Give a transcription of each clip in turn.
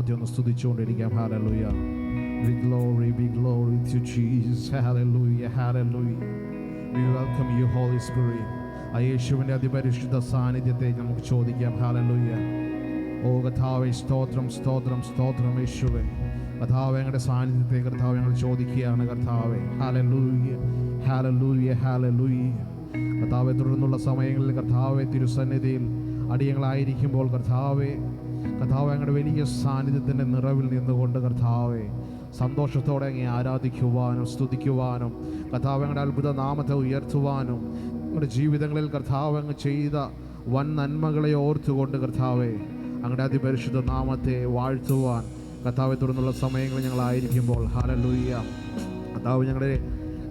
നാമത്തെ ഒന്ന് സ്തുതിച്ചുകൊണ്ടിരിക്കാം. Hallelujah. Big glory to Jesus. Hallelujah, hallelujah. We welcome you, Holy Spirit. യേശുവിൻ്റെ അതിപരിശുദ്ധ സാന്നിധ്യത്തെ നമുക്ക് ചോദിക്കാം. ഹല്ലേലൂയ. ഓ കർത്താവേ, സ്തോത്രം സ്തോത്രം സ്തോത്രം യേശുവേ. കർത്താവേ, ഞങ്ങളുടെ സാന്നിധ്യത്തെ കർത്താവേ ഞങ്ങൾ ചോദിക്കുകയാണ് കർത്താവേ. Hallelujah hallelujah hallelujah. കർത്താവേ, തുടർന്നുള്ള സമയങ്ങളിൽ കർത്താവേ തിരുസന്നിധിയിൽ അടിയങ്ങളായിരിക്കുമ്പോൾ കർത്താവേ ഞങ്ങളുടെ വലിയ സാന്നിധ്യത്തിൻ്റെ നിറവിൽ നിന്നുകൊണ്ട് കർത്താവേ സന്തോഷത്തോടെ അങ്ങേ ആരാധിക്കുവാനും സ്തുതിക്കുവാനും കർത്താവേ ഞങ്ങളുടെ അത്ഭുത നാമത്തെ ഉയർത്തുവാനും ഞങ്ങളുടെ ജീവിതങ്ങളിൽ കർത്താവ് അങ്ങ് ചെയ്ത വൻ നന്മകളെ ഓർത്തുകൊണ്ട് കർത്താവേ അങ്ങയുടെ അതിപരിശുദ്ധ നാമത്തെ വാഴ്ത്തുവാൻ കർത്താവെ തുടർന്നുള്ള സമയങ്ങളിൽ ഞങ്ങളായിരിക്കുമ്പോൾ ഹല്ലേലൂയ.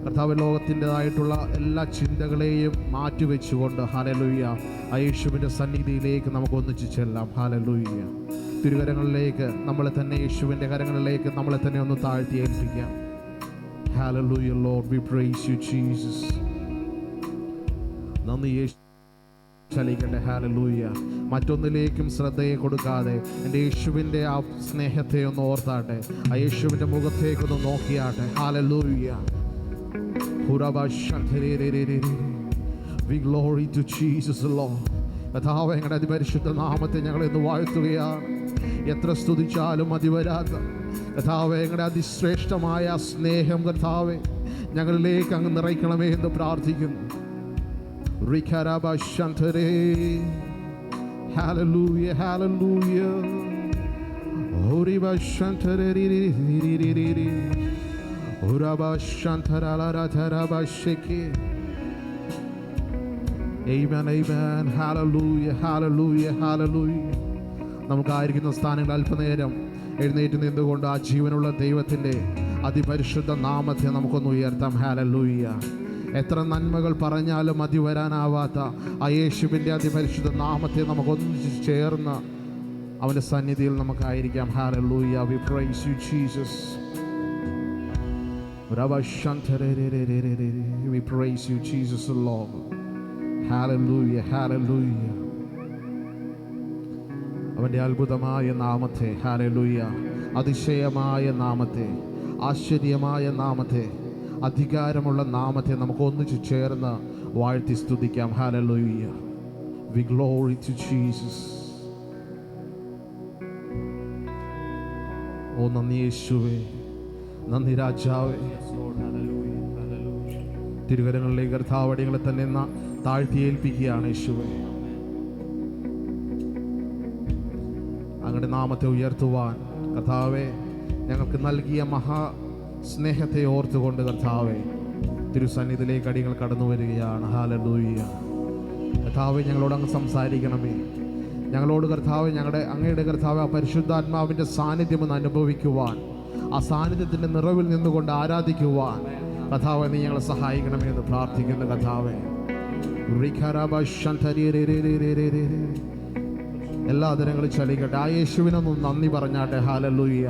കർത്താവ് ലോകത്തിൻ്റെതായിട്ടുള്ള എല്ലാ ചിന്തകളെയും മാറ്റിവെച്ചുകൊണ്ട് ഹല്ലേലൂയ യേശുവിൻ്റെ സന്നിധിയിലേക്ക് നമുക്ക് ഒന്നിച്ചു ചെല്ലാം. ഹല്ലേലൂയ. തിരുകരങ്ങളിലേക്ക് നമ്മളെ തന്നെ, യേശുവിൻ്റെ കരങ്ങളിലേക്ക് നമ്മളെ തന്നെ ഒന്ന് താഴ്ത്തി ഏൽപ്പിക്കാം. Hallelujah lord, we praise you Jesus. നന്ദി യേശു ചലിക്കട്ടെ. ഹല്ലേലൂയ. മറ്റൊന്നിലേക്കും ശ്രദ്ധയെ കൊടുക്കാതെ എൻ്റെ യേശുവിൻ്റെ ആ സ്നേഹത്തെ ഒന്ന് ഓർത്താട്ടെ, ആ യേശുവിൻ്റെ മുഖത്തേക്കൊന്ന് നോക്കിയാട്ടെ. Hallelujah. We glory to Jesus Lord. കർത്താവേ, ഞങ്ങളുടെ അതിപരിശുദ്ധ നാമത്തെ ഞങ്ങൾ ഇന്ന് വാഴ്ത്തുകയാണ്. എത്ര സ്തുതിച്ചാലും മതി വരാത്ത കർത്താവേ ഞങ്ങളുടെ അതിശ്രേഷ്ഠമായ സ്നേഹം കർത്താവേ ഞങ്ങളിലേക്ക് അങ്ങ് നിറയ്ക്കണമേ എന്ന് പ്രാർത്ഥിക്കുന്നു. Hallelujah, hallelujah. Amen, amen. Hallelujah, hallelujah, hallelujah. നമുക്കായിരിക്കുന്ന സ്ഥാനങ്ങൾ അല്പനേരം എഴുന്നേറ്റ് നിന്നുകൊണ്ട് ആ ജീവനുള്ള ദൈവത്തിൻ്റെ അതിപരിശുദ്ധ നാമത്തെ നമുക്കൊന്ന് ഉയർത്താം. ഹല്ലേലൂയ. എത്ര നന്മകൾ പറഞ്ഞാലും മതി വരാനാവാത്ത ആ യേശുവിൻ്റെ അതിപരിശുദ്ധ നാമത്തെ നമുക്കൊന്ന് ചേർന്ന് അവൻ്റെ സന്നിധിയിൽ നമുക്കായിരിക്കാം. Hallelujah. We praise you Jesus. We praise you Jesus Lord. Hallelujah, hallelujah. അവൻ്റെ അത്ഭുതമായ നാമത്തെ, ഹല്ലേലൂയ, അതിശയമായ നാമത്തെ, ആശ്ചര്യമായ നാമത്തെ, അധികാരമുള്ള നാമത്തെ നമുക്ക് ഒന്നിച്ചു ചേർന്ന് വാഴ്ത്തി സ്തുതിക്കാം. Hallelujah. We glory to Jesus. ഓ നന്ദി യേശുവേ, നന്ദി രാജാവേ. തിരുകരങ്ങളിലേക്ക് കർത്താവടികളെ തന്നെ താഴ്ത്തി ഏൽപ്പിക്കുകയാണ് യേശുവേ. അങ്ങയുടെ നാമത്തെ ഉയർത്തുവാൻ കർത്താവേ ഞങ്ങൾക്ക് നൽകിയ മഹാ സ്നേഹത്തെ ഓർത്തുകൊണ്ട് കർത്താവേ തിരുസന്നിധിയിലേക്ക് അടികൾ കടന്നു വരികയാണ്. ഹല്ലേലൂയ. കർത്താവേ, ഞങ്ങളോട് അങ്ങ് സംസാരിക്കണമേ. ഞങ്ങളോട് കർത്താവേ അങ്ങയുടെ കർത്താവേ ആ പരിശുദ്ധാത്മാവിൻ്റെ സാന്നിധ്യം ഒന്ന് അനുഭവിക്കുവാൻ, ആ സാന്നിധ്യത്തിൻ്റെ നിറവിൽ നിന്നുകൊണ്ട് ആരാധിക്കുവാൻ കർത്താവേ നീ ഞങ്ങളെ സഹായിക്കണമേ എന്ന് പ്രാർത്ഥിക്കുന്നു. കർത്താവേ എല്ലാ ആദരങ്ങളും ചലിക്കട്ടെ. ആ യേശുവിനൊന്ന് നന്ദി പറഞ്ഞാട്ടെ. ഹല്ലേലൂയ.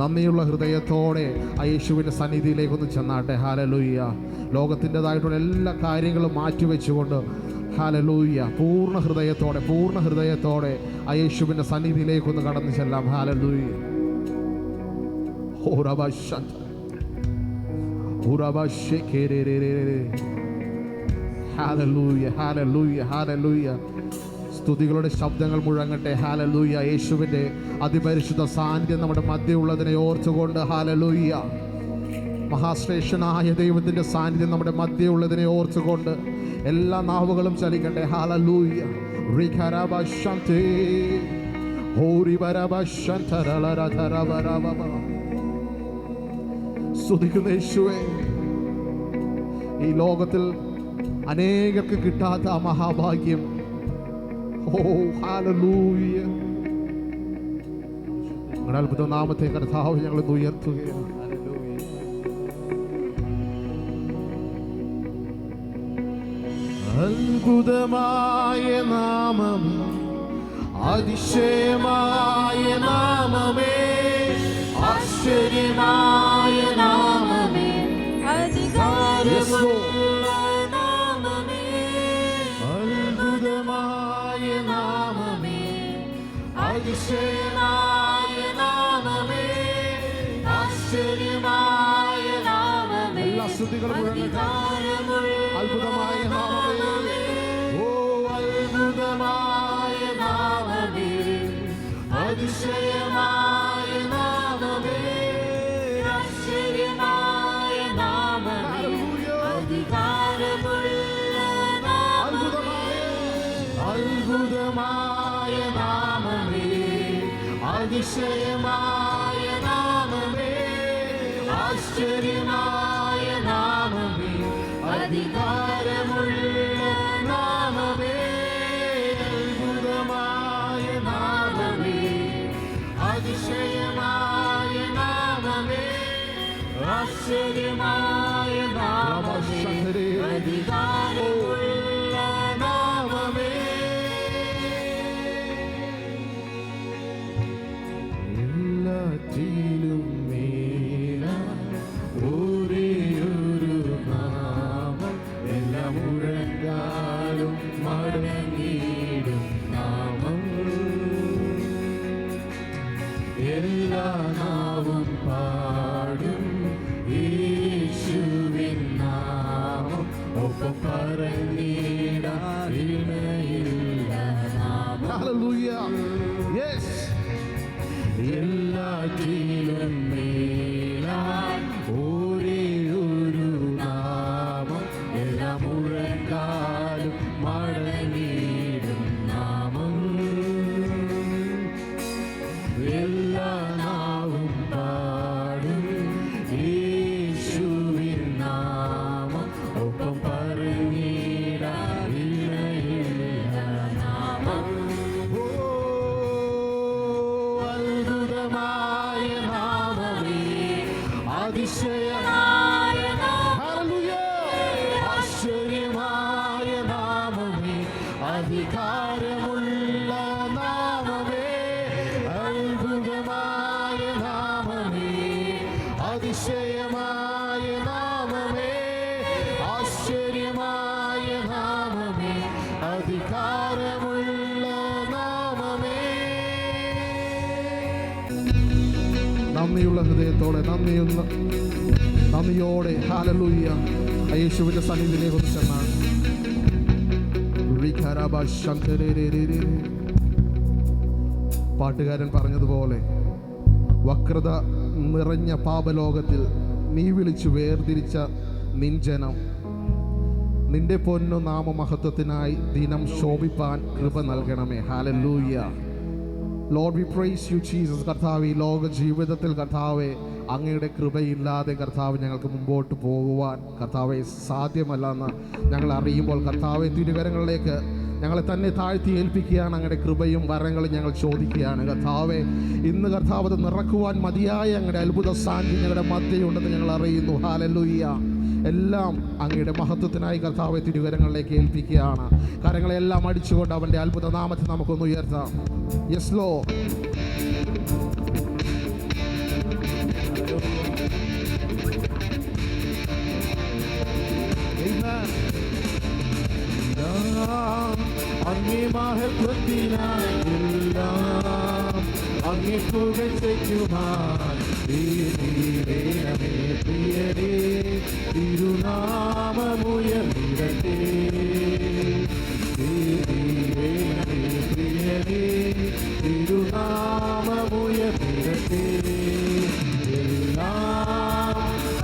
നന്ദിയുള്ള ഹൃദയത്തോടെ ആ യേശുവിൻ്റെ സന്നിധിയിലേക്കൊന്ന് ചെന്നാട്ടെ. ഹല്ലേലൂയ. ലോകത്തിൻ്റെതായിട്ടുള്ള എല്ലാ കാര്യങ്ങളും മാറ്റിവെച്ചുകൊണ്ട് ഹല്ലേലൂയ പൂർണ്ണ ഹൃദയത്തോടെ ആ യേശുവിൻ്റെ സന്നിധിയിലേക്കൊന്ന് കടന്നു ചെല്ലാം. ഹല്ലേലൂയ. Hallelujah, hallelujah, hallelujah. സ്തുതികളുടെ ശബ്ദങ്ങൾ മുഴങ്ങട്ടെ. ഹല്ലേലൂയ. യേശുവിൻ്റെ അതിപരിശുദ്ധ സാന്നിധ്യം നമ്മുടെ മധ്യമുള്ളതിനെ ഓർത്തുകൊണ്ട് ഹല്ലേലൂയ. മഹാശ്രേഷ്ഠനായ ദൈവത്തിൻ്റെ സാന്നിധ്യം നമ്മുടെ മധ്യമുള്ളതിനെ ഓർത്തുകൊണ്ട് എല്ലാ നാവുകളും ചലിക്കട്ടെ. ഹല്ലേലൂയ. സ്തുതിക്കുന്ന യേശുവേ, ഈ ലോകത്തിൽ അനേകർക്ക് കിട്ടാത്ത ആ മഹാഭാഗ്യം, ഓ ഹല്ലേലൂയ, നിങ്ങളുടെ അത്ഭുത നാമത്തെ കർത്താവ് ഞങ്ങൾ ഉയർത്തുകയാണ്. അത്ഭുതമായ നാമം, അതിശയമായ നാമമേ, ആശ്ചര്യമായ നാമമേ, അധികാരമുള്ള നാമമേ, അത്ഭുതമായ നാമമേ, അതിശയമായ നാമമേ. അതിശയമായ നാമമേ, ആശ്ചര്യമായ നാമമേ, അധികാരമുള്ള നാമമേ, അത്ഭുതമായ നാമമേ, അതിശയമായ നാമമേ, ആശ്ചര്യമായ നാമമേ, അധികാരമുള്ള നാമമേ, അത്ഭുതമായ നാമമേ, അതിശയമായ നാമമേ, ആശ്ചര്യമായ നാമമേ, അധികാരമുള്ള നാമമേ. എല്ലാറ്റിലും ഒരേയൊരു നാമം, എല്ലാ മുഴങ്കാലും മടങ്ങിയിടും നാമം, എല്ലാ നാവും പാടും യേശുവിൻ നാമം, ഒപ്പം പറഞ്ഞിടയില്ല നാമം. Hallelujah. Yes. എല്ലാറ്റിലും മേലാൻ ഒരേയൊരു നാമം, എല്ലാ മുഴങ്കാലും മടങ്ങിയിടും നാമം, എല്ലാ നാവും പാടും യേശുവിൻ നാമം, ഒപ്പം പറഞ്ഞിടയില്ല നാമം. അത്ഭുതമായ നാമമേ, അതിശയമായ നാമമേ, ആശ്ചര്യമായ നാമമേ, അധികാരമുള്ള നാമമേ, അത്ഭുതമായ നാമമേ, അതിശയമായ നാമമേ, ആശ്ചര്യമായ നാമമേ, അധികാരമുള്ള നാമമേ. നന്ദിയുള്ള ഹൃദയത്തോടെ നന്ദിയോടെ ഹല്ലേലൂയ യേശുവിന്റെ സന്നിധിയിലേക്ക് ഒന്ന് ചെന്നാൽ പാട്ടുകാരൻ പറഞ്ഞതുപോലെ വക്രത നിറഞ്ഞ പാപലോകത്തിൽ നീ വിളിച്ചു വേർതിരിച്ച നിൻ ജനം, നിന്റെ പൊന്നു നാമമഹത്വത്തിനായി ദിനം ശോഭിപ്പാൻ കൃപ നൽകണമേ. Hallelujah. Lord, we praise you, Jesus. കർത്താവ്, ഈ ലോക ജീവിതത്തിൽ കർത്താവെ അങ്ങയുടെ കൃപയില്ലാതെ കർത്താവ് ഞങ്ങൾക്ക് മുമ്പോട്ട് പോകുവാൻ കർത്താവെ സാധ്യമല്ലെന്ന് ഞങ്ങൾ അറിയുമ്പോൾ കർത്താവെ തിരുകരങ്ങളിലേക്ക് ഞങ്ങളെ തന്നെ താഴ്ത്തി ഏൽപ്പിക്കുകയാണ്. അങ്ങയുടെ കൃപയും വരങ്ങളും ഞങ്ങൾ ചോദിക്കുകയാണ് കർത്താവെ. ഇന്ന് കർത്താവ് അത് നിറക്കുവാൻ മതിയായ അങ്ങയുടെ അത്ഭുത സാന്നിധ്യം ഞങ്ങളുടെ മധ്യയുണ്ടെന്ന് ഞങ്ങൾ അറിയുന്നു. ഹല്ലേലൂയ. എല്ലാം അങ്ങയുടെ മഹത്വത്തിനായി കർത്താവെ തിരുകരങ്ങളിലേക്ക് ഏൽപ്പിക്കുകയാണ്. കരങ്ങളെല്ലാം അടിച്ചുകൊണ്ട് അവൻ്റെ അത്ഭുത നാമത്തെ നമുക്കൊന്ന് ഉയർത്താം. Yes Lord. അങ്ങേ മഹത്വത്തിനായി എല്ലാം അങ്ങേ പുകഴ്ചയ്ക്കുമായി വേണമേ പ്രിയരേ, തിരുനാമമുയർന്നിടട്ടെ. വേണമേ പ്രിയരേ, തിരുനാമമുയർന്നിടട്ടെ. എല്ലാം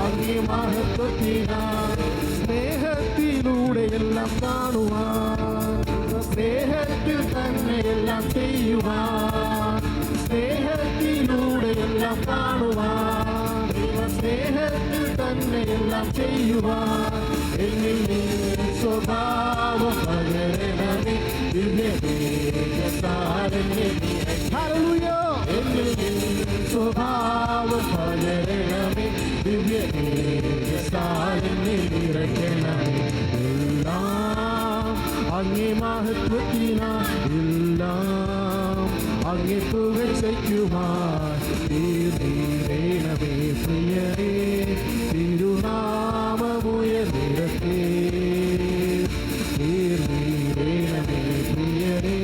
അങ്ങേ മഹത്വത്തിനായി സ്നേഹത്തിലൂടെ എല്ലാം കാണുവാൻ, സ്നേഹത്തിൽ തന്നെ എല്ലാം ചെയ്യുവാൻ, സ്നേഹത്തിലൂടെ എല്ലാം കാണുവാൻ, സ്നേഹത്തിൽ തന്നെ എല്ലാം ചെയ്യുവാൻ എന്നിൽ നീ സ്വഭാവം പകരണമേ. ഹല്ലേലൂയ. എന്നിൽ നീ സ്വഭാവം പകരണമേ. ദിവ്യസാരനെ നിറയ്ക്കണമേ. എല്ലാം അങ്ങേ മഹത്വത്തിനായി എല്ലാം അങ്ങേ പുകഴ്ചയ്ക്കുമായി വേണമേ പ്രിയരേ, തിരുനാമമുയർന്നിടട്ടെ. വേണമേ പ്രിയരേ,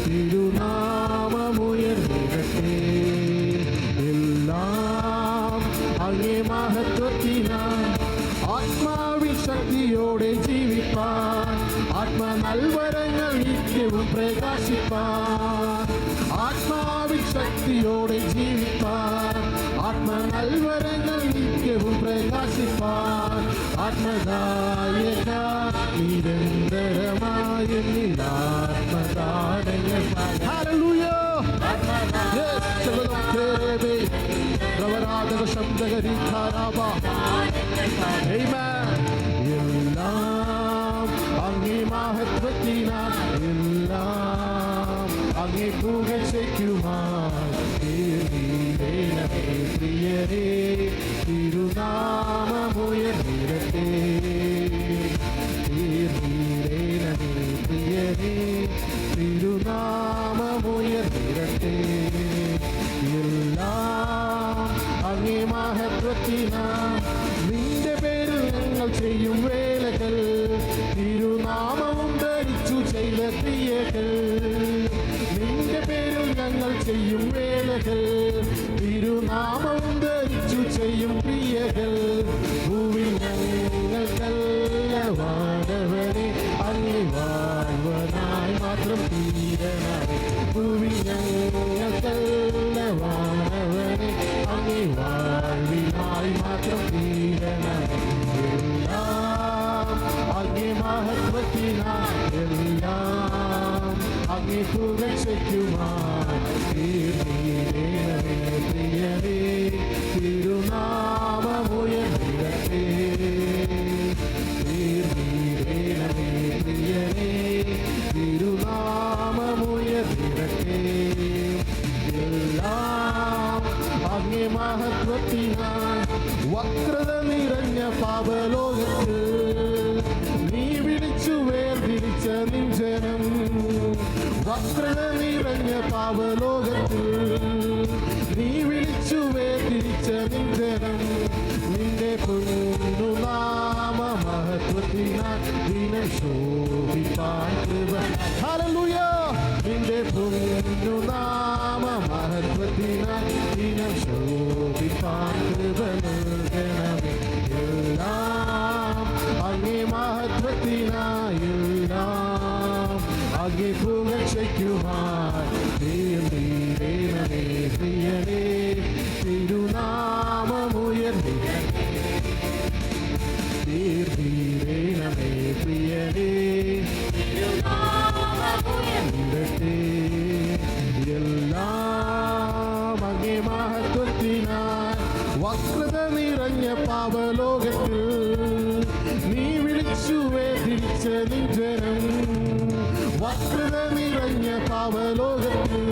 തിരുനാമമുയർന്നിടട്ടെ. എല്ലാം അങ്ങേ മഹത്വത്തിനായി ആത്മാവിൽ ശക്തിയോടെ ജീവിപ്പാൻ, ആത്മനൽവരങ്ങൾ നിത്യവും പ്രകാശിപ്പാൻ, ആത്മാവിൻ ശക്തിയോടെ ജീവിപ്പാൻ, ആത്മനൽവരങ്ങൾ നിത്യവും പ്രകാശിപ്പാൻ, ആത്മദായക നിരന്തരമായ ആത്മദാനങ്ങൾ. ഹല്ലേലൂയ. Yes, ചലനം തേരേ പ്രവരാധക ശബ്ദഗരി ധാരാബ. Amen. എല്ലാം അങ്ങേ മഹത്വത്തിനാൽ, എല്ലാം അങ്ങേ പുകഴ്ചയ്ക്കുമായി പ്രിയരേ തിരുനാമമുയർന്നിടട്ടെ. പ്രിയരേ തിരുനാമമുയർന്നിടട്ടെ. എല്ലാം അങ്ങേ മഹത്വത്തിനാൽ, നിന്റെ പേരിൽ ഞങ്ങൾ ചെയ്യും വേലകൾ, തിരുനാമവും ധരിച്ചു ചെയ്ത ക്രിയകൾ. നിന്റെ പേരിൽ ഞങ്ങൾ ചെയ്യും വേലകൾ, തിരുനാമവും ധരിച്ചു ചെയ്യും ക്രിയകൾ. ഭൂവിൽ ഞങ്ങൾക്കല്ല വാഴവനെ, അങ്ങേ വാഴ്വനായി മാത്രം തീരണമേ. ഭൂവിൽ ഞങ്ങൾക്കല്ല വാഴവനെ, അങ്ങേ വാഴ്വിനായി മാത്രം തീരണമേ. എല്ലാം അങ്ങേ മഹത്വത്തിനാൽ, എല്ലാം അങ്ങേ പുകഴ്ചയ്ക്കുമായി പ്രിയരേ തിരുനാമമുയർന്നിടട്ടെ. പ്രിയരേ തിരുനാമമുയർന്നിടട്ടെ. എല്ലാം അങ്ങേ മഹത്വത്തിനാൽ, വക്രത നിറഞ്ഞ പാപലോകത്തിൽ നീ വിളിച്ചു വേർതിരിച്ച നിൻ ജനം. വക്രത നിറഞ്ഞ പാപലോകത്തിൽ നീ വിളിച്ചു വേർതിരിച്ച നിൻ ജനം. നിന്റെ പൊന്നുനാമ മഹത്വത്തിനാൽ ദിനം ശോഭിപ്പാൻ കൃപ. ഹല്ലേലൂയ. നിന്റെ പൊന്നുനാമ മഹത്വത്തിനാൽ ദിനം ശോഭിപ്പാൻ കൃപ നൽകണമേ. എല്ലാം അങ്ങേ മഹത്വത്തിനായി, എല്ലാം അങ്ങേ പുകഴ്ചയ്ക്കുമായി പ്രിയരേ പ്രിയരേ തിരുനാമമുയർന്നിടട്ടെ. പ്രിയരേ തിരുനാമമുയർന്നിടട്ടെ. എല്ലാം അങ്ങേ മഹത്വത്തിനാൽ, വക്രത നിറഞ്ഞ പാപലോകത്തിൽ നീ വിളിച്ചു വേർതിരിച്ച നിൻ ജനം. വക്രത നിറഞ്ഞ പാപലോകത്തിൽ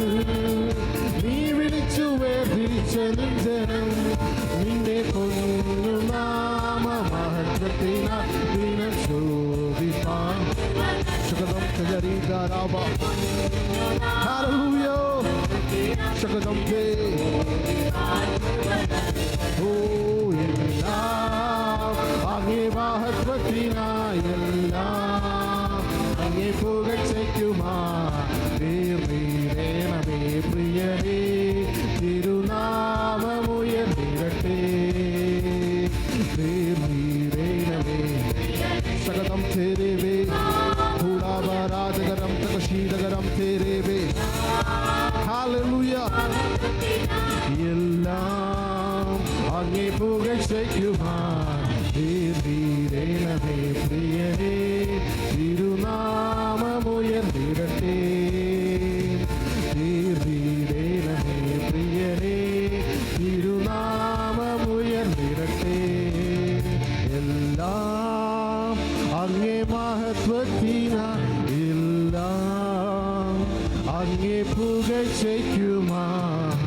നീ വിളിച്ചു വേർതിരിച്ച നിൻ ജനം. നിന്റെ പൊന്നുനാമ മഹത്വത്തിനാൽ ദിനം ശോഭിപ്പാൻ. ശകദം തജരീകാരാബ. ഹല്ലേലൂയ. ശകദം തേ. ഓ എല്ലാം അങ്ങേ മഹത്വത്തിനായി, എല്ലാം അങ്ങേ പുകഴ്ചയ്ക്കുമായി പ്രിയരേ തിരുനാമമുയർന്നിടട്ടെ. സകലം തേരേ ഭൂടാപരാധകരം തകശീതകരം തേരേ. ഹല്ലേലൂയ. എല്ലാം അങ്ങേ പുകഴ്ചയ്ക്കുമായി പ്രിയരേ തിരുനാമമുയർന്നിടട്ടെ. പ്രിയരേ തിരുനാമമുയർന്നിടട്ടെ. എല്ലാം അങ്ങേ മഹത്വത്തിനായി, എല്ലാം അങ്ങേ പുകഴ്ചയ്ക്കുമായി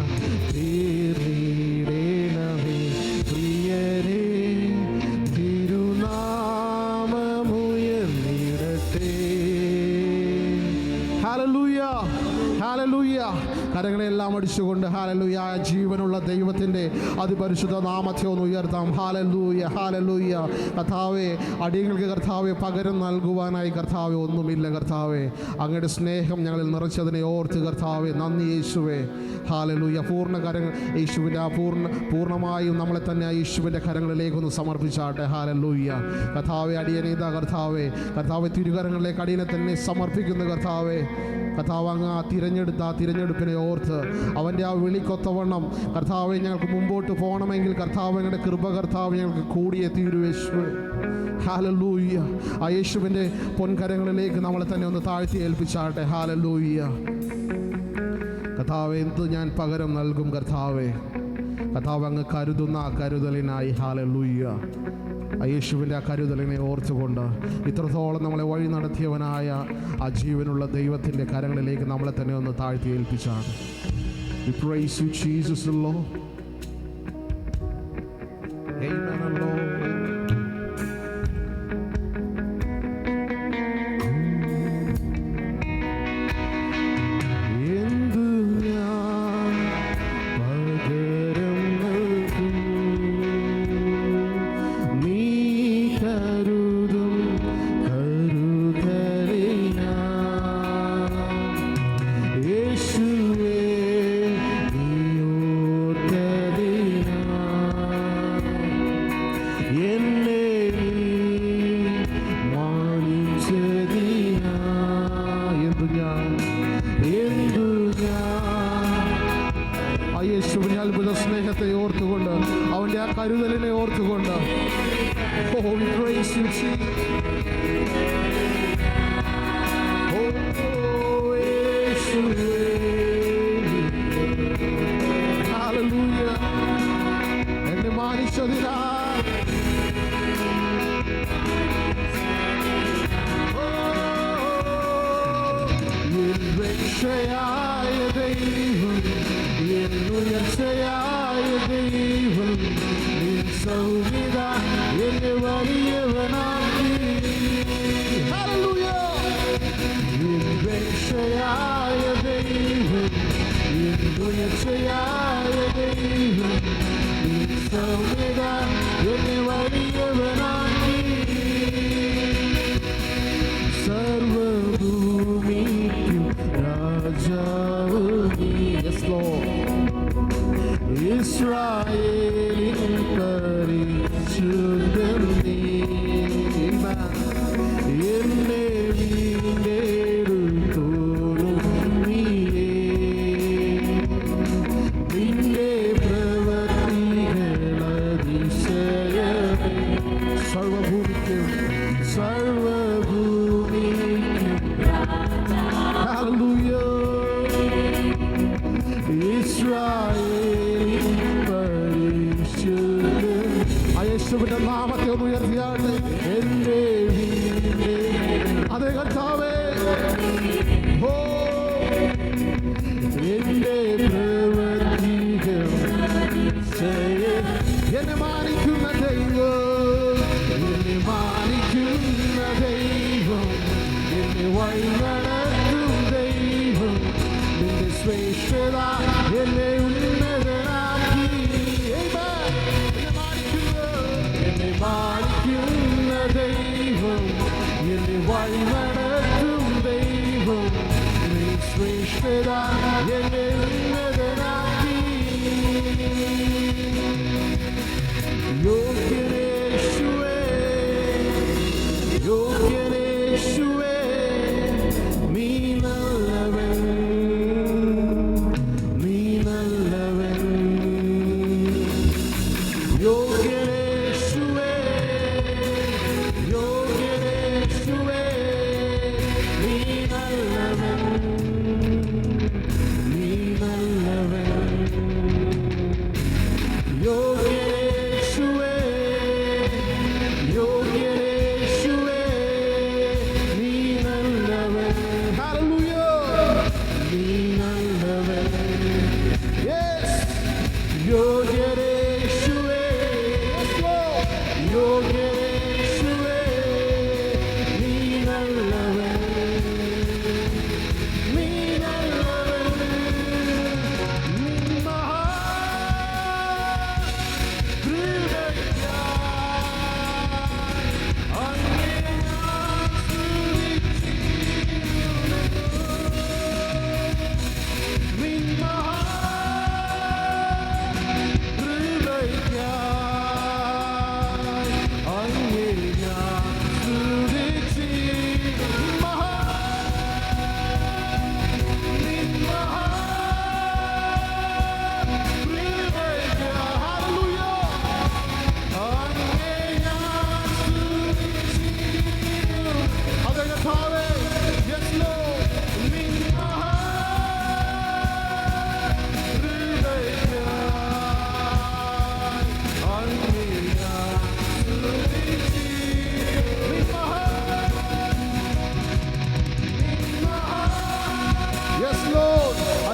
പ്രിയരേ തിരുനാമമുയർന്നിടട്ടെ. ഹല്ലേലൂയ. ഹല്ലേലൂയ. കരങ്ങളെല്ലാം അടിച്ചുകൊണ്ട് ഹല്ലേലൂയ. ജീവനുള്ള ദൈവത്തിൻ്റെ അതിപരിശുദ്ധ നാമത്തെ ഒന്ന് ഉയർത്താം. ഹല്ലേലൂയ. ഹല്ലേലൂയ. കർത്താവേ, അടിയങ്ങൾക്ക് കർത്താവെ പകരം നൽകുവാനായി കർത്താവെ ഒന്നുമില്ല. കർത്താവെ, അങ്ങയുടെ സ്നേഹം ഞങ്ങളിൽ നിറച്ചതിനെ ഓർത്ത് കർത്താവെ നന്ദി യേശുവേ. ഹല്ലേലൂയ. പൂർണ്ണ കരങ്ങൾ യേശുവിൻ്റെ പൂർണ്ണമായും നമ്മളെ തന്നെ യേശുവിൻ്റെ കരങ്ങളിലേക്കൊന്ന് സമർപ്പിച്ചാട്ടെ. ഹല്ലേലൂയ. കർത്താവെ, അടിയനേതാ കർത്താവെ തിരുകരങ്ങളിലേക്ക് അടിയനെ തന്നെ സമർപ്പിക്കുന്നു. കർത്താവെ, അങ്ങ് ആ തിരഞ്ഞെടുത്ത ആ തിരഞ്ഞെടുപ്പിനെ ഓർത്ത് അവൻ്റെ ആ വിളിക്കൊത്തവണ്ണം കർത്താവെ ഞങ്ങൾക്ക് മുമ്പോട്ട് പോകണമെങ്കിൽ കർത്താവ് ഞങ്ങളുടെ കൃപ കർത്താവ് ഞങ്ങൾക്ക് കൂടിയേ തീരൂ യേശുവേ. ഹല്ലേലൂയ. ആ യേശുവിൻ്റെ പൊൻകരങ്ങളിലേക്ക് നമ്മളെ തന്നെ ഒന്ന് താഴ്ത്തി ഏൽപ്പിച്ചാട്ടെ. ഹല്ലേലൂയ. കർത്താവെ, എന്ത് ഞാൻ പകരം നൽകും കർത്താവെ? കർത്താവ് അങ്ങ് കരുതുന്ന ആ കരുതലിനായി. ഹല്ലേലൂയ. ആ യേശുവിൻ്റെ ആ കരുതലിനെ ഓർത്തുകൊണ്ട് ഇത്രത്തോളം നമ്മളെ വഴി നടത്തിയവനായ ആ ജീവനുള്ള ദൈവത്തിൻ്റെ കരങ്ങളിലേക്ക് നമ്മളെ തന്നെ ഒന്ന് താഴ്ത്തി ഏൽപ്പിച്ചാണ്. We praise you, Jesus, Lord. Amen, Lord. യേശുവിൻ്റെ അത്ഭുത സ്നേഹത്തെ ഓർത്തുകൊണ്ട് അവൻ്റെ ആ കരുതലിനെ ഓർത്തുകൊണ്ട് Oh, we praise you, Jesus. Oh, യേശുവേ. Hallelujah. എന്നെ മാനിച്ചതിനാ രക്ഷയായ ദൈവം, ഉയർച്ചയായ ദൈവം, സൗമ്യത എന്നെ വലിയവനാക്കി. രക്ഷയായ ദൈവം, ഉയർച്ചയായ ദൈവം, സൗമ്യത എന്നെ വലിയവനാക്കി. സർവഭൂമിക്കും രാജാവ് നീ. Yes, Lord. ഇസ്രായേലിൻ പരിശുദ്ധൻ നീ. എന്നെ വീണ്ടെടുത്തോളും നീയേ. നിന്റെ പ്രവൃത്തികൾ അതിശയമേ. സർവഭൂമിക്കും ഹല്ലേലൂയ. ഇസ്രായേലിൻ പരിശുദ്ധൻ. ആ യേശുവിന്റെ നാമത്തെ ഒന്ന് ഉയർത്തിയാട്ടെ. എൻ്റെ വീടേ. അതേ കർത്താവേ. ഓ, എൻ്റെ പ്രവൃത്തികൾ എന്നെ മാനിക്കുന്ന ദൈവം, എന്നെ മാനിക്കുന്ന ദൈവം, എന്നെ വഴി നടത്തും ദൈവം, നിന്റെ ശ്രേഷ്ഠത എന്നെ ഉന്നതനാക്കി. എന്നെ മാനിക്കുന്ന ദൈവം, എന്നെ വഴി നടത്തും ദൈവം, നിന്റെ ശ്രേഷ്ഠത എന്നെ ഉന്നതനാക്കി. യോഗ്യനേശുവേ, യോഗ്യനേശുവേ, നീ നല്ലവൻ, നീ നല്ലവൻ. യോഗ്യനേശുവേ, യോഗ്യനേശുവേ, നീ നല്ലവൻ, നീ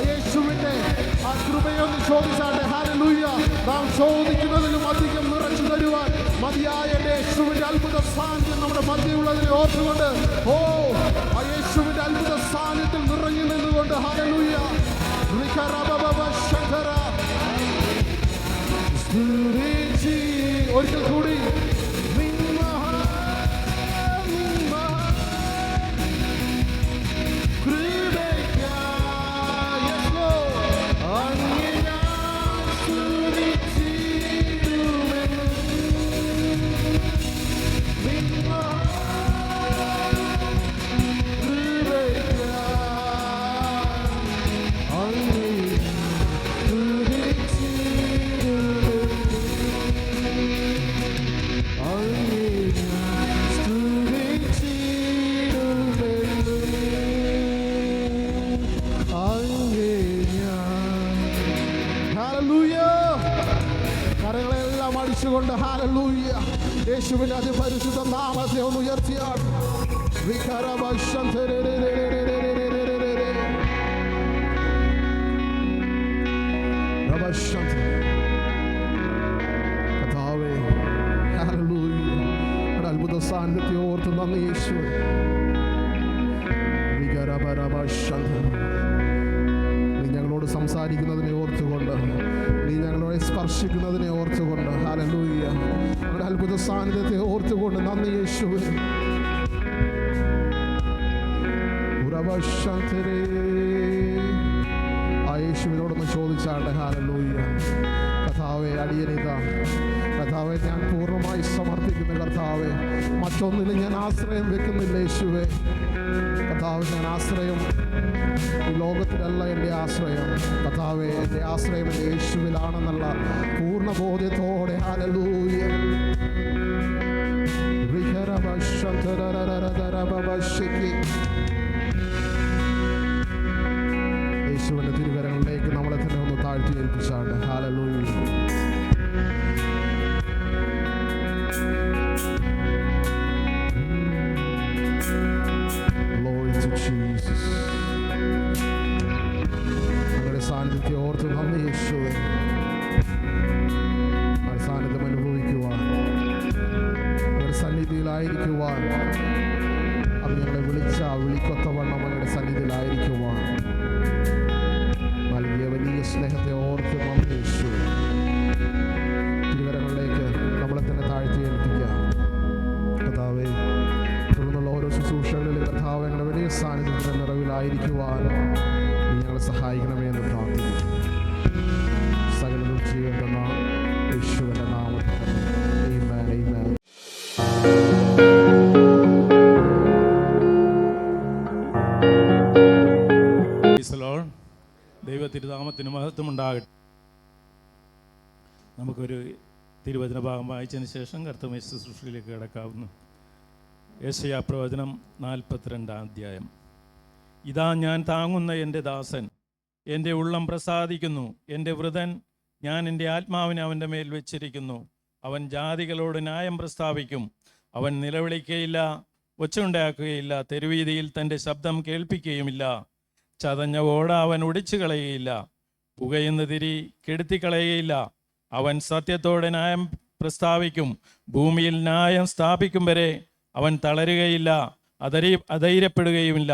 യേശുവിന്റെ ആ കൃപയൊന്ന് ചോദിച്ചാട്ടെ. ഹല്ലേലൂയ. നാം ചോദിക്കുന്നതിലും അധികം നിറച്ചു തരുവാൻ മതിയായ യേശുവിന്റെ അത്ഭുത സാന്നിധ്യം നമ്മുടെ മധ്യമുള്ളതിനെ ഓർത്തുകൊണ്ട് ആ യേശുവിന്റെ അത്ഭുത സാന്നിധ്യത്തിൽ നിറഞ്ഞു നിന്നുകൊണ്ട് ഹല്ലേലൂയ. ഒരിക്കൽ കൂടി കൊണ്ട് ഹല്ലേലൂയ. യേശുവിന്റെ അതിപരിശുദ്ധ നാമത്തെ ഒന്ന് ഉയർത്തിയാൽ കർത്താവേ ഹല്ലേലൂയ. അത്ഭുത സാന്നിധ്യത്തെ ഓർത്ത് നന്ദി യേശുവേ. നീ ഞങ്ങളോട് സംസാരിക്കുന്നതിനെ ഓർത്തുകൊണ്ട്, നീ ഞങ്ങളോട് സ്പർശിക്കുന്നതിനെ ഓർത്തുകൊണ്ട് ഹല്ലേലൂയ. ഒരു അത്ഭുത സാന്നിധ്യത്തെ ഓർത്തുകൊണ്ട് നന്ദി യേശുവേ. ആ യേശുവിനോടൊന്ന് ചോദിച്ചാട്ടെ. ഹല്ലേലൂയ. കർത്താവേ, അടിയനിതാ കർത്താവെ, ഞാൻ പൂർണ്ണമായി സമർപ്പിക്കുന്ന കർത്താവെ, മറ്റൊന്നിലും ഞാൻ ആശ്രയം വെക്കുന്നില്ല യേശുവേ. കർത്താവ്, ഞാൻ ആശ്രയം ഈ ലോകത്തിലല്ല എൻ്റെ ആശ്രയം. കർത്താവെ, എൻ്റെ ആശ്രയം എൻ്റെ യേശുവിലാണെന്നുള്ള പൂർണ്ണ ബോധ്യത്തോടെ ഹല്ലേലൂയ. യേശുവിൻ്റെ തിരുകരങ്ങളിലേക്ക് നമ്മളെ തന്നെ ഒന്ന് താഴ്ത്തി ഏൽപ്പിച്ചാണ്. ഹല്ലേലൂയ. അങ്ങയുടെ സാന്നിധ്യത്തെ ഓർത്ത് നന്ദി യേശുവേ. അങ്ങയുടെ സാന്നിധ്യം അനുഭവിക്കുവാൻ, അങ്ങയുടെ സന്നിധിയിലായിരിക്കുവാൻ, അത് ഞങ്ങളെ വിളിച്ച വിളിക്കൊത്തവണ്ണം അങ്ങയുടെ സന്നിധിയിലായിരിക്കുവാൻ നൽകിയ വലിയ സ്നേഹത്തെ ഓർത്ത് നന്ദി യേശുവേ. തിരുകരങ്ങളിലേക്ക് നമ്മളെ തന്നെ താഴ്ത്തി ഏൽപ്പിക്കാം. കർത്താവേ, തുടർന്നുള്ള ഓരോ ശുശ്രൂഷകളിലും കർത്താവ് ഞങ്ങളുടെ വലിയ സാന്നിധ്യത്തിൻ്റെ നിറവിലായിരിക്കുവാൻ നീ ഞങ്ങളെ സഹായിക്കണമേ എന്ന് പ്രാർത്ഥിക്കുന്നു. സകലവും ചെയ്യുന്ന യേശുവിൻ്റെ നാമത്തിൽ ആമേൻ, ആമേൻ. ദൈവ തിരുനാമത്തിന് മഹത്വമുണ്ടാകട്ടെ. നമുക്കൊരു തിരുവചന ഭാഗം വായിച്ചതിന് ശേഷം കർത്തൃമേശ ശുശ്രൂഷയിലേക്ക് കിടക്കാവുന്നു. യെശയ്യാ പ്രവചനം 42-ാം അധ്യായം. ഇതാ ഞാൻ താങ്ങുന്ന എൻ്റെ ദാസൻ, എൻ്റെ ഉള്ളം പ്രസാദിക്കുന്നു. എൻ്റെ വൃതൻ, ഞാൻ എൻ്റെ ആത്മാവിനെ അവൻ്റെ മേൽ വെച്ചിരിക്കുന്നു. അവൻ ജാതികളോട് ന്യായം പ്രസ്താവിക്കും. അവൻ നിലവിളിക്കുകയില്ല, ഒച്ചയുണ്ടാക്കുകയില്ല. തെരുവീതിയിൽ തൻ്റെ ശബ്ദം കേൾപ്പിക്കുകയുമില്ല. ചതഞ്ഞ ഓട അവൻ ഒടിച്ചു കളയുകയില്ല, പുകയുന്ന തിരി കെടുത്തിക്കളയുകയില്ല. അവൻ സത്യത്തോടെ ന്യായം പ്രസ്താവിക്കും. ഭൂമിയിൽ ന്യായം സ്ഥാപിക്കും വരെ അവൻ തളരുകയില്ല, അധൈര്യപ്പെടുകയുമില്ല.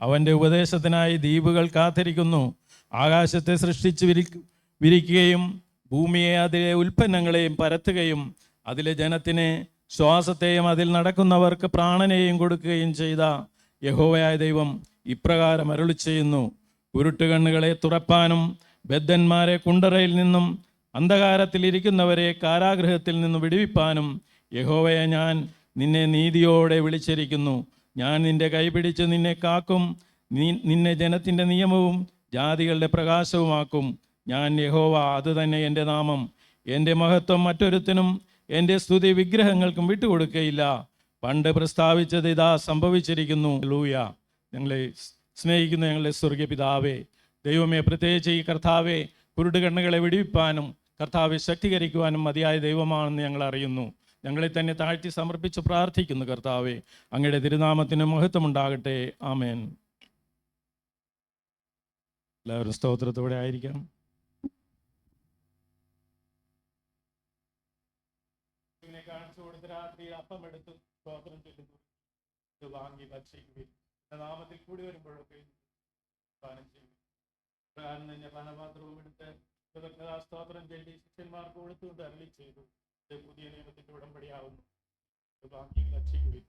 അവൻ്റെ ഉപദേശത്തിനായി ദ്വീപുകൾ കാത്തിരിക്കുന്നു. ആകാശത്തെ സൃഷ്ടിച്ച് വിരിക്കുകയും ഭൂമിയെ അതിലെ ഉൽപ്പന്നങ്ങളെയും പരത്തുകയും അതിലെ ജനത്തിന് ശ്വാസത്തെയും അതിൽ നടക്കുന്നവർക്ക് പ്രാണനെയും കൊടുക്കുകയും ചെയ്ത യഹോവയായ ദൈവം ഇപ്രകാരം അരുളി ചെയ്യുന്നു. ഉരുട്ടുകണ്ണുകളെ തുറപ്പാനും ബദ്ധന്മാരെ കുണ്ടറയിൽ നിന്നും അന്ധകാരത്തിലിരിക്കുന്നവരെ കാരാഗൃഹത്തിൽ നിന്നും വിടുവിപ്പാനും യഹോവയെ ഞാൻ നിന്നെ നീതിയോടെ വിളിച്ചിരിക്കുന്നു. ഞാൻ നിന്റെ കൈപിടിച്ച് നിന്നെ കാക്കും. നിന്നെ ജനത്തിൻ്റെ നിയമവും ജാതികളുടെ പ്രകാശവുമാക്കും. ഞാൻ യഹോവ, അത് തന്നെ എൻ്റെ നാമം. എൻ്റെ മഹത്വം മറ്റൊരുത്തനും എൻ്റെ സ്തുതി വിഗ്രഹങ്ങൾക്കും വിട്ടുകൊടുക്കുകയില്ല. പണ്ട് പ്രസ്താവിച്ചത് ഇതാ സംഭവിച്ചിരിക്കുന്നു. ഹല്ലേലൂയ. ഞങ്ങളെ സ്നേഹിക്കുന്ന ഞങ്ങളുടെ സ്വർഗീയ പിതാവേ, ദൈവമേ, പ്രത്യേകിച്ച് ഈ കർത്താവെ കുരുടുകണ്ണുകളെ വിടുവിപ്പാനും കർത്താവെ ശക്തീകരിക്കുവാനും മതിയായ ദൈവമാണെന്ന് ഞങ്ങൾ അറിയുന്നു. ഞങ്ങളെ തന്നെ താഴ്ത്തി സമർപ്പിച്ച് പ്രാർത്ഥിക്കുന്നു. കർത്താവെ, അങ്ങയുടെ തിരുനാമത്തിന് മഹത്വമുണ്ടാകട്ടെ. ആമേൻ. എല്ലാവരും സ്തോത്രത്തോടെ ആയിരിക്കാം. കാണിച്ചു കൊടുത്ത രാത്രി അപ്പം എടുത്ത് സ്തോത്രം ചൊല്ലുന്നു. ഇത് വാങ്ങി ഭക്ഷിക്കുവിൻ. നാമത്തിൽ കൂടി വരുമ്പോഴൊക്കെ പാനം ചെയ്യും. പ്രകാരം തന്നെ പാനപാത്രവും എടുത്ത് സ്തോത്രം ചൊല്ലി ശിഷ്യന്മാർക്ക് കൊടുത്തുകൊണ്ട് അരുളി ചെയ്തു. ഇത് പുതിയ നിയമത്തിന്റെ ഉടമ്പടിയാവുന്നു. ഇത് വാങ്ങി ഭക്ഷിക്കുവിൻ.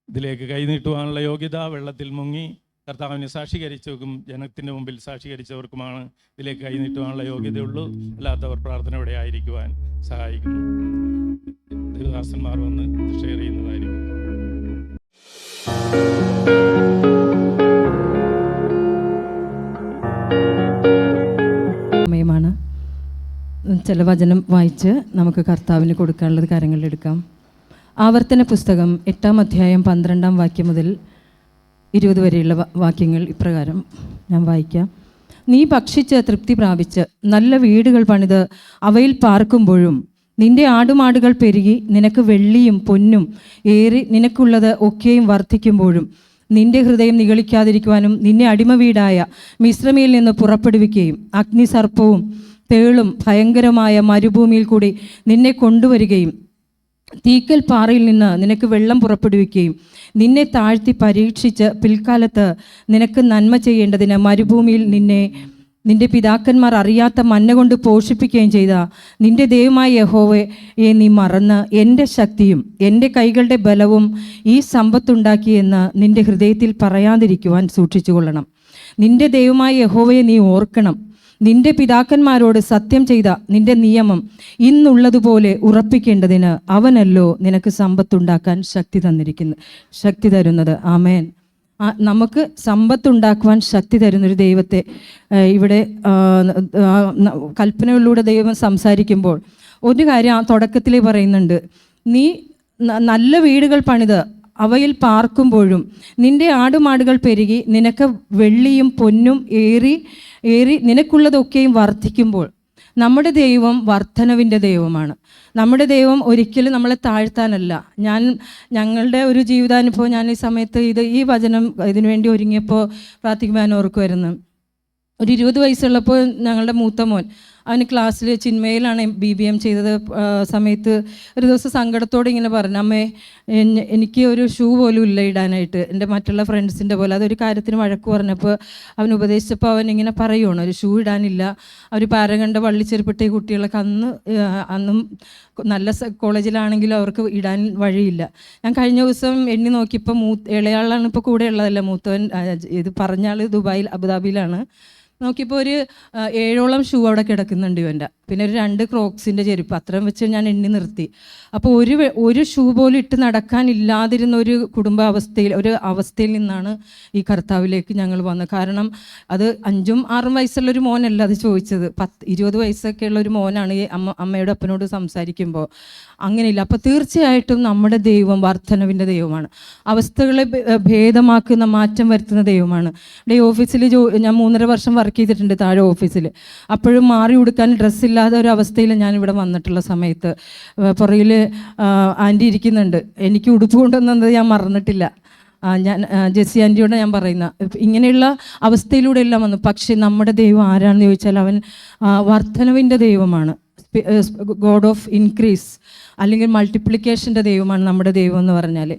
ഇതിലേക്ക് കൈനീട്ടുവാനുള്ള യോഗ്യത വെള്ളത്തിൽ മുങ്ങി കർത്താവിനെ സാക്ഷീകരിച്ചവർക്കും ജനത്തിൻ്റെ മുമ്പിൽ സാക്ഷീകരിച്ചവർക്കുമാണ് ഇതിലേക്ക് കൈനീട്ടുവാനുള്ള യോഗ്യതയുള്ളൂ. അല്ലാത്തവർ പ്രാർത്ഥനയോടെ ആയിരിക്കുവാൻ സഹായിക്കുന്നു. ദേവദാസന്മാർ വന്ന് ഷെയർ ചെയ്യുന്നതായിരിക്കും. സമയമാണ്. ചില വചനം വായിച്ച് നമുക്ക് കർത്താവിന് കൊടുക്കാനുള്ളത് കാര്യങ്ങളിലെടുക്കാം. ആവർത്തന പുസ്തകം 8-ാം അധ്യായം 12-ാം വാക്യം മുതൽ 20 വരെയുള്ള വാക്യങ്ങൾ ഇപ്രകാരം ഞാൻ വായിക്കാം. നീ ഭക്ഷിച്ച് തൃപ്തി പ്രാപിച്ച് നല്ല വീടുകൾ പണിത് അവയിൽ പാർക്കുമ്പോഴും നിന്റെ ആടുമാടുകൾ പെരുകി നിനക്ക് വെള്ളിയും പൊന്നും ഏറി നിനക്കുള്ളത് ഒക്കെയും വർദ്ധിക്കുമ്പോഴും നിന്റെ ഹൃദയം നിഗളിക്കാതിരിക്കുവാനും നിന്നെ അടിമ വീടായ മിശ്രമയിൽ നിന്ന് പുറപ്പെടുവിക്കുകയും അഗ്നിസർപ്പവും തേളും ഭയങ്കരമായ മരുഭൂമിയിൽ കൂടി നിന്നെ കൊണ്ടുവരികയും തീക്കൽ പാറയിൽ നിന്ന് നിനക്ക് വെള്ളം പുറപ്പെടുവിക്കുകയും നിന്നെ താഴ്ത്തി പരീക്ഷിച്ച് പിൽക്കാലത്ത് നിനക്ക് നന്മ ചെയ്യേണ്ടതിന് മരുഭൂമിയിൽ നിന്റെ പിതാക്കന്മാർ അറിയാത്ത മന്ന കൊണ്ട് പോഷിപ്പിക്കുകയും ചെയ്ത നിന്റെ ദൈവമായ യഹോവയെ നീ മറന്ന് എൻ്റെ ശക്തിയും എൻ്റെ കൈകളുടെ ബലവും ഈ സമ്പത്തുണ്ടാക്കിയെന്ന് നിന്റെ ഹൃദയത്തിൽ പറയാതിരിക്കുവാൻ സൂക്ഷിച്ചുകൊള്ളണം. നിന്റെ ദൈവമായ യഹോവയെ നീ ഓർക്കണം. നിന്റെ പിതാക്കന്മാരോട് സത്യം ചെയ്ത നിന്റെ നിയമം ഇന്നുള്ളതുപോലെ ഉറപ്പിക്കേണ്ടതിന് അവനല്ലോ നിനക്ക് സമ്പത്തുണ്ടാക്കാൻ ശക്തി തരുന്നത്. ആമേൻ. നമുക്ക് സമ്പത്തുണ്ടാക്കുവാൻ ശക്തി തരുന്നൊരു ദൈവത്തെ ഇവിടെ കൽപ്പനകളിലൂടെ ദൈവം സംസാരിക്കുമ്പോൾ ഒരു കാര്യം തുടക്കത്തിലേ പറയുന്നുണ്ട്. നീ നല്ല വീടുകൾ പണിത് അവയിൽ പാർക്കുമ്പോഴും നിന്റെ ആടുമാടുകൾ പെരുകി നിനക്ക് വെള്ളിയും പൊന്നും ഏറി നിനക്കുള്ളതൊക്കെയും വർദ്ധിക്കുമ്പോൾ. നമ്മുടെ ദൈവം വർധനവിൻ്റെ ദൈവമാണ്. നമ്മുടെ ദൈവം ഒരിക്കലും നമ്മളെ താഴ്ത്താനല്ല. ഞങ്ങളുടെ ഒരു ജീവിതാനുഭവം ഞാൻ ഈ സമയത്ത് ഈ വചനം ഇതിനു വേണ്ടി ഒരുങ്ങിയപ്പോൾ പ്രാർത്ഥിക്കുവാൻ ഓർക്കുമായിരുന്നു. ഒരു 20 വയസ്സുള്ളപ്പോൾ ഞങ്ങളുടെ മൂത്ത മോൻ അവന് ക്ലാസ്സിൽ ചിന്മയിലാണ് BBM ചെയ്തത് സമയത്ത് ഒരു ദിവസം സങ്കടത്തോടെ ഇങ്ങനെ പറഞ്ഞു, അമ്മേ എനിക്ക് ഒരു ഷൂ പോലും ഇല്ല ഇടാനായിട്ട്, എൻ്റെ മറ്റുള്ള ഫ്രണ്ട്സിൻ്റെ പോലെ. അതൊരു കാര്യത്തിന് വഴക്ക് പറഞ്ഞപ്പോൾ അവൻ ഉപദേശിച്ചപ്പോൾ അവൻ ഇങ്ങനെ പറയുവാണ്, ഒരു ഷൂ ഇടാനില്ല. അവർ പാരകണ്ട വള്ളിച്ചെരുപ്പിട്ട കുട്ടികളൊക്കെ അന്നും നല്ല കോളേജിലാണെങ്കിലും അവർക്ക് ഇടാൻ വഴിയില്ല. ഞാൻ കഴിഞ്ഞ ദിവസം എണ്ണി നോക്കിയപ്പോൾ ഇളയാളാണ് ഇപ്പോൾ കൂടെ ഉള്ളതല്ല, മൂത്തവൻ ഇത് പറഞ്ഞാൽ അബുദാബിയിലാണ്. നോക്കിയപ്പോൾ ഒരു 7ഓളം ഷൂ അവിടെ കിടക്കുന്നുണ്ട് ഇവൻ്റെ. പിന്നെ ഒരു 2 ക്രോക്സിൻ്റെ ചെരുപ്പ്, അത്രയും വെച്ച് ഞാൻ എണ്ണി നിർത്തി. അപ്പോൾ ഒരു ഷൂ പോലും ഇട്ട് നടക്കാനില്ലാതിരുന്ന ഒരു അവസ്ഥയിൽ നിന്നാണ് ഈ കർത്താവിലേക്ക് ഞങ്ങൾ വന്നത്. കാരണം അത് 5ഉം 6ഉം വയസ്സുള്ളൊരു മോനല്ല അത് ചോദിച്ചത്, 20 വയസ്സൊക്കെ ഉള്ള ഒരു മോനാണ് ഈ അമ്മയുടെ അപ്പനോട് സംസാരിക്കുമ്പോൾ. അങ്ങനെയില്ല. അപ്പോൾ തീർച്ചയായിട്ടും നമ്മുടെ ദൈവം വർധനവിൻ്റെ ദൈവമാണ്. അവസ്ഥകളെ ഭേദമാക്കുന്ന, മാറ്റം വരുത്തുന്ന ദൈവമാണ്. ഇവിടെ ഈ ഓഫീസിൽ ഞാൻ 3.5 വർഷം വർക്ക് ചെയ്തിട്ടുണ്ട് താഴെ ഓഫീസിൽ. അപ്പോഴും മാറി ഉടുക്കാൻ ഡ്രസ്സില്ലാതെ ഒരു അവസ്ഥയിൽ ഞാനിവിടെ വന്നിട്ടുള്ള സമയത്ത് പുറകിൽ ആൻറ്റി ഇരിക്കുന്നുണ്ട്. എനിക്ക് ഉടുപ്പ് കൊണ്ടുവന്നത് ഞാൻ മറന്നിട്ടില്ല. ഞാൻ ജെസ്സി ആൻറ്റിയോട് ഞാൻ പറയുന്ന ഇങ്ങനെയുള്ള അവസ്ഥയിലൂടെ എല്ലാം വന്നു. പക്ഷേ നമ്മുടെ ദൈവം ആരാണെന്ന് ചോദിച്ചാൽ അവൻ വർധനവിൻ്റെ ദൈവമാണ്. ഗോഡ് ഓഫ് ഇൻക്രീസ് അല്ലെങ്കിൽ മൾട്ടിപ്ലിക്കേഷൻ്റെ ദൈവമാണ് നമ്മുടെ ദൈവം എന്ന് പറഞ്ഞാൽ.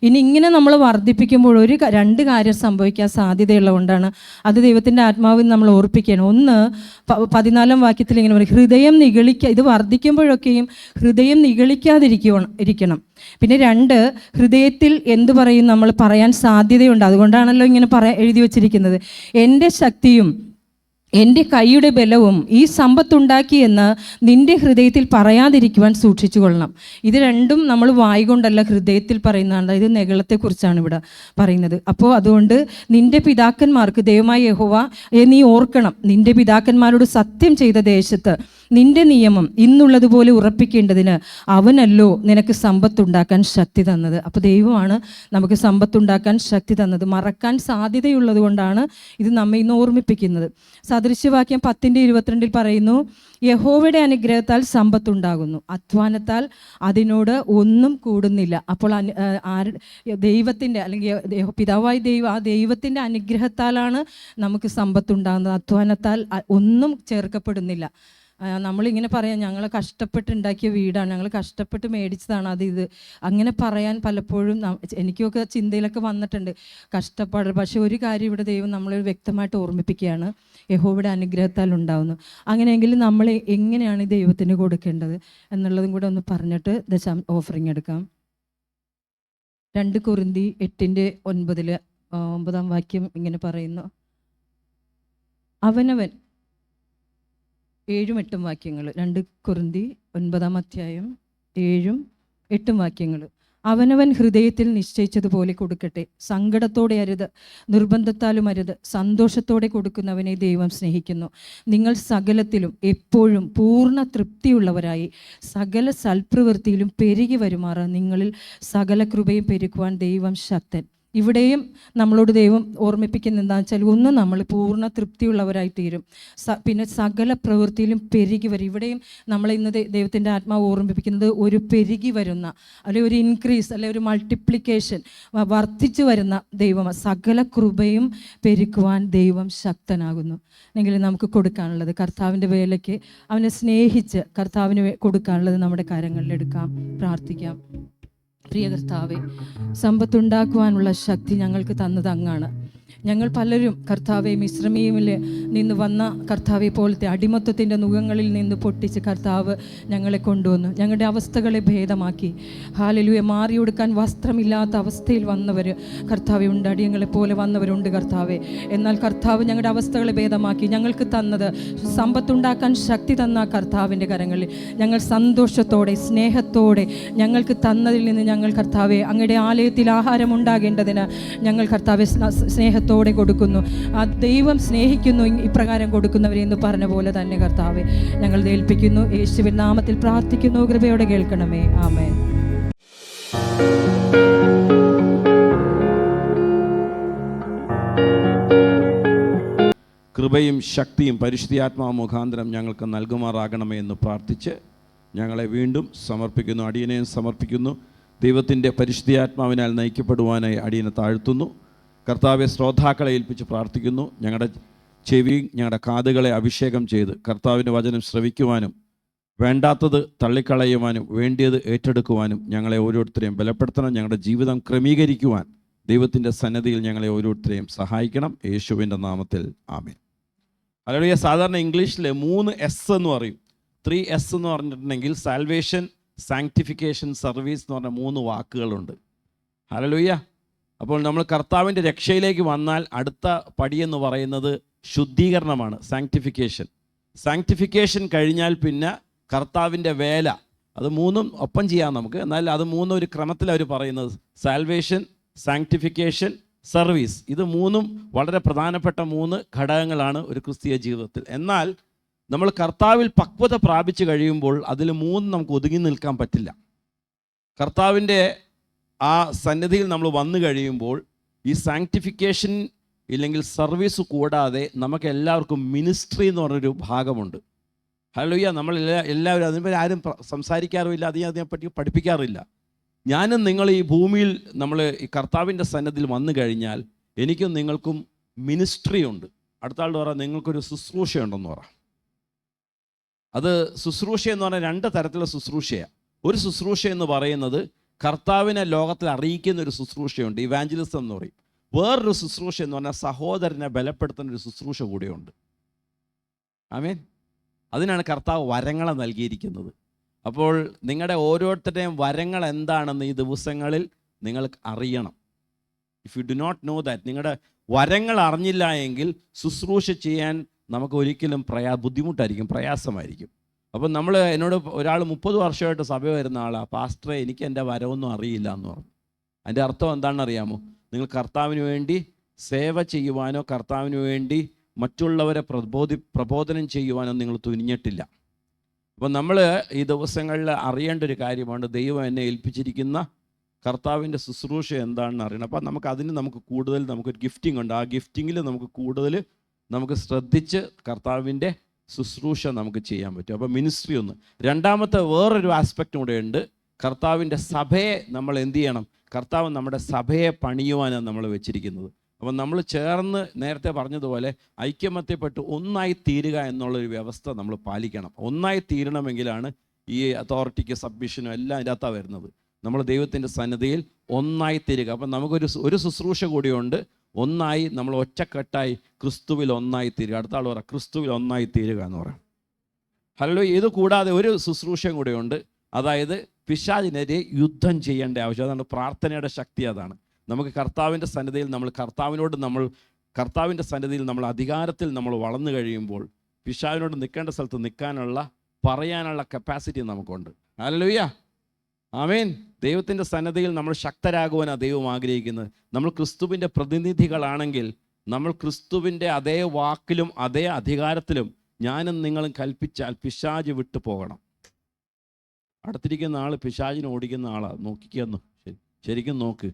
ഇനി ഇങ്ങനെ നമ്മൾ വർദ്ധിപ്പിക്കുമ്പോൾ 2 കാര്യം സംഭവിക്കാൻ സാധ്യതയുള്ളതുകൊണ്ടാണ് അത് ദൈവത്തിൻ്റെ ആത്മാവിൽ നമ്മൾ ഓർപ്പിക്കുകയാണ്. ഒന്ന് 14-ാം വാക്യത്തിൽ ഇങ്ങനെ പറയും, ഹൃദയം ഇത് വർദ്ധിക്കുമ്പോഴൊക്കെയും ഹൃദയം നിഗളിക്കാതിരിക്കണം. പിന്നെ 2, ഹൃദയത്തിൽ എന്ത് പറയും നമ്മൾ പറയാൻ സാധ്യതയുണ്ട്. അതുകൊണ്ടാണല്ലോ ഇങ്ങനെ എഴുതി വച്ചിരിക്കുന്നത്, എൻ്റെ ശക്തിയും എൻ്റെ കൈയുടെ ബലവും ഈ സമ്പത്തുണ്ടാക്കിയെന്ന് നിൻ്റെ ഹൃദയത്തിൽ പറയാതിരിക്കുവാൻ സൂക്ഷിച്ചു കൊള്ളണം. ഇത് രണ്ടും നമ്മൾ വായികൊണ്ടല്ല ഹൃദയത്തിൽ പറയുന്നതാണ്. ഇത് നെഗളത്തെക്കുറിച്ചാണ് ഇവിടെ പറയുന്നത്. അപ്പോൾ അതുകൊണ്ട് നിൻ്റെ പിതാക്കന്മാർക്ക് ദൈവമായ യഹോവ നീ ഓർക്കണം, നിൻ്റെ പിതാക്കന്മാരോട് സത്യം ചെയ്ത ദേശത്ത് നിന്റെ നിയമം ഇന്നുള്ളതുപോലെ ഉറപ്പിക്കേണ്ടതിന് അവനല്ലോ നിനക്ക് സമ്പത്തുണ്ടാക്കാൻ ശക്തി തന്നത്. അപ്പോൾ ദൈവമാണ് നമുക്ക് സമ്പത്തുണ്ടാക്കാൻ ശക്തി തന്നത്. മറക്കാൻ സാധ്യതയുള്ളത് കൊണ്ടാണ് ഇത് നമ്മെ ഇന്ന് ഓർമ്മിപ്പിക്കുന്നത്. സദൃശ്യവാക്യം 10:22 പറയുന്നു, യഹോവയുടെ അനുഗ്രഹത്താൽ സമ്പത്തുണ്ടാകുന്നു, അധ്വാനത്താൽ അതിനോട് ഒന്നും കൂടുന്നില്ല. അപ്പോൾ ദൈവത്തിൻ്റെ അല്ലെങ്കിൽ പിതാവായ ദൈവം, ആ ദൈവത്തിൻ്റെ അനുഗ്രഹത്താലാണ് നമുക്ക് സമ്പത്തുണ്ടാകുന്നത്. അധ്വാനത്താൽ ഒന്നും ചേർക്കപ്പെടുന്നില്ല. നമ്മളിങ്ങനെ പറയാം, ഞങ്ങൾ കഷ്ടപ്പെട്ടുണ്ടാക്കിയ വീടാണ്, ഞങ്ങൾ കഷ്ടപ്പെട്ട് മേടിച്ചതാണ് അത് ഇത്, അങ്ങനെ പറയാൻ പലപ്പോഴും എനിക്കൊക്കെ ചിന്തയിലൊക്കെ വന്നിട്ടുണ്ട് കഷ്ടപ്പാട്. പക്ഷേ ഒരു കാര്യം ഇവിടെ ദൈവം നമ്മളെ വ്യക്തമായിട്ട് ഓർമ്മിപ്പിക്കുകയാണ്, യഹോവയുടെ അനുഗ്രഹത്താൽ ഉണ്ടാവുന്നു. അങ്ങനെയെങ്കിൽ നമ്മൾ എങ്ങനെയാണ് ദൈവത്തിന് കൊടുക്കേണ്ടത് എന്നുള്ളതും കൂടെ ഒന്ന് പറഞ്ഞിട്ട് ഓഫറിങ് എടുക്കാം. 2 കൊരിന്തി 8:9 വാക്യം ഇങ്ങനെ പറയുന്നു, അവനവൻ 7-8 വാക്യങ്ങൾ, 2 കൊരിന്തി 9 7-8 വാക്യങ്ങൾ. അവനവൻ ഹൃദയത്തിൽ നിശ്ചയിച്ചതുപോലെ കൊടുക്കട്ടെ, സങ്കടത്തോടെ അരുത്, നിർബന്ധത്താലും അരുത്, സന്തോഷത്തോടെ കൊടുക്കുന്നവനെ ദൈവം സ്നേഹിക്കുന്നു. നിങ്ങൾ സകലത്തിലും എപ്പോഴും പൂർണ്ണ തൃപ്തിയുള്ളവരായി സകല സൽപ്രവൃത്തിയിലും പെരുകി വരുമാറ് നിങ്ങളിൽ സകല കൃപയും പെരുക്കുവാൻ ദൈവം ശക്തൻ. ഇവിടെയും നമ്മളോട് ദൈവം ഓർമ്മിപ്പിക്കുന്ന എന്താണെന്ന് വെച്ചാൽ, ഒന്ന് നമ്മൾ പൂർണ്ണ തൃപ്തിയുള്ളവരായി തീരും, പിന്നെ സകല പ്രവൃത്തിയിലും പെരുകി വരും. ഇവിടെയും നമ്മൾ ഇന്ന് ദൈവത്തിൻ്റെ ആത്മാവ് ഓർമ്മിപ്പിക്കുന്നത് ഒരു പെരുകി വരുന്ന, അല്ലെങ്കിൽ ഒരു ഇൻക്രീസ്, അല്ലെങ്കിൽ ഒരു മൾട്ടിപ്ലിക്കേഷൻ, വർദ്ധിച്ചു വരുന്ന ദൈവം. സകല കൃപയും പെരുക്കുവാൻ ദൈവം ശക്തനാകുന്നു. എങ്കിൽ നമുക്ക് കൊടുക്കാനുള്ളത് കർത്താവിൻ്റെ വേലയ്ക്ക് അവനെ സ്നേഹിച്ച് കർത്താവിന് കൊടുക്കാനുള്ളത് നമ്മുടെ കാര്യങ്ങളിലെടുക്കാം, പ്രാർത്ഥിക്കാം. പ്രിയ കർത്താവേ, സമ്പത്തുണ്ടാക്കുവാനുള്ള ശക്തി ഞങ്ങൾക്ക് തന്നത് അങ്ങാണ്. ഞങ്ങൾ പലരും കർത്താവെ മിശ്രമീമിൽ നിന്ന് വന്ന കർത്താവെ പോലത്തെ അടിമത്വത്തിൻ്റെ നുഖങ്ങളിൽ നിന്ന് പൊട്ടിച്ച് കർത്താവ് ഞങ്ങളെ കൊണ്ടുവന്നു. ഞങ്ങളുടെ അവസ്ഥകളെ ഭേദമാക്കി. ഹല്ലേലൂയ. മാറിയൊടുക്കാൻ വസ്ത്രമില്ലാത്ത അവസ്ഥയിൽ വന്നവർ കർത്താവെ ഉണ്ട്, അടിയങ്ങളെപ്പോലെ വന്നവരുണ്ട് കർത്താവെ. എന്നാൽ കർത്താവ് ഞങ്ങളുടെ അവസ്ഥകളെ ഭേദമാക്കി ഞങ്ങൾക്ക് തന്നത്, സമ്പത്തുണ്ടാക്കാൻ ശക്തി തന്ന കർത്താവിൻ്റെ കരങ്ങളിൽ ഞങ്ങൾ സന്തോഷത്തോടെ സ്നേഹത്തോടെ ഞങ്ങൾക്ക് തന്നതിൽ നിന്ന് ഞങ്ങൾ കർത്താവെ അങ്ങയുടെ ആലയത്തിൽ ആഹാരം ഉണ്ടാകേണ്ടതിന് ഞങ്ങൾ കർത്താവെ സ്നേഹത്തോടെ കൊടുക്കുന്നു. ആ ദൈവം സ്നേഹിക്കുന്നു ഇപ്രകാരം കൊടുക്കുന്നവരെ എന്ന് പറഞ്ഞ പോലെ തന്നെ കർത്താവെ ഞങ്ങൾ ഏൽപ്പിക്കുന്നു. യേശുവിൻ നാമത്തിൽ പ്രാർത്ഥിക്കുന്നു, കൃപയോടെ കേൾക്കണമേ. ആമേൻ. കൃപയും ശക്തിയും പരിശുദ്ധാത്മാവ് മുഖാന്തരം ഞങ്ങൾക്ക് നൽകുമാറാകണമേ എന്ന് പ്രാർത്ഥിച്ച് ഞങ്ങളെ വീണ്ടും സമർപ്പിക്കുന്നു, അടിയനെയും സമർപ്പിക്കുന്നു. ദൈവത്തിൻ്റെ പരിശുദ്ധാത്മാവിനാൽ നയിക്കപ്പെടുവാനായി അടിയനെ താഴ്ത്തുന്നു. കർത്താവെ, ശ്രോതാക്കളെ ഏൽപ്പിച്ച് പ്രാർത്ഥിക്കുന്നു. ഞങ്ങളുടെ ചെവി, ഞങ്ങളുടെ കാതുകളെ അഭിഷേകം ചെയ്ത് കർത്താവിൻ്റെ വചനം ശ്രവിക്കുവാനും വേണ്ടാത്തത് തള്ളിക്കളയുവാനും വേണ്ടിയത് ഏറ്റെടുക്കുവാനും ഞങ്ങളെ ഓരോരുത്തരെയും ബലപ്പെടുത്തണം. ഞങ്ങളുടെ ജീവിതം ക്രമീകരിക്കുവാൻ ദൈവത്തിൻ്റെ സന്നിധിയിൽ ഞങ്ങളെ ഓരോരുത്തരെയും സഹായിക്കണം. യേശുവിൻ്റെ നാമത്തിൽ ആമേൻ. അല്ലെങ്കിൽ സാധാരണ ഇംഗ്ലീഷിൽ 3 S എന്ന് പറയും. 3 S എന്ന് പറഞ്ഞിട്ടുണ്ടെങ്കിൽ സാൽവേഷൻ, സാങ്ക്ടിഫിക്കേഷൻ, സർവീസ് എന്ന് പറഞ്ഞ 3 വാക്കുകളുണ്ട്. ഹല്ലേലൂയ. അപ്പോൾ നമ്മൾ കർത്താവിൻ്റെ രക്ഷയിലേക്ക് വന്നാൽ അടുത്ത പടിയെന്ന് പറയുന്നത് ശുദ്ധീകരണമാണ്, സാങ്ക്ടിഫിക്കേഷൻ. സാങ്ക്ടിഫിക്കേഷൻ കഴിഞ്ഞാൽ പിന്നെ കർത്താവിൻ്റെ വേല, അത് 3ഉം ഒപ്പം ചെയ്യാം നമുക്ക്. എന്നാൽ അത് 3 ഒരു ക്രമത്തിൽ അവർ പറയുന്നത്, സാൽവേഷൻ, സാങ്ക്ടിഫിക്കേഷൻ, സർവീസ്. ഇത് 3ഉം വളരെ പ്രധാനപ്പെട്ട 3 ഘടകങ്ങളാണ് ഒരു ക്രിസ്തീയ ജീവിതത്തിൽ. എന്നാൽ നമ്മൾ കർത്താവിൽ പക്വത പ്രാപിച്ചു കഴിയുമ്പോൾ അതിൽ 3 നമുക്ക് ഒതുങ്ങി നിൽക്കാൻ പറ്റില്ല. കർത്താവിൻ്റെ ആ സന്നിധിയിൽ നമ്മൾ വന്നു കഴിയുമ്പോൾ ഈ സാങ്ക്ടിഫിക്കേഷൻ ഇല്ലെങ്കിൽ സർവീസ് കൂടാതെ നമുക്ക് എല്ലാവർക്കും മിനിസ്ട്രി എന്ന് പറഞ്ഞൊരു ഭാഗമുണ്ട്. ഹല്ലേലൂയ. നമ്മൾ എല്ലാവരും അതിനെപ്പറ്റി ആരും സംസാരിക്കാറുമില്ല, അതിനെപ്പറ്റി പഠിപ്പിക്കാറില്ല. ഞാനും നിങ്ങൾ ഈ ഭൂമിയിൽ നമ്മൾ ഈ കർത്താവിൻ്റെ സന്നിധിയിൽ വന്നു കഴിഞ്ഞാൽ എനിക്കും നിങ്ങൾക്കും മിനിസ്ട്രി ഉണ്ട്. അടുത്ത ആളോട് പറ, നിങ്ങൾക്കൊരു ശുശ്രൂഷയുണ്ടെന്ന് പറ. അത് ശുശ്രൂഷ എന്ന് പറഞ്ഞാൽ 2 തരത്തിലുള്ള ശുശ്രൂഷയാണ്. ഒരു ശുശ്രൂഷ എന്ന് പറയുന്നത് കർത്താവിനെ ലോകത്തിൽ അറിയിക്കുന്ന ഒരു ശുശ്രൂഷയുണ്ട്, ഇവാഞ്ചലിസം എന്ന് പറയും. വേറൊരു ശുശ്രൂഷ എന്ന് പറഞ്ഞാൽ സഹോദരനെ ബലപ്പെടുത്തുന്ന ഒരു ശുശ്രൂഷ കൂടെയുണ്ട്. ആമേൻ. അതിനാണ് കർത്താവ് വരങ്ങളെ നൽകിയിരിക്കുന്നത്. അപ്പോൾ നിങ്ങളുടെ ഓരോരുത്തരുടെയും വരങ്ങൾ എന്താണെന്ന് ഈ ദിവസങ്ങളിൽ നിങ്ങൾ അറിയണം. If you do not know that, നിങ്ങളുടെ വരങ്ങൾ അറിഞ്ഞില്ല എങ്കിൽ ശുശ്രൂഷ ചെയ്യാൻ നമുക്ക് ഒരിക്കലും ബുദ്ധിമുട്ടായിരിക്കും, പ്രയാസമായിരിക്കും. അപ്പം എന്നോട് ഒരാൾ 30 വർഷമായിട്ട് സഭ വരുന്ന ആളാണ്, പാസ്റ്ററെ എനിക്ക് എൻ്റെ വരവൊന്നും അറിയില്ല എന്ന് പറഞ്ഞു. അതിൻ്റെ അർത്ഥം എന്താണെന്ന് അറിയാമോ? നിങ്ങൾ കർത്താവിന് വേണ്ടി സേവ ചെയ്യുവാനോ കർത്താവിന് വേണ്ടി മറ്റുള്ളവരെ പ്രബോധനം ചെയ്യുവാനോ നിങ്ങൾ തുനിഞ്ഞിട്ടില്ല. അപ്പോൾ നമ്മൾ ഈ ദിവസങ്ങളിൽ അറിയേണ്ട ഒരു കാര്യമാണ്, ദൈവം എന്നെ ഏൽപ്പിച്ചിരിക്കുന്ന കർത്താവിൻ്റെ ശുശ്രൂഷ എന്താണെന്ന് അറിയണം. അപ്പോൾ നമുക്ക് കൂടുതൽ നമുക്കൊരു ഗിഫ്റ്റിംഗ് ഉണ്ട്. ആ ഗിഫ്റ്റിങ്ങിൽ നമുക്ക് കൂടുതൽ നമുക്ക് ശ്രദ്ധിച്ച് കർത്താവിൻ്റെ ശുശ്രൂഷ നമുക്ക് ചെയ്യാൻ പറ്റും. അപ്പോൾ മിനിസ്ട്രി ഒന്ന്. രണ്ടാമത്തെ വേറൊരു ആസ്പെക്റ്റും കൂടെ ഉണ്ട്. കർത്താവിൻ്റെ സഭയെ നമ്മൾ എന്ത് ചെയ്യണം? കർത്താവ് നമ്മുടെ സഭയെ പണിയുവാനാണ് നമ്മൾ വെച്ചിരിക്കുന്നത്. അപ്പം നമ്മൾ ചേർന്ന് നേരത്തെ പറഞ്ഞതുപോലെ ഐക്യമത്യപ്പെട്ട് ഒന്നായി തീരുക എന്നുള്ളൊരു വ്യവസ്ഥ നമ്മൾ പാലിക്കണം. ഒന്നായി തീരണമെങ്കിലാണ് ഈ അതോറിറ്റിക്ക് സബ്മിഷനും എല്ലാം ഇതിനകത്താണ് വരുന്നത്. നമ്മൾ ദൈവത്തിൻ്റെ സന്നിധിയിൽ ഒന്നായി തീരുക. അപ്പം നമുക്കൊരു ശുശ്രൂഷ കൂടിയുണ്ട്. ഒന്നായി നമ്മൾ ഒറ്റക്കെട്ടായി ക്രിസ്തുവിൽ ഒന്നായി തീരുക. അടുത്ത ആൾ പറയാം, ക്രിസ്തുവിൽ ഒന്നായി തീരുക എന്ന് പറയാം. ഹല്ലേലൂയ. ഇത് കൂടാതെ ഒരു ശുശ്രൂഷയും കൂടെയുണ്ട്. അതായത് പിശാചിനെതിരെ യുദ്ധം ചെയ്യേണ്ട ആവശ്യം. അതാണ് പ്രാർത്ഥനയുടെ ശക്തി. അതാണ് നമുക്ക് കർത്താവിൻ്റെ സന്നിധിയിൽ കർത്താവിൻ്റെ സന്നിധിയിൽ നമ്മൾ അധികാരത്തിൽ നമ്മൾ വളർന്നു കഴിയുമ്പോൾ പിശാചിനോട് നിൽക്കേണ്ട സ്ഥലത്ത് നിൽക്കാനുള്ള പറയാനുള്ള കപ്പാസിറ്റി നമുക്കുണ്ട്. ഹല്ലേലൂയ. ആമേൻ. ദൈവത്തിൻ്റെ സന്നിധിയിൽ നമ്മൾ ശക്തരാകുവാനാണ് ദൈവം ആഗ്രഹിക്കുന്നത്. നമ്മൾ ക്രിസ്തുവിൻ്റെ പ്രതിനിധികളാണെങ്കിൽ നമ്മൾ ക്രിസ്തുവിൻ്റെ അതേ വാക്കിലും അതേ അധികാരത്തിലും ഞാനും നിങ്ങളും കൽപ്പിച്ചാൽ പിശാച് വിട്ടു പോകണം. അടുത്തിരിക്കുന്ന ആൾ പിശാചിനെ ഓടിക്കുന്ന ആളാണ്. നോക്കിക്കുന്നു, ശരിക്കും നോക്ക്.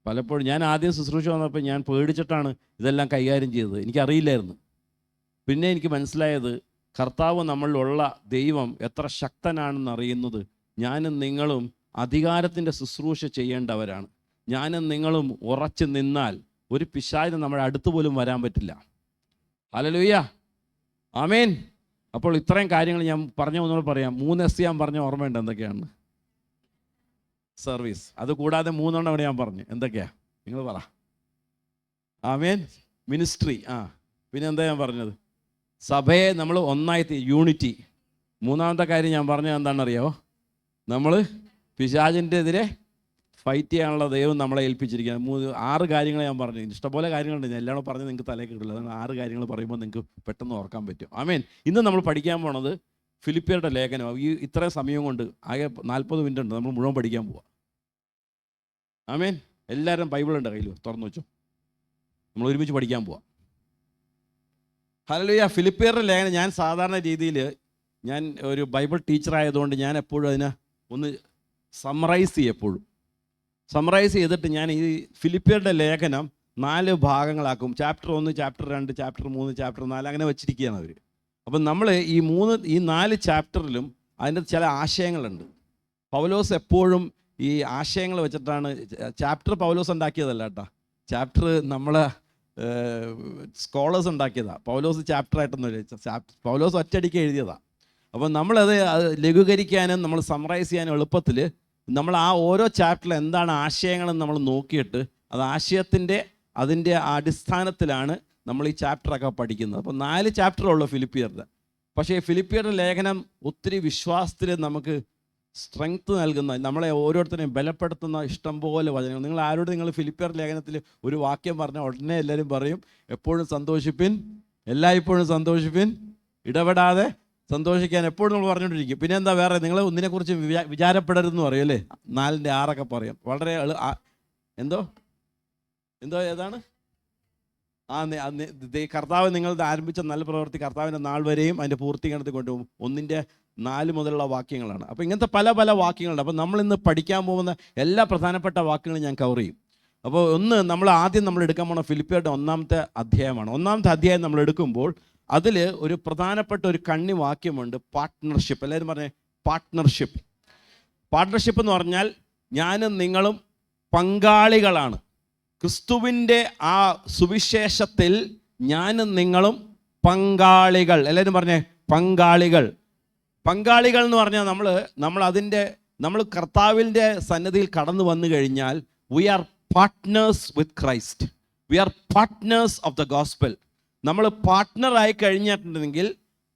പലപ്പോഴും ഞാൻ ആദ്യം ശുശ്രൂഷ വന്നപ്പോൾ ഞാൻ പേടിച്ചിട്ടാണ് ഇതെല്ലാം കൈകാര്യം ചെയ്തത്. എനിക്കറിയില്ലായിരുന്നു. പിന്നെ എനിക്ക് മനസ്സിലായത് കർത്താവ് നമ്മളിലുള്ള ദൈവം എത്ര ശക്തനാണെന്ന് അറിയുന്നത് ഞാനും നിങ്ങളും അധികാരത്തിൻ്റെ ശുശ്രൂഷ ചെയ്യേണ്ടവരാണ്. ഞാനും നിങ്ങളും ഉറച്ചു നിന്നാൽ ഒരു പിശാചിന് നമ്മുടെ അടുത്ത് പോലും വരാൻ പറ്റില്ല. ഹല്ലേലൂയ. ആമേൻ. അപ്പോൾ ഇത്രയും കാര്യങ്ങൾ ഞാൻ ഒന്നുകൂടെ പറയാം. 3S ഞാൻ പറഞ്ഞ ഓർമ്മയുണ്ട് എന്തൊക്കെയാണ്? സർവീസ്. അത് കൂടാതെ 3 അവിടെ ഞാൻ പറഞ്ഞു. എന്തൊക്കെയാ നിങ്ങൾ പറ? ആമേൻ. മിനിസ്ട്രി. പിന്നെ എന്താ ഞാൻ പറഞ്ഞത്? സഭയെ നമ്മൾ ഒന്നായി യൂണിറ്റി. മൂന്നാമത്തെ കാര്യം ഞാൻ പറഞ്ഞത് എന്താണെന്നറിയാമോ? നമ്മൾ പിശാചിൻ്റെ എതിരെ ഫൈറ്റ് ചെയ്യാനുള്ള ദൈവം നമ്മളെ ഏൽപ്പിച്ചിരിക്കുകയാണ്. 6 കാര്യങ്ങൾ ഞാൻ പറഞ്ഞു. ഇഷ്ടംപോലെ കാര്യങ്ങളുണ്ട്. ഞാൻ എല്ലാം പറഞ്ഞ് നിങ്ങൾക്ക് തലയിൽ കിട്ടില്ല. അതാണ് 6 കാര്യങ്ങൾ പറയുമ്പോൾ നിങ്ങൾക്ക് പെട്ടെന്ന് ഓർക്കാൻ പറ്റും. ആമേൻ. ഇന്ന് നമ്മൾ പഠിക്കാൻ പോണത് ഫിലിപ്പിയരുടെ ലേഖനം. ഇത്രയും സമയം കൊണ്ട് ആകെ 40 മിനിറ്റ് ഉണ്ട്. നമ്മൾ മുഴുവൻ പഠിക്കാൻ പോവാം. ആമേൻ. എല്ലാവരും ബൈബിളുണ്ട് കയ്യിൽ, തുറന്നു വെച്ചോ. നമ്മൾ ഒരുമിച്ച് പഠിക്കാൻ പോവാം. ഹല്ലേലൂയ. ഫിലിപ്പിയരുടെ ലേഖനം ഞാൻ സാധാരണ രീതിയിൽ ഞാൻ ഒരു ബൈബിൾ ടീച്ചർ ആയതുകൊണ്ട് ഞാൻ എപ്പോഴും അതിനെ ഒന്ന് സമ്മറൈസ് ചെയ്തിട്ട് ഞാൻ ഈ ഫിലിപ്പിയരുടെ ലേഖനം 4 ഭാഗങ്ങളാക്കും. ചാപ്റ്റർ 1, ചാപ്റ്റർ 2, ചാപ്റ്റർ 3, ചാപ്റ്റർ 4 അങ്ങനെ വെച്ചിരിക്കുകയാണ് അവർ. അപ്പം നമ്മൾ ഈ 4 ചാപ്റ്ററിലും അതിൻ്റെ ചില ആശയങ്ങളുണ്ട്. പൗലോസ് എപ്പോഴും ഈ ആശയങ്ങൾ വെച്ചിട്ടാണ്. ചാപ്റ്റർ പൗലോസ് ഉണ്ടാക്കിയതല്ല കേട്ടോ. ചാപ്റ്റർ നമ്മളെ സ്കോളേഴ്സ് ഉണ്ടാക്കിയതാണ്. പൗലോസ് ചാപ്റ്ററായിട്ടൊന്നും പൗലോസ് ഒറ്റയടിക്ക് എഴുതിയതാണ്. അപ്പം നമ്മളത് ലഘൂകരിക്കാനും നമ്മൾ സമ്മറൈസ് ചെയ്യാനും എളുപ്പത്തിൽ നമ്മൾ ആ ഓരോ ചാപ്റ്ററിൽ എന്താണ് ആശയങ്ങളെന്ന് നമ്മൾ നോക്കിയിട്ട് അത് അതിൻ്റെ അടിസ്ഥാനത്തിലാണ് നമ്മൾ ഈ ചാപ്റ്ററൊക്കെ പഠിക്കുന്നത്. അപ്പോൾ 4 ചാപ്റ്ററുള്ളൂ ഫിലിപ്പിയറുടെ. പക്ഷേ ഫിലിപ്പിയറുടെ ലേഖനം ഒത്തിരി വിശ്വാസത്തിൽ നമുക്ക് സ്ട്രെങ്ത് നൽകുന്ന, നമ്മളെ ഓരോരുത്തരെയും ബലപ്പെടുത്തുന്ന ഇഷ്ടംപോലെ വചനങ്ങൾ. നിങ്ങൾ ഫിലിപ്പിയർ ലേഖനത്തിൽ ഒരു വാക്യം പറഞ്ഞാൽ ഉടനെ എല്ലാവരും പറയും, എപ്പോഴും സന്തോഷിപ്പിൻ, എല്ലായ്പ്പോഴും സന്തോഷിപ്പിൻ, ഇടപെടാതെ സന്തോഷിക്കാൻ എപ്പോഴും നമ്മൾ പറഞ്ഞുകൊണ്ടിരിക്കും. പിന്നെ എന്താ വേറെ? നിങ്ങൾ ഒന്നിനെക്കുറിച്ച് വിചാരപ്പെടരുതെന്ന് പറയും അല്ലേ? 4:6 പറയും. വളരെ എന്തോ ഏതാണ്? കർത്താവ് നിങ്ങൾ ആരംഭിച്ച നല്ല പ്രവൃത്തി കർത്താവിൻ്റെ നാൾ വരെയും അതിൻ്റെ പൂർത്തീകരണത്തിൽ കൊണ്ടുപോകും. 1:4 മുതലുള്ള വാക്യങ്ങളാണ്. അപ്പോൾ ഇങ്ങനത്തെ പല പല വാക്യങ്ങളുണ്ട്. അപ്പോൾ നമ്മളിന്ന് പഠിക്കാൻ പോകുന്ന എല്ലാ പ്രധാനപ്പെട്ട വാക്യങ്ങളും ഞാൻ കവർ ചെയ്യും. അപ്പോൾ ആദ്യം നമ്മൾ എടുക്കാൻ പോകുന്ന ഫിലിപ്പിയരുടെ 1-ാമത്തെ അധ്യായമാണ്. 1-ാമത്തെ അധ്യായം നമ്മൾ എടുക്കുമ്പോൾ അതിൽ ഒരു പ്രധാനപ്പെട്ട ഒരു കണ്ണി വാക്യമുണ്ട്, പാർട്ട്ണർഷിപ്പ്. എല്ലാവരും പറഞ്ഞേ, പാർട്ട്ണർഷിപ്പ്. പാർട്ട്ണർഷിപ്പ് എന്ന് പറഞ്ഞാൽ ഞാനും നിങ്ങളും പങ്കാളികളാണ്. ക്രിസ്തുവിൻ്റെ ആ സുവിശേഷത്തിൽ ഞാനും നിങ്ങളും പങ്കാളികൾ. എല്ലാവരും പറഞ്ഞേ, പങ്കാളികൾ. പങ്കാളികൾ എന്ന് പറഞ്ഞാൽ നമ്മൾ കർത്താവിൻ്റെ സന്നിധിയിൽ കടന്നു വന്നു കഴിഞ്ഞാൽ we are partners with Christ. We are partners of the gospel. നമ്മൾ പാർട്ട്ണറായി കഴിഞ്ഞിട്ടുണ്ടെങ്കിൽ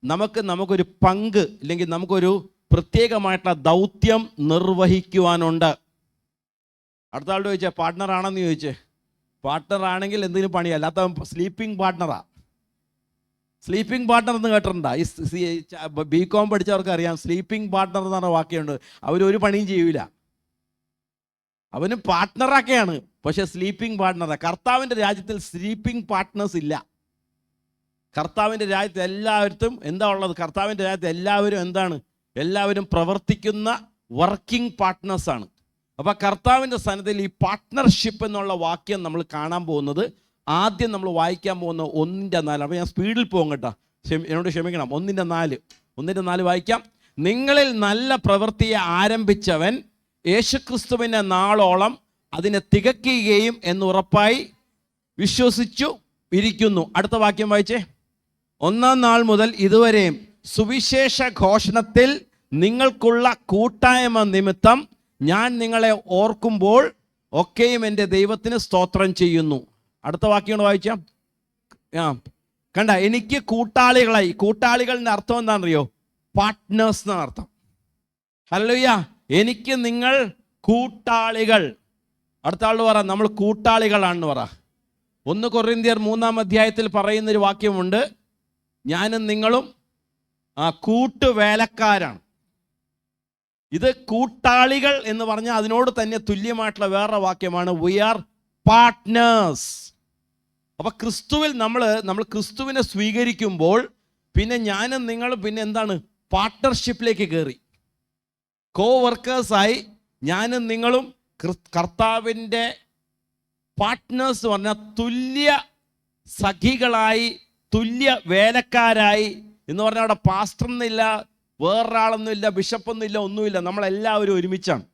നമുക്കൊരു പങ്ക്, ഇല്ലെങ്കിൽ നമുക്കൊരു പ്രത്യേകമായിട്ടുള്ള ദൗത്യം നിർവഹിക്കുവാനുണ്ട്. അടുത്ത ആളോട് ചോദിച്ചേ, പാർട്ട്ണർ ആണെന്ന് ചോദിച്ചേ. പാർട്ട്ണർ ആണെങ്കിൽ എന്തെങ്കിലും പണി, അല്ലാത്ത സ്ലീപ്പിംഗ് പാർട്ട്ണറാ. സ്ലീപ്പിംഗ് പാർട്ട്ണർ എന്ന് കേട്ടിട്ടുണ്ടോ? ഈ BCom പഠിച്ചവർക്ക് അറിയാം, സ്ലീപ്പിംഗ് പാർട്ട്ണർ എന്ന് പറഞ്ഞ വാക്യമുണ്ട്. അവരൊരു പണിയും ചെയ്യൂല, അവന് പാർട്ട്ണറൊക്കെയാണ്, പക്ഷെ സ്ലീപ്പിംഗ് പാർട്ട്ണറാണ്. കർത്താവിൻ്റെ രാജ്യത്തിൽ സ്ലീപ്പിംഗ് പാർട്ട്നേഴ്സ് ഇല്ല. കർത്താവിൻ്റെ രാജ്യത്ത് എല്ലാവർക്കും എന്താ ഉള്ളത്? കർത്താവിൻ്റെ രാജ്യത്ത് എല്ലാവരും എന്താണ്? എല്ലാവരും പ്രവർത്തിക്കുന്ന വർക്കിംഗ് പാർട്ട്നേഴ്സാണ്. അപ്പോൾ കർത്താവിൻ്റെ സന്നിധിയിൽ ഈ പാർട്ട്ണർഷിപ്പ് എന്നുള്ള വാക്യം നമ്മൾ കാണാൻ പോകുന്നത്, ആദ്യം നമ്മൾ വായിക്കാൻ പോകുന്ന 1:4. അപ്പോൾ ഞാൻ സ്പീഡിൽ പോകും കേട്ടോ, എന്നോട് ക്ഷമിക്കണം. 1:4 വായിക്കാം. നിങ്ങളിൽ നല്ല പ്രവൃത്തിയെ ആരംഭിച്ചവൻ യേശുക്രിസ്തുവിൻ്റെ നാളോളം അതിനെ തികയ്ക്കുകയും എന്നുറപ്പായി വിശ്വസിച്ചു ഇരിക്കുന്നു. അടുത്ത വാക്യം വായിച്ചേ. 1-ാം നാൾ മുതൽ ഇതുവരെയും സുവിശേഷ ഘോഷണത്തിൽ നിങ്ങൾക്കുള്ള കൂട്ടായ്മ നിമിത്തം ഞാൻ നിങ്ങളെ ഓർക്കുമ്പോൾ ഒക്കെയും എൻ്റെ ദൈവത്തിന് സ്തോത്രം ചെയ്യുന്നു. അടുത്ത വാക്യങ്ങൾ വായിച്ചാം. കണ്ട, എനിക്ക് കൂട്ടാളികളായി. കൂട്ടാളികളുടെ അർത്ഥം എന്താണെന്നറിയോ? പാർട്ട്നേഴ്സ് എന്നാണ് അർത്ഥം. ഹല്ലേലൂയ. എനിക്ക് നിങ്ങൾ കൂട്ടാളികൾ. അടുത്ത ആൾ പറ, നമ്മൾ കൂട്ടാളികളാണെന്ന് പറ. 1 കൊരിന്ത്യർ 3-ാം അധ്യായത്തിൽ പറയുന്നൊരു വാക്യമുണ്ട്, ഞാനും നിങ്ങളും കൂട്ടുവേലക്കാരാണ്. ഇത് കൂട്ടാളികൾ എന്ന് പറഞ്ഞാൽ അതിനോട് തന്നെ തുല്യമായിട്ടുള്ള വേറെ വാക്യമാണ് വി ആർ പാർട്ട്നേഴ്സ്. അപ്പം ക്രിസ്തുവിൽ നമ്മൾ ക്രിസ്തുവിനെ സ്വീകരിക്കുമ്പോൾ പിന്നെ ഞാനും നിങ്ങളും പിന്നെ എന്താണ്? പാർട്ട്ണർഷിപ്പിലേക്ക് കയറി. കോ വർക്കേഴ്സായി ഞാനും നിങ്ങളും കർത്താവിൻ്റെ പാർട്ട്നേഴ്സ് പറഞ്ഞാൽ തുല്യ സഖികളായി, തുല്യ വേലക്കാരായി എന്ന് പറഞ്ഞാൽ അവിടെ പാസ്റ്റർ എന്നില്ല, വേറൊരാളൊന്നുമില്ല, ബിഷപ്പൊന്നുമില്ല, ഒന്നുമില്ല. നമ്മളെല്ലാവരും ഒരുമിച്ചാണ്.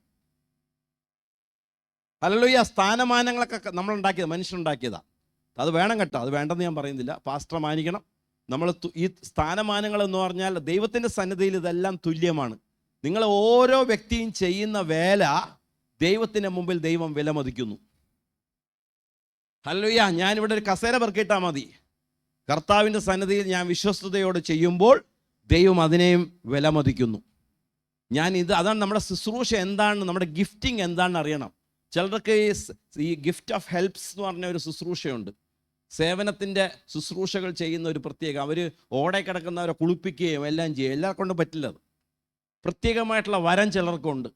ഹല്ലേലൂയ. സ്ഥാനമാനങ്ങളൊക്കെ നമ്മളുണ്ടാക്കിയത്, മനുഷ്യനുണ്ടാക്കിയതാണ്. അത് വേണം കേട്ടോ, അത് വേണ്ടെന്ന് ഞാൻ പറയുന്നില്ല. പാസ്റ്റർ മാനിക്കണം. നമ്മൾ ഈ സ്ഥാനമാനങ്ങൾ എന്ന് പറഞ്ഞാൽ ദൈവത്തിൻ്റെ സന്നിധിയിൽ ഇതെല്ലാം തുല്യമാണ്. നിങ്ങൾ ഓരോ വ്യക്തിയും ചെയ്യുന്ന വേല ദൈവത്തിൻ്റെ മുമ്പിൽ ദൈവം വിലമതിക്കുന്നു. ഹല്ലേലൂയ. ഞാനിവിടെ ഒരു കസേര പെറുക്കിയിട്ടാൽ മതി. കർത്താവിൻ്റെ സന്നിധിയിൽ ഞാൻ വിശ്വസ്തയോടെ ചെയ്യുമ്പോൾ ദൈവം അതിനെയും വിലമതിക്കുന്നു. അതാണ് നമ്മുടെ ശുശ്രൂഷ എന്താണ്, നമ്മുടെ ഗിഫ്റ്റിംഗ് എന്താണെന്ന് അറിയണം. ചിലർക്ക് ഈ ഗിഫ്റ്റ് ഓഫ് ഹെൽപ്സ് എന്ന് പറഞ്ഞ ഒരു ശുശ്രൂഷയുണ്ട്. സേവനത്തിൻ്റെ ശുശ്രൂഷകൾ ചെയ്യുന്ന ഒരു പ്രത്യേകം, അവർ ഓടെ കിടക്കുന്നവരെ കുളിപ്പിക്കുകയും എല്ലാം ചെയ്യും. എല്ലാവർക്കും കൊണ്ട് പറ്റില്ല. അത് പ്രത്യേകമായിട്ടുള്ള വരം ചിലർക്കുണ്ട്.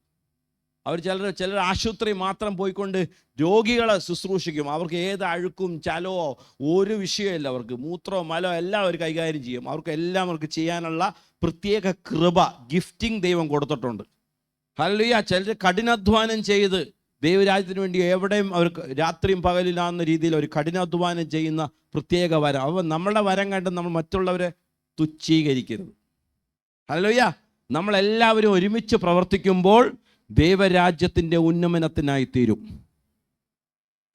ചിലർ ആശുപത്രി മാത്രം പോയിക്കൊണ്ട് രോഗികളെ ശുശ്രൂഷിക്കും. അവർക്ക് ഏത് അഴുക്കും ചലവോ ഒരു വിഷയമില്ല. അവർക്ക് മൂത്രമോ മലോ എല്ലാം അവർ കൈകാര്യം ചെയ്യും. അവർക്ക് ചെയ്യാനുള്ള പ്രത്യേക കൃപ, ഗിഫ്റ്റിംഗ് ദൈവം കൊടുത്തിട്ടുണ്ട്. ഹല്ലേലൂയ. ചിലർ കഠിനാധ്വാനം ചെയ്ത് ദൈവരാജ്യത്തിന് വേണ്ടി എവിടെയും അവർക്ക് രാത്രിയും പകലില്ലാന്ന രീതിയിൽ ഒരു കഠിനാധ്വാനം ചെയ്യുന്ന പ്രത്യേക വരം. അവ നമ്മളുടെ വരം കണ്ട് നമ്മൾ മറ്റുള്ളവരെ തുച്ഛീകരിക്കരുത്. ഹല്ലേലൂയ. നമ്മളെല്ലാവരും ഒരുമിച്ച് പ്രവർത്തിക്കുമ്പോൾ ദൈവരാജ്യത്തിൻ്റെ ഉന്നമനത്തിനായി തീരും.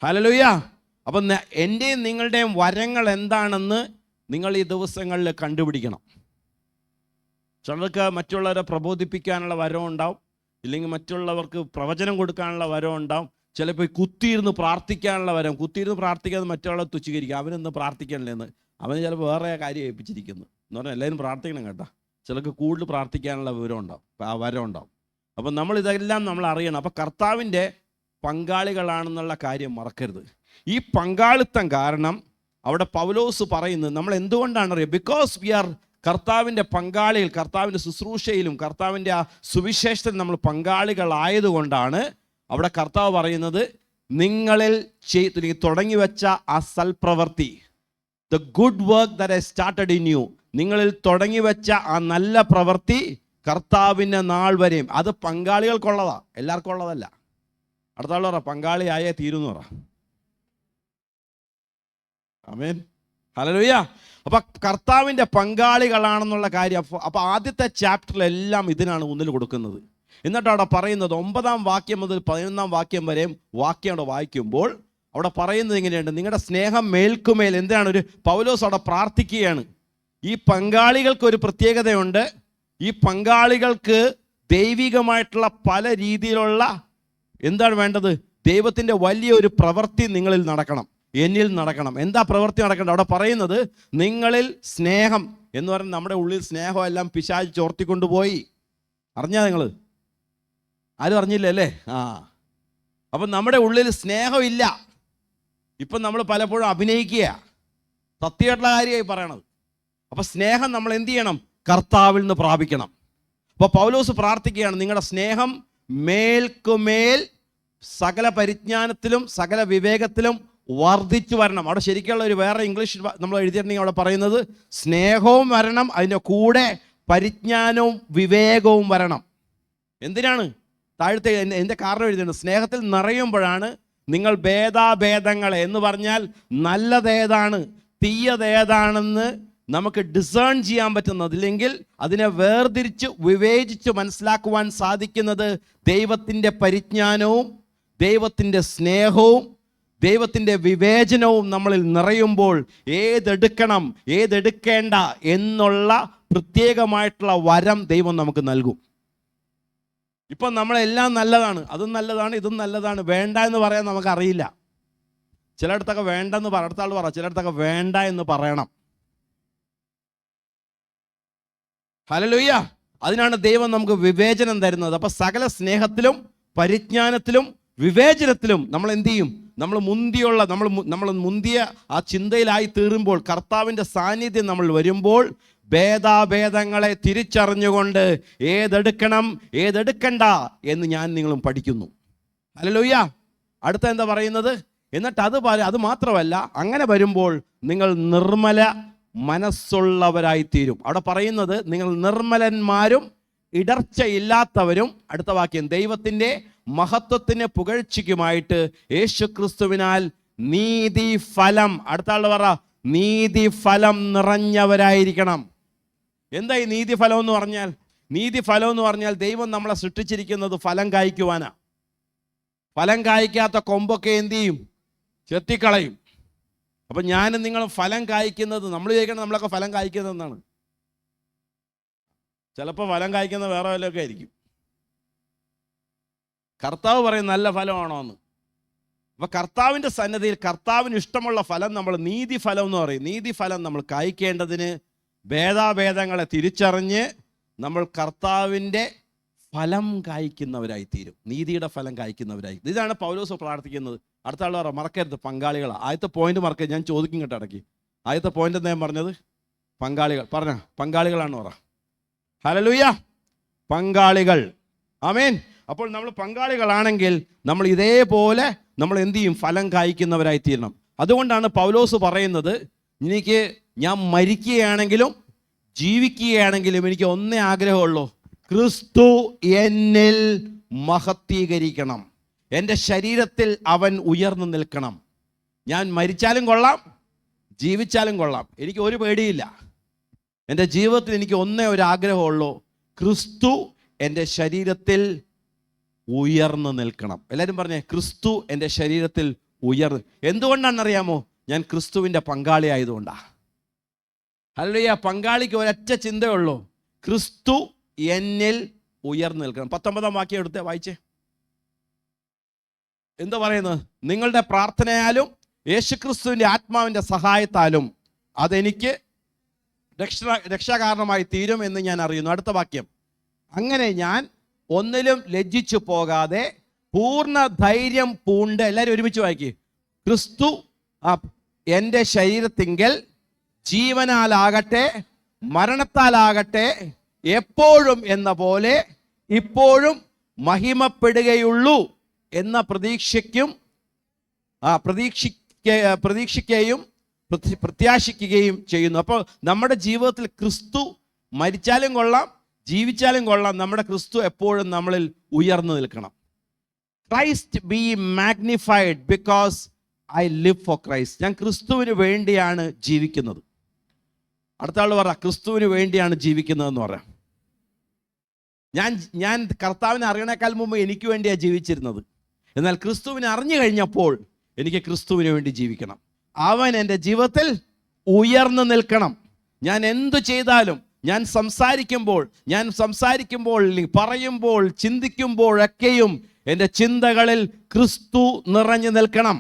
ഹല്ലേലൂയ. അപ്പം എൻ്റെയും നിങ്ങളുടെയും വരങ്ങൾ എന്താണെന്ന് നിങ്ങൾ ഈ ദിവസങ്ങളിൽ കണ്ടുപിടിക്കണം. ചിലർക്ക് മറ്റുള്ളവരെ പ്രബോധിപ്പിക്കാനുള്ള വരം ഉണ്ടാവും, ഇല്ലെങ്കിൽ മറ്റുള്ളവർക്ക് പ്രവചനം കൊടുക്കാനുള്ള വരം ഉണ്ടാവും. ചിലപ്പോൾ കുത്തിയിരുന്ന് പ്രാർത്ഥിക്കാനുള്ള വരം. കുത്തിയിരുന്ന് പ്രാർത്ഥിക്കാതെ മറ്റുള്ളവരെ തുച്ഛീകരിക്കുക. അവനൊന്ന് പ്രാർത്ഥിക്കണില്ലെന്ന്, അവന് ചിലപ്പോൾ വേറെ കാര്യം ഏൽപ്പിച്ചിരിക്കുന്നു എന്ന് പറഞ്ഞാൽ എല്ലാവരും പ്രാർത്ഥിക്കണം കേട്ടോ. ചിലർക്ക് കൂടുതൽ പ്രാർത്ഥിക്കാനുള്ള വരം ഉണ്ടാവും. അപ്പം നമ്മളിതെല്ലാം നമ്മൾ അറിയണം. അപ്പം കർത്താവിൻ്റെ പങ്കാളികളാണെന്നുള്ള കാര്യം മറക്കരുത്. ഈ പങ്കാളിത്തം കാരണം അവിടെ പൗലോസ് പറയുന്നത് നമ്മൾ എന്തുകൊണ്ടാണ് ബിക്കോസ് വി ആർ കർത്താവിൻ്റെ പങ്കാളികൾ. കർത്താവിൻ്റെ ശുശ്രൂഷയിലും കർത്താവിൻ്റെ ആ സുവിശേഷത്തിൽ നമ്മൾ പങ്കാളികളായതുകൊണ്ടാണ് അവിടെ കർത്താവ് പറയുന്നത് നിങ്ങളിൽ തുടങ്ങി വെച്ച ആ സൽപ്രവൃത്തി, the good work that I started in you, നിങ്ങളിൽ തുടങ്ങി വെച്ച ആ നല്ല പ്രവൃത്തി കർത്താവിൻ്റെ നാൾ വരെയും. അത് പങ്കാളികൾക്കുള്ളതാ, എല്ലാവർക്കും ഉള്ളതല്ല. അടുത്ത ആൾ പറ, പങ്കാളിയായേ തീരുന്നു പറ. ആമേൻ. ഹല്ലേലൂയ. അപ്പൊ കർത്താവിൻ്റെ പങ്കാളികളാണെന്നുള്ള കാര്യം. അപ്പൊ ആദ്യത്തെ ചാപ്റ്ററിലെല്ലാം ഇതിനാണ് ഊന്നൽ കൊടുക്കുന്നത്. എന്നിട്ട് അവിടെ പറയുന്നത് 9-ാം വാക്യം മുതൽ 11-ാം വാക്യം വരെയും വാക്യം അവിടെ വായിക്കുമ്പോൾ അവിടെ പറയുന്നത് എങ്ങനെയുണ്ട്? നിങ്ങളുടെ സ്നേഹം മേൽക്കുമേൽ. എന്താണ്? ഒരു പൗലോസ് അവിടെ പ്രാർത്ഥിക്കുകയാണ്. ഈ പങ്കാളികൾക്കൊരു പ്രത്യേകതയുണ്ട്. ഈ പങ്കാളികൾക്ക് ദൈവികമായിട്ടുള്ള പല രീതിയിലുള്ള എന്താണ് വേണ്ടത്? ദൈവത്തിൻ്റെ വലിയൊരു പ്രവൃത്തി നിങ്ങളിൽ നടക്കണം, എന്നിൽ നടക്കണം. എന്താ പ്രവൃത്തി നടക്കേണ്ടത്? അവിടെ പറയുന്നത് നിങ്ങളിൽ സ്നേഹം എന്ന് പറയുന്നത്, നമ്മുടെ ഉള്ളിൽ സ്നേഹമെല്ലാം പിശാച് ചോർത്തിക്കൊണ്ടുപോയി. അറിഞ്ഞാ നിങ്ങൾ? ആരും അറിഞ്ഞില്ല അല്ലേ? അപ്പം നമ്മുടെ ഉള്ളിൽ സ്നേഹമില്ല. ഇപ്പം നമ്മൾ പലപ്പോഴും അഭിനയിക്കുക, സത്യമായിട്ടുള്ള കാര്യമായി പറയണത്. അപ്പം സ്നേഹം നമ്മൾ എന്ത് ചെയ്യണം? കർത്താവിൽ നിന്ന് പ്രാപിക്കണം. അപ്പോൾ പൗലോസ് പ്രാർത്ഥിക്കുകയാണ്, നിങ്ങളുടെ സ്നേഹം മേൽക്കുമേൽ സകല പരിജ്ഞാനത്തിലും സകല വിവേകത്തിലും വർദ്ധിച്ചു വരണം. അവിടെ ശരിക്കുള്ള ഒരു വേറെ ഇംഗ്ലീഷ് നമ്മൾ എഴുതിയിട്ടുണ്ടെങ്കിൽ അവിടെ പറയുന്നത് സ്നേഹവും വരണം, അതിൻ്റെ കൂടെ പരിജ്ഞാനവും വിവേകവും വരണം. എന്തിനാണ് താഴത്തെ എൻ്റെ കാരണം എഴുതിയിട്ടുണ്ട്? സ്നേഹത്തിൽ നിറയുമ്പോഴാണ് നിങ്ങൾ ഭേദാഭേദങ്ങളെ എന്ന് പറഞ്ഞാൽ നല്ലതേതാണ് തീയതേതാണെന്ന് നമുക്ക് ഡിസേൺ ചെയ്യാൻ പറ്റുന്നത്, ഇല്ലെങ്കിൽ അതിനെ വേർതിരിച്ച് വിവേചിച്ച് മനസ്സിലാക്കുവാൻ സാധിക്കുന്നത് ദൈവത്തിൻ്റെ പരിജ്ഞാനവും ദൈവത്തിൻ്റെ സ്നേഹവും ദൈവത്തിൻ്റെ വിവേചനവും നമ്മളിൽ നിറയുമ്പോൾ ഏതെടുക്കണം ഏതെടുക്കേണ്ട എന്നുള്ള പ്രത്യേകമായിട്ടുള്ള വരം ദൈവം നമുക്ക് നൽകും. ഇപ്പം നമ്മളെല്ലാം നല്ലതാണ്, അതും നല്ലതാണ്, ഇതും നല്ലതാണ്, വേണ്ട എന്ന് പറയാൻ നമുക്കറിയില്ല. ചിലയിടത്തൊക്കെ വേണ്ടെന്ന് അടുത്ത ആൾ പറ, ചിലയിടത്തൊക്കെ വേണ്ട എന്ന് പറയണം. ഹല്ലേലൂയ. അതിനാണ് ദൈവം നമുക്ക് വിവേചനം തരുന്നത്. അപ്പം സകല സ്നേഹത്തിലും പരിജ്ഞാനത്തിലും വിവേചനത്തിലും നമ്മൾ എന്ത് ചെയ്യും? നമ്മൾ മുന്തിയ ആ ചിന്തയിലായി തീരുമ്പോൾ, കർത്താവിൻ്റെ സാന്നിധ്യം നമ്മൾ വരുമ്പോൾ ഭേദാഭേദങ്ങളെ തിരിച്ചറിഞ്ഞുകൊണ്ട് ഏതെടുക്കണം ഏതെടുക്കണ്ട എന്ന് ഞാൻ നിങ്ങളും പഠിക്കുന്നു. ഹല്ലേലൂയ. അടുത്ത എന്താ പറയുന്നത്? എന്നിട്ട് അത് മാത്രമല്ല, അങ്ങനെ വരുമ്പോൾ നിങ്ങൾ നിർമ്മല മനസ്സുള്ളവരായി തീരും. അവിടെ പറയുന്നത് നിങ്ങൾ നിർമ്മലന്മാരും ഇടർച്ചയില്ലാത്തവരും. അടുത്ത വാക്യം, ദൈവത്തിൻ്റെ മഹത്വത്തിന് പുകഴ്ചയ്ക്കുമായിട്ട് യേശുക്രിസ്തുവിനാൽ നീതിഫലം, അടുത്ത ആൾ പറ, നീതിഫലം നിറഞ്ഞവരായിരിക്കണം. എന്താ ഈ നീതിഫലം എന്ന് പറഞ്ഞാൽ? നീതിഫലം എന്ന് പറഞ്ഞാൽ ദൈവം നമ്മളെ സൃഷ്ടിച്ചിരിക്കുന്നത് ഫലം കായ്ക്കുവാനാ. ഫലം കായ്ക്കാത്ത കൊമ്പൊക്കെ എന്ത് ചെയ്യും? ചെത്തിക്കളയും. അപ്പം ഞാനും നിങ്ങളും ഫലം കായ്ക്കുന്നത്, നമ്മൾ ചോദിക്കണം നമ്മളൊക്കെ ഫലം കായ്ക്കുന്നതെന്നാണ്. ചിലപ്പോൾ ഫലം കായ്ക്കുന്ന വേറെ വല്ലതൊക്കെ ആയിരിക്കും. കർത്താവ് പറയും നല്ല ഫലമാണോ എന്ന്. അപ്പോൾ കർത്താവിൻ്റെ സന്നദ്ധിയിൽ കർത്താവിന് ഇഷ്ടമുള്ള ഫലം നമ്മൾ നീതിഫലം എന്ന് പറയും. നീതിഫലം നമ്മൾ കായ്ക്കേണ്ടതിന് ഭേദാഭേദങ്ങളെ തിരിച്ചറിഞ്ഞ് നമ്മൾ കർത്താവിൻ്റെ ഫലം കായ്ക്കുന്നവരായി തീരും. നീതിയുടെ ഫലം കായ്ക്കുന്നവരായി. ഇതാണ് പൗലോസ് പ്രാർത്ഥിക്കുന്നത്. അടുത്ത ആൾ പറ, മറക്കരുത് പങ്കാളികളാണ്. ആദ്യത്തെ പോയിന്റ് മറക്കരുത്. ഞാൻ ചോദിക്കും കേട്ടോ ഇടയ്ക്ക്. ആദ്യത്തെ പോയിന്റ് എന്താ ഞാൻ പറഞ്ഞത്? പങ്കാളികൾ. പറഞ്ഞ പങ്കാളികളാണെന്ന് പറ. ഹല്ലേലൂയ. പങ്കാളികൾ. ആമേൻ. അപ്പോൾ നമ്മൾ പങ്കാളികളാണെങ്കിൽ നമ്മൾ ഇതേപോലെ നമ്മൾ എന്ത് ചെയ്യും? ഫലം കായ്ക്കുന്നവരായി തീരണം. അതുകൊണ്ടാണ് പൗലോസ് പറയുന്നത്, ഞാൻ മരിക്കുകയാണെങ്കിലും ജീവിക്കുകയാണെങ്കിലും എനിക്ക് ഒന്നേ ആഗ്രഹമുള്ളൂ, ക്രിസ്തു എന്നിൽ മഹത്വീകരിക്കണം. എൻ്റെ ശരീരത്തിൽ അവൻ ഉയർന്നു നിൽക്കണം. ഞാൻ മരിച്ചാലും കൊള്ളാം ജീവിച്ചാലും കൊള്ളാം, എനിക്ക് ഒരു പേടിയില്ല. എൻ്റെ ജീവിതത്തിൽ എനിക്ക് ഒന്നേ ഒരു ആഗ്രഹമുള്ളൂ, ക്രിസ്തു എൻ്റെ ശരീരത്തിൽ ഉയർന്നു നിൽക്കണം. എല്ലാവരും പറഞ്ഞേ, ക്രിസ്തു എൻ്റെ ശരീരത്തിൽ ഉയർന്നു. എന്തുകൊണ്ടാണെന്നറിയാമോ? ഞാൻ ക്രിസ്തുവിൻ്റെ പങ്കാളി ആയതുകൊണ്ടാണ്. ഹല്ലേലൂയ. പങ്കാളിക്ക് ഒരൊറ്റ ചിന്തയുള്ളൂ, ക്രിസ്തു എന്നിൽ ഉയർന്നു നിൽക്കണം. 19 വാക്യം എടുത്തേ, വായിച്ചേ. എന്താ പറയുന്നത്? നിങ്ങളുടെ പ്രാർത്ഥനയാലും യേശുക്രിസ്തുവിൻ്റെ ആത്മാവിൻ്റെ സഹായത്താലും അതെനിക്ക് രക്ഷാകാരണമായി തീരും എന്ന് ഞാൻ അറിയുന്നു. അടുത്ത വാക്യം, അങ്ങനെ ഞാൻ ഒന്നിലും ലജ്ജിച്ചു പോകാതെ പൂർണ്ണ ധൈര്യം പൂണ്ട്, എല്ലാവരും ഒരുമിച്ച് വായിക്ക്, ക്രിസ്തു എൻ്റെ ശരീരത്തിങ്കൽ ജീവനാലാകട്ടെ മരണത്താലാകട്ടെ എപ്പോഴും എന്ന പോലെ ഇപ്പോഴും മഹിമപ്പെടുകയുള്ളൂ എന്ന പ്രത്യാശിക്കുകയും ചെയ്യുന്നു. അപ്പോൾ നമ്മുടെ ജീവിതത്തിൽ ക്രിസ്തു മരിച്ചാലും കൊള്ളാം ജീവിച്ചാലും കൊള്ളാം, നമ്മുടെ ക്രിസ്തു എപ്പോഴും നമ്മളിൽ ഉയർന്നു നിൽക്കണം. Christ B magnified because I live for Christ. ഞാൻ ക്രിസ്തുവിന് വേണ്ടിയാണ് ജീവിക്കുന്നത്. അടുത്ത ആൾ പറ, ക്രിസ്തുവിന് വേണ്ടിയാണ് ജീവിക്കുന്നതെന്ന് പറയാം. ഞാൻ കർത്താവിനെ അറിയണേക്കാൾ മുമ്പ് എനിക്ക് വേണ്ടിയാണ് ജീവിച്ചിരുന്നത്. എന്നാൽ ക്രിസ്തുവിനെ അറിഞ്ഞു കഴിഞ്ഞപ്പോൾ എനിക്ക് ക്രിസ്തുവിന് വേണ്ടി ജീവിക്കണം. അവൻ എൻ്റെ ജീവിതത്തിൽ ഉയർന്നു നിൽക്കണം. ഞാൻ എന്തു ചെയ്താലും, ഞാൻ സംസാരിക്കുമ്പോൾ പറയുമ്പോൾ ചിന്തിക്കുമ്പോഴൊക്കെയും എൻ്റെ ചിന്തകളിൽ ക്രിസ്തു നിറഞ്ഞു നിൽക്കണം.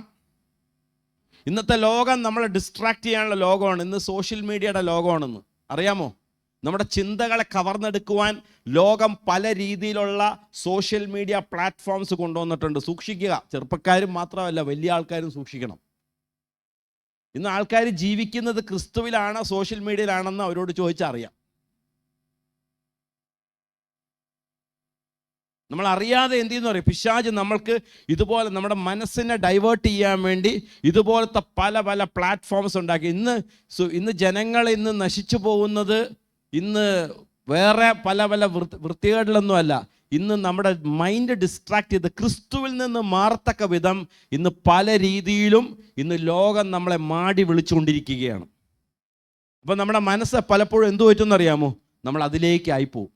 ഇന്നത്തെ ലോകം നമ്മളെ ഡിസ്ട്രാക്ട് ചെയ്യാനുള്ള ലോകമാണ്. ഇന്ന് സോഷ്യൽ മീഡിയയുടെ ലോകമാണെന്ന് അറിയാമോ? നമ്മുടെ ചിന്തകളെ കവർന്നെടുക്കുവാൻ ലോകം പല രീതിയിലുള്ള സോഷ്യൽ മീഡിയ പ്ലാറ്റ്ഫോംസ് കൊണ്ടുവന്നിട്ടുണ്ട്. സൂക്ഷിക്കുക. ചെറുപ്പക്കാരും മാത്രമല്ല, വലിയ ആൾക്കാരും സൂക്ഷിക്കണം. ഇന്ന് ആൾക്കാർ ജീവിക്കുന്നത് ക്രിസ്തുവിലാണോ സോഷ്യൽ മീഡിയയിലാണെന്ന് അവരോട് ചോദിച്ചറിയാം. നമ്മൾ അറിയാതെ എന്ത് ചെയ്യുന്നു പറയും, പിശാച് നമ്മൾക്ക് ഇതുപോലെ നമ്മുടെ മനസ്സിനെ ഡൈവേർട്ട് ചെയ്യാൻ വേണ്ടി ഇതുപോലത്തെ പല പല പ്ലാറ്റ്ഫോംസ് ഉണ്ടാക്കി. ഇന്ന് ജനങ്ങൾ ഇന്ന് നശിച്ചു പോകുന്നത് ഇന്ന് വേറെ പല പല വൃത്തികേടിലൊന്നുമല്ല. ഇന്ന് നമ്മുടെ മൈൻഡ് ഡിസ്ട്രാക്ട് ചെയ്ത് ക്രിസ്തുവിൽ നിന്ന് മാറത്തക്ക വിധം ഇന്ന് പല രീതിയിലും ഇന്ന് ലോകം നമ്മളെ മാടി വിളിച്ചുകൊണ്ടിരിക്കുകയാണ്. അപ്പം നമ്മുടെ മനസ്സ് പലപ്പോഴും എന്തു പറ്റുമെന്നറിയാമോ, നമ്മൾ അതിലേക്ക് ആയിപ്പോവും.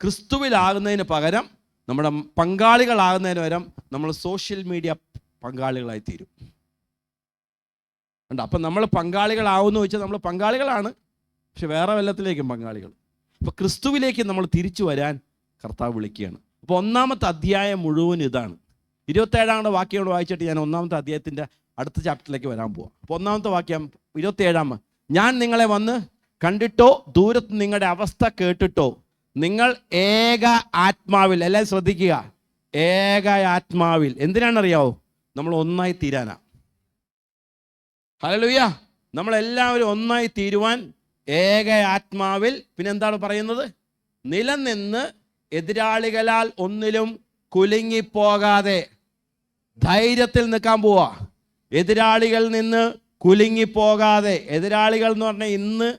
ക്രിസ്തുവിലാകുന്നതിന് പകരം നമ്മുടെ പങ്കാളികളാകുന്നതിന് പകരം നമ്മൾ സോഷ്യൽ മീഡിയ പങ്കാളികളായി തീരും. ഉണ്ട്. അപ്പം നമ്മൾ പങ്കാളികളാവുമെന്ന് ചോദിച്ചാൽ നമ്മൾ പങ്കാളികളാണ്, പക്ഷെ വേറെ വല്ലത്തിലേക്കും പങ്കാളികൾ. അപ്പോൾ ക്രിസ്തുവിലേക്ക് നമ്മൾ തിരിച്ചു വരാൻ കർത്താവ് വിളിക്കുകയാണ്. അപ്പോൾ ഒന്നാമത്തെ അധ്യായം മുഴുവൻ ഇതാണ്. 27 വാക്യം വായിച്ചിട്ട് ഞാൻ ഒന്നാമത്തെ അധ്യായത്തിൻ്റെ അടുത്ത ചാപ്റ്ററിലേക്ക് വരാൻ പോവാം. അപ്പോൾ ഒന്നാമത്തെ വാക്യം 27. ഞാൻ നിങ്ങളെ വന്ന് കണ്ടിട്ടോ ദൂരത്ത് നിങ്ങളുടെ അവസ്ഥ കേട്ടിട്ടോ നിങ്ങൾ ഏക ആത്മാവിൽ, എല്ലാവരും ശ്രദ്ധിക്കുക, ഏക ആത്മാവിൽ. എന്തിനാണെന്നറിയാവോ? നമ്മൾ ഒന്നായി തീരാനാ. ഹല്ലേലൂയ. നമ്മളെല്ലാവരും ഒന്നായി തീരുവാൻ ഏക ആത്മാവിൽ, പിന്നെ എന്താണ് പറയുന്നത്, നിലനിന്ന് എതിരാളികളാൽ ഒന്നിലും കുലുങ്ങിപ്പോകാതെ ധൈര്യത്തിൽ നിൽക്കാൻ പോവാ. എതിരാളികളിൽ നിന്ന് കുലുങ്ങിപ്പോകാതെ. എതിരാളികൾ എന്ന് പറഞ്ഞാൽ ഇന്ന്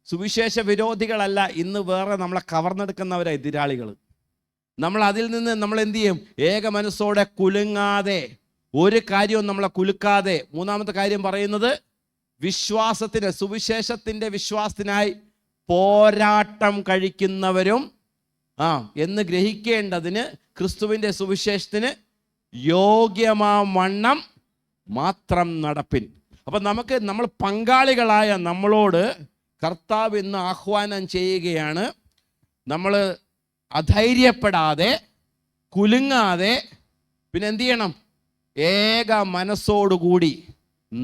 സുവിശേഷ വിരോധികളല്ല, ഇന്ന് വേറെ നമ്മളെ കവർന്നെടുക്കുന്നവരാ എതിരാളികൾ. നമ്മൾ അതിൽ നിന്ന് നമ്മൾ എന്ത് ചെയ്യും? ഏക മനസ്സോടെ കുലുങ്ങാതെ, ഒരു കാര്യവും നമ്മളെ കുലുക്കാതെ. മൂന്നാമത്തെ കാര്യം പറയുന്നത്, വിശ്വാസത്തിന്, സുവിശേഷത്തിൻ്റെ വിശ്വാസത്തിനായി പോരാട്ടം കഴിക്കുന്നവരും എന്ന് ഗ്രഹിക്കേണ്ടതിന് ക്രിസ്തുവിൻ്റെ സുവിശേഷത്തിന് യോഗ്യമാവണ്ണം മാത്രം നടപ്പിൻ. അപ്പം നമ്മൾ പങ്കാളികളായ നമ്മളോട് കർത്താവ് ഇന്ന് ആഹ്വാനം ചെയ്യുകയാണ്. നമ്മൾ അധൈര്യപ്പെടാതെ, കുലുങ്ങാതെ, പിന്നെ എന്ത് ചെയ്യണം? ഏക മനസ്സോടുകൂടി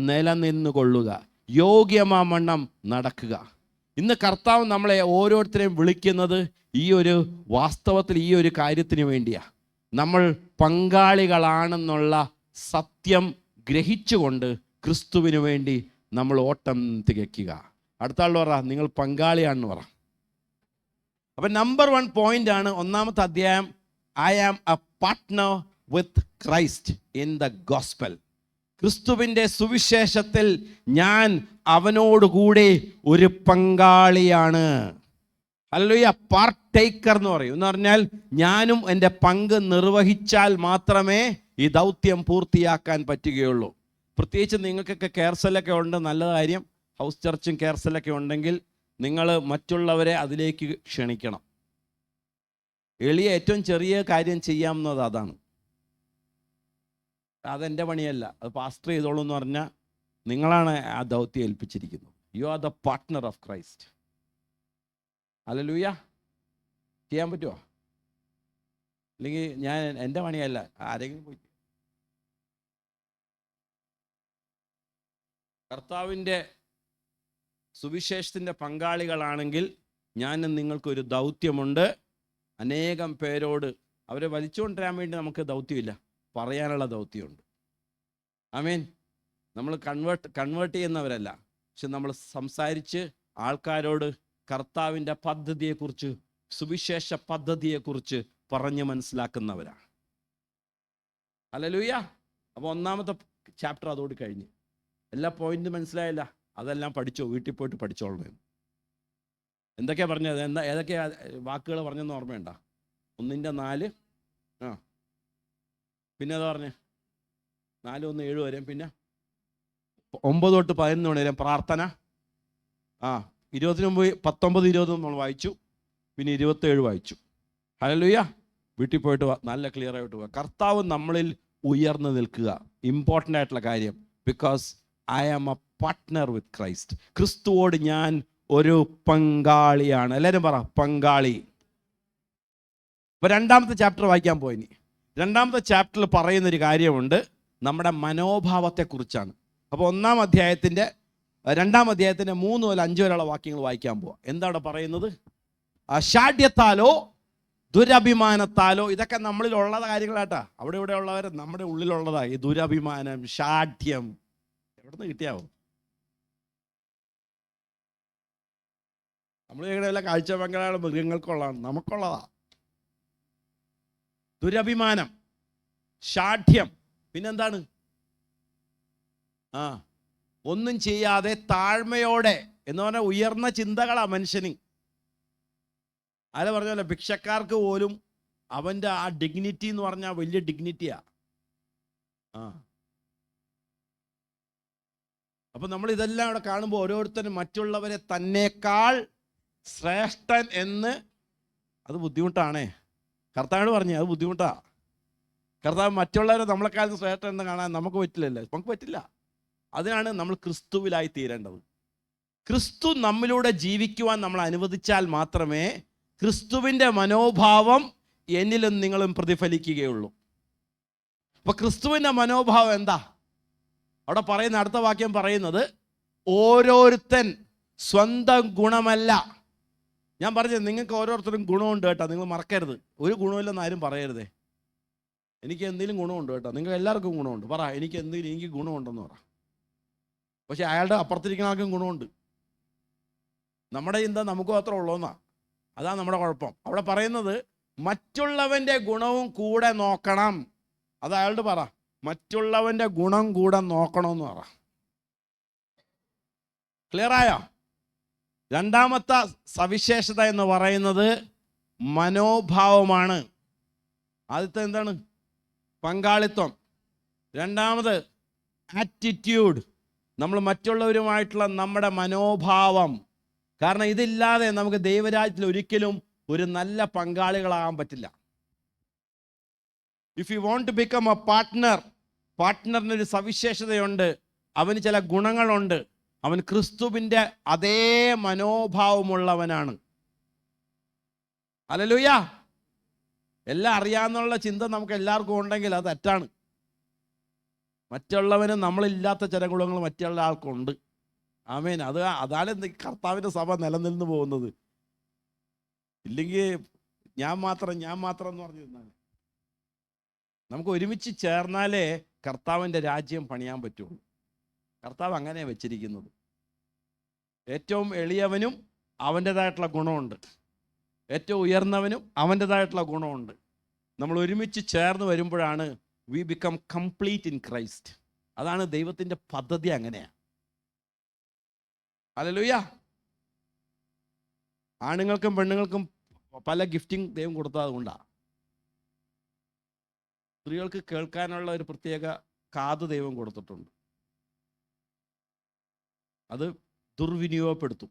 നിലനിന്നുകൊള്ളുക, യോഗ്യമാവണ്ണം നടക്കുക. ഇന്ന് കർത്താവ് നമ്മളെ ഓരോരുത്തരെയും വിളിക്കുന്നത് ഈ ഒരു വാസ്തവത്തിൽ ഈ ഒരു കാര്യത്തിന് വേണ്ടിയാണ്. നമ്മൾ പങ്കാളികളാണെന്നുള്ള സത്യം ഗ്രഹിച്ചുകൊണ്ട് ക്രിസ്തുവിന് വേണ്ടി നമ്മൾ ഓട്ടം തികയ്ക്കുക. അടുത്ത ആൾ പറ, നിങ്ങൾ പങ്കാളിയാണെന്ന് പറ. അപ്പം നമ്പർ 1 പോയിന്റ് ആണ് ഒന്നാമത്തെ അധ്യായം. I am a partner with Christ in the gospel. ക്രിസ്തുവിൻ്റെ സുവിശേഷത്തിൽ ഞാൻ അവനോടുകൂടെ ഒരു പങ്കാളിയാണ്. ഹല്ലേലൂയ. പാർട്ടേക്കർ എന്ന് പറയും. എന്ന് പറഞ്ഞാൽ ഞാനും എൻ്റെ പങ്ക് നിർവഹിച്ചാൽ മാത്രമേ ഈ ദൗത്യം പൂർത്തിയാക്കാൻ പറ്റുകയുള്ളൂ. പ്രത്യേകിച്ച് നിങ്ങൾക്കൊക്കെ കെയർസെല്ലൊക്കെ ഉണ്ട്, നല്ല കാര്യം. ഹൗസ് ചർച്ചും കെയർസെല്ലൊക്കെ ഉണ്ടെങ്കിൽ നിങ്ങൾ മറ്റുള്ളവരെ അതിലേക്ക് ക്ഷണിക്കണം. ഏറ്റവും ചെറിയ കാര്യം ചെയ്യാവുന്നത് അതാണ്. അതെൻ്റെ പണിയല്ല, അത് പാസ്റ്റർ ചെയ്തോളൂ എന്ന് പറഞ്ഞാൽ നിങ്ങളാണ് ആ ദൗത്യം ഏൽപ്പിച്ചിരിക്കുന്നത്. You are the partner of Christ. Hallelujah. ചെയ്യാൻ പറ്റുമോ? അല്ലെങ്കിൽ ഞാൻ എൻ്റെ പണിയല്ല, ആരെങ്കിലും പോയി. കർത്താവിൻ്റെ സുവിശേഷത്തിൻ്റെ പങ്കാളികളാണെങ്കിൽ ഞാനും നിങ്ങൾക്കൊരു ദൗത്യമുണ്ട്. അനേകം പേരോട് അവരെ വലിച്ചുകൊണ്ടുവരാൻ വേണ്ടി നമുക്ക് ദൗത്യമില്ല, പറയാനുള്ള ദൗത്യമുണ്ട്. ആമേൻ. നമ്മൾ കൺവേർട്ട് ചെയ്യുന്നവരല്ല, പക്ഷെ നമ്മൾ സംസാരിച്ച് ആൾക്കാരോട് കർത്താവിൻ്റെ പദ്ധതിയെക്കുറിച്ച്, സുവിശേഷ പദ്ധതിയെക്കുറിച്ച് പറഞ്ഞ് മനസ്സിലാക്കുന്നവരാണ്. ഹല്ലേലൂയ. അപ്പോൾ ഒന്നാമത്തെ ചാപ്റ്റർ അതോട് കഴിഞ്ഞ്. എല്ലാ പോയിന്റും മനസ്സിലായില്ല, അതെല്ലാം പഠിച്ചോ, വീട്ടിൽ പോയിട്ട് പഠിച്ചോളണം. എന്തൊക്കെയാണ് പറഞ്ഞത്, ഏതൊക്കെയാ വാക്കുകൾ പറഞ്ഞെന്ന് ഓർമ്മയുണ്ടോ? 1:4. പിന്നെ അത് പറഞ്ഞ് 4:1-7 വരെ, പിന്നെ 9-11 വരെ പ്രാർത്ഥന. 19-20 നമ്മൾ വായിച്ചു, പിന്നെ 27 വായിച്ചു. ഹല്ലേലൂയ. വീട്ടിൽ പോയിട്ട് നല്ല ക്ലിയർ ആയിട്ട് പോവുക. കർത്താവ് നമ്മളിൽ ഉയർന്നു നിൽക്കുക, ഇമ്പോർട്ടൻ്റ് ആയിട്ടുള്ള കാര്യം. Because I am a partner with Christ. ക്രിസ്തുവോട് ഞാൻ ഒരു പങ്കാളിയാണ്. എല്ലാവരും പറ, പങ്കാളി. അപ്പോൾ രണ്ടാമത്തെ ചാപ്റ്റർ വായിക്കാൻ പോയിനി. രണ്ടാമത്തെ ചാപ്റ്ററിൽ പറയുന്നൊരു കാര്യമുണ്ട്, നമ്മുടെ മനോഭാവത്തെക്കുറിച്ചാണ്. അപ്പോൾ 2-ാം അധ്യായത്തിൻ്റെ 3 മുതൽ 5 വരെയുള്ള വാക്യങ്ങൾ വായിക്കാൻ പോവാം. എന്താണ് പറയുന്നത്? ഷാഢ്യത്താലോ ദുരഭിമാനത്താലോ, ഇതൊക്കെ നമ്മളിലുള്ള കാര്യങ്ങളാട്ടാ. അവിടെ ഇവിടെ ഉള്ളവർ നമ്മുടെ ഉള്ളിലുള്ളതാ ഈ ദുരഭിമാനം, ഷാഢ്യം. എവിടെ നിന്ന് കിട്ടിയാവോ? നമ്മൾ ഇവിടെ കാഴ്ച പങ്കാളികൾ മൃഗങ്ങൾക്കുള്ളതാണ്, നമുക്കുള്ളതാ. ദുരഭിമാനം, ശാഠ്യം, പിന്നെന്താണ്? ഒന്നും ചെയ്യാതെ താഴ്മയോടെ എന്ന് പറഞ്ഞാൽ ഉയർന്ന ചിന്തകളാ മനുഷ്യന്. ആരെ പറഞ്ഞല്ലോ, ഭിക്ഷക്കാർക്ക് പോലും അവൻ്റെ ആ ഡിഗ്നിറ്റി എന്ന് പറഞ്ഞാൽ വലിയ ഡിഗ്നിറ്റിയാ. അപ്പൊ നമ്മൾ ഇതെല്ലാം ഇവിടെ കാണുമ്പോൾ ഓരോരുത്തരും മറ്റുള്ളവരെ തന്നേക്കാൾ ശ്രേഷ്ഠൻ എന്ന്, അത് ബുദ്ധിമുട്ടാണേ. കർത്താവിനോട് പറഞ്ഞേ അത് ബുദ്ധിമുട്ടാ. കർത്താവ് മറ്റുള്ളവരെ നമ്മളെക്കാളും ശ്രേഷ്ഠൻ എന്ന് കാണാൻ നമുക്ക് പറ്റില്ലല്ലോ, നമുക്ക് പറ്റില്ല. അതിനാണ് നമ്മൾ ക്രിസ്തുവിലായി തീരേണ്ടത്. ക്രിസ്തു നമ്മിലൂടെ ജീവിക്കുവാൻ നമ്മൾ അനുവദിച്ചാൽ മാത്രമേ ക്രിസ്തുവിൻ്റെ മനോഭാവം എന്നിലും നിങ്ങളും പ്രതിഫലിക്കുകയുള്ളൂ. അപ്പൊ ക്രിസ്തുവിൻ്റെ മനോഭാവം എന്താ? അവിടെ പറയുന്ന അടുത്ത വാക്യം പറയുന്നത്, ഓരോരുത്തൻ സ്വന്തം ഗുണമല്ല. ഞാൻ പറഞ്ഞത് നിങ്ങൾക്ക് ഓരോരുത്തരും ഗുണമുണ്ട് കേട്ടോ, നിങ്ങൾ മറക്കരുത്. ഒരു ഗുണമില്ലെന്ന് ആരും പറയരുതേ. എനിക്ക് എന്തെങ്കിലും ഗുണമുണ്ട് കേട്ടോ, നിങ്ങൾ എല്ലാവർക്കും ഗുണമുണ്ട്. പറ, എനിക്ക് ഗുണമുണ്ടെന്ന് പറ. പക്ഷെ അയാളുടെ അപ്പുറത്തിരിക്കുന്ന ആൾക്കും ഗുണമുണ്ട്. നമ്മുടെ ചിന്ത നമുക്ക് മാത്രം ഉള്ളൂന്നാ. അതാണ് നമ്മുടെ കുഴപ്പം. അവിടെ പറയുന്നത് മറ്റുള്ളവൻ്റെ ഗുണവും കൂടെ നോക്കണം. അത് അയാളുടെ പറ, മറ്റുള്ളവൻ്റെ ഗുണം കൂടെ നോക്കണമെന്ന് പറ. ക്ലിയറായോ? രണ്ടാമത്തെ സവിശേഷത എന്ന് പറയുന്നത് മനോഭാവമാണ്. ആദ്യത്തെ എന്താണ്? പങ്കാളിത്തം. രണ്ടാമത് ആറ്റിറ്റ്യൂഡ്, നമ്മൾ മറ്റുള്ളവരുമായിട്ടുള്ള നമ്മുടെ മനോഭാവം. കാരണം ഇതില്ലാതെ നമുക്ക് ദൈവരാജ്യത്തിൽ ഒരിക്കലും ഒരു നല്ല പങ്കാളികളാകാൻ പറ്റില്ല. If you want to become a partner, പാർട്ട്ണറിനൊരു സവിശേഷതയുണ്ട്, അവന് ചില ഗുണങ്ങളുണ്ട്. അവൻ ക്രിസ്തുവിൻ്റെ അതേ മനോഭാവമുള്ളവനാണ്. ഹല്ലേലൂയ. എല്ലാം അറിയാമെന്നുള്ള ചിന്ത നമുക്ക് എല്ലാവർക്കും ഉണ്ടെങ്കിൽ അത് തെറ്റാണ്. മറ്റുള്ളവന് നമ്മളില്ലാത്ത ചില ഗുണങ്ങൾ മറ്റുള്ള ആൾക്കുണ്ട്. ആമേൻ. അതാണ് കർത്താവിൻ്റെ സഭ നിലനിന്ന് പോകുന്നത്. ഇല്ലെങ്കിൽ ഞാൻ മാത്രം എന്ന് പറഞ്ഞിരുന്നാൽ നമുക്ക് ഒരുമിച്ച് ചേർന്നാലേ കർത്താവിൻ്റെ രാജ്യം പണിയാൻ പറ്റുള്ളൂ. കർത്താവ് അങ്ങനെ വെച്ചിരിക്കുന്നത്. ഏറ്റവും എളിയവനും അവൻ്റെതായിട്ടുള്ള ഗുണമുണ്ട്, ഏറ്റവും ഉയർന്നവനും അവൻ്റെതായിട്ടുള്ള ഗുണമുണ്ട്. നമ്മൾ ഒരുമിച്ച് ചേർന്ന് വരുമ്പോഴാണ് we become complete in Christ. അതാണ് ദൈവത്തിൻ്റെ പദ്ധതി. അങ്ങനെയാണ്. ഹല്ലേലൂയ. ആണുങ്ങൾക്കും പെണ്ണുങ്ങൾക്കും പല ഗിഫ്റ്റിംഗ് ദൈവം കൊടുത്തത് കൊണ്ടാണ്. സ്ത്രീകൾക്ക് കേൾക്കാനുള്ള ഒരു പ്രത്യേക കാത് ദൈവം കൊടുത്തിട്ടുണ്ട്. അത് ദുർവിനിയോഗപ്പെടുത്തും.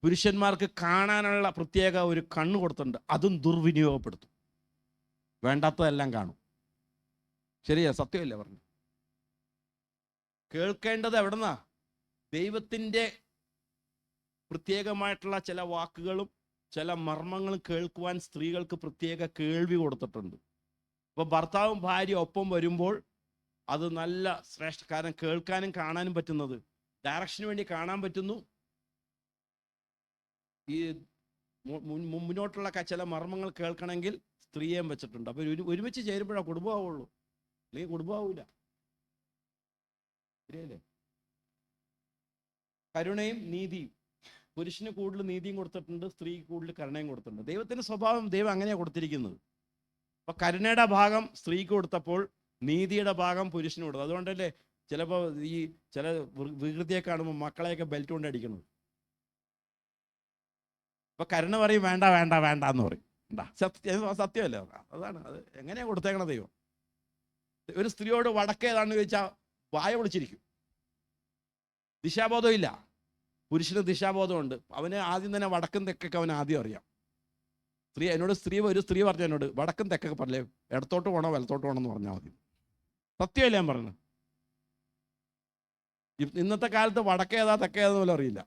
പുരുഷന്മാർക്ക് കാണാനുള്ള പ്രത്യേക ഒരു കണ്ണ് കൊടുത്തിട്ടുണ്ട്, അതും ദുർവിനിയോഗപ്പെടുത്തും. വേണ്ടാത്തതെല്ലാം കാണും. ശരിയാ, സത്യമല്ലേ പറഞ്ഞു? കേൾക്കേണ്ടത് എവിടെന്നാ? ദൈവത്തിൻ്റെ പ്രത്യേകമായിട്ടുള്ള ചില വാക്കുകളും ചില മർമ്മങ്ങളും കേൾക്കുവാൻ സ്ത്രീകൾക്ക് പ്രത്യേക കേൾവി കൊടുത്തിട്ടുണ്ട്. അപ്പോൾ ഭർത്താവും ഭാര്യ ഒപ്പം വരുമ്പോൾ അത് നല്ല ശ്രേഷ്ഠ. കാരണം കേൾക്കാനും കാണാനും പറ്റുന്നത്, ഡയറക്ഷന് വേണ്ടി കാണാൻ പറ്റുന്നു. ഈ മുന്നോട്ടുള്ള ചില മർമ്മങ്ങൾ കേൾക്കണമെങ്കിൽ സ്ത്രീയെയും വെച്ചിട്ടുണ്ട്. അപ്പോൾ ഒരുമിച്ച് ചേരുമ്പോഴാണ് കുടുംബമാവുള്ളൂ, അല്ലെങ്കിൽ കുടുംബമാവില്ല. ശരിയല്ലേ? കരുണയും നീതിയും, പുരുഷന് കൂടുതൽ നീതിയും കൊടുത്തിട്ടുണ്ട്, സ്ത്രീക്ക് കൂടുതൽ കരുണയും കൊടുത്തിട്ടുണ്ട്. ദൈവത്തിൻ്റെ സ്വഭാവം ദൈവം അങ്ങനെയാണ് കൊടുത്തിരിക്കുന്നത്. അപ്പോൾ കരുണയുടെ ഭാഗം സ്ത്രീക്ക് കൊടുത്തപ്പോൾ നീതിയുടെ ഭാഗം പുരുഷന് കൊടുത്തു. അതുകൊണ്ടല്ലേ ചിലപ്പോൾ ഈ ചില വികൃതിയെ കാണുമ്പോൾ മക്കളെയൊക്കെ ബെൽറ്റ് കൊണ്ട് അടിക്കുന്നത്. അപ്പോൾ കരുണ പറയും വേണ്ട വേണ്ട വേണ്ട എന്ന് പറയും. സത്യമല്ലേ? അതാണ് അത് എങ്ങനെയാണ് കൊടുത്തേക്കണ ദൈവം. ഒരു സ്ത്രീയോട് വടക്കേതാണെന്ന് ചോദിച്ചാൽ വായ വിളിച്ചിരിക്കും. ദിശാബോധം ഇല്ല. പുരുഷന് ദിശാബോധമുണ്ട്. അവന് ആദ്യം തന്നെ വടക്കും തെക്കൊക്കെ അവന് ആദ്യം അറിയാം. ഒരു സ്ത്രീ പറഞ്ഞു എന്നോട്, വടക്കും തെക്കൊക്കെ പറഞ്ഞേ, ഇടത്തോട്ട് പോകണോ വലത്തോട്ട് പോകണം എന്ന് പറഞ്ഞാൽ മതി. സത്യമല്ലേ ഞാൻ പറഞ്ഞു? ഇന്നത്തെ കാലത്ത് വടക്കേതാ തെക്കേതാന്ന് പോലും അറിയില്ല.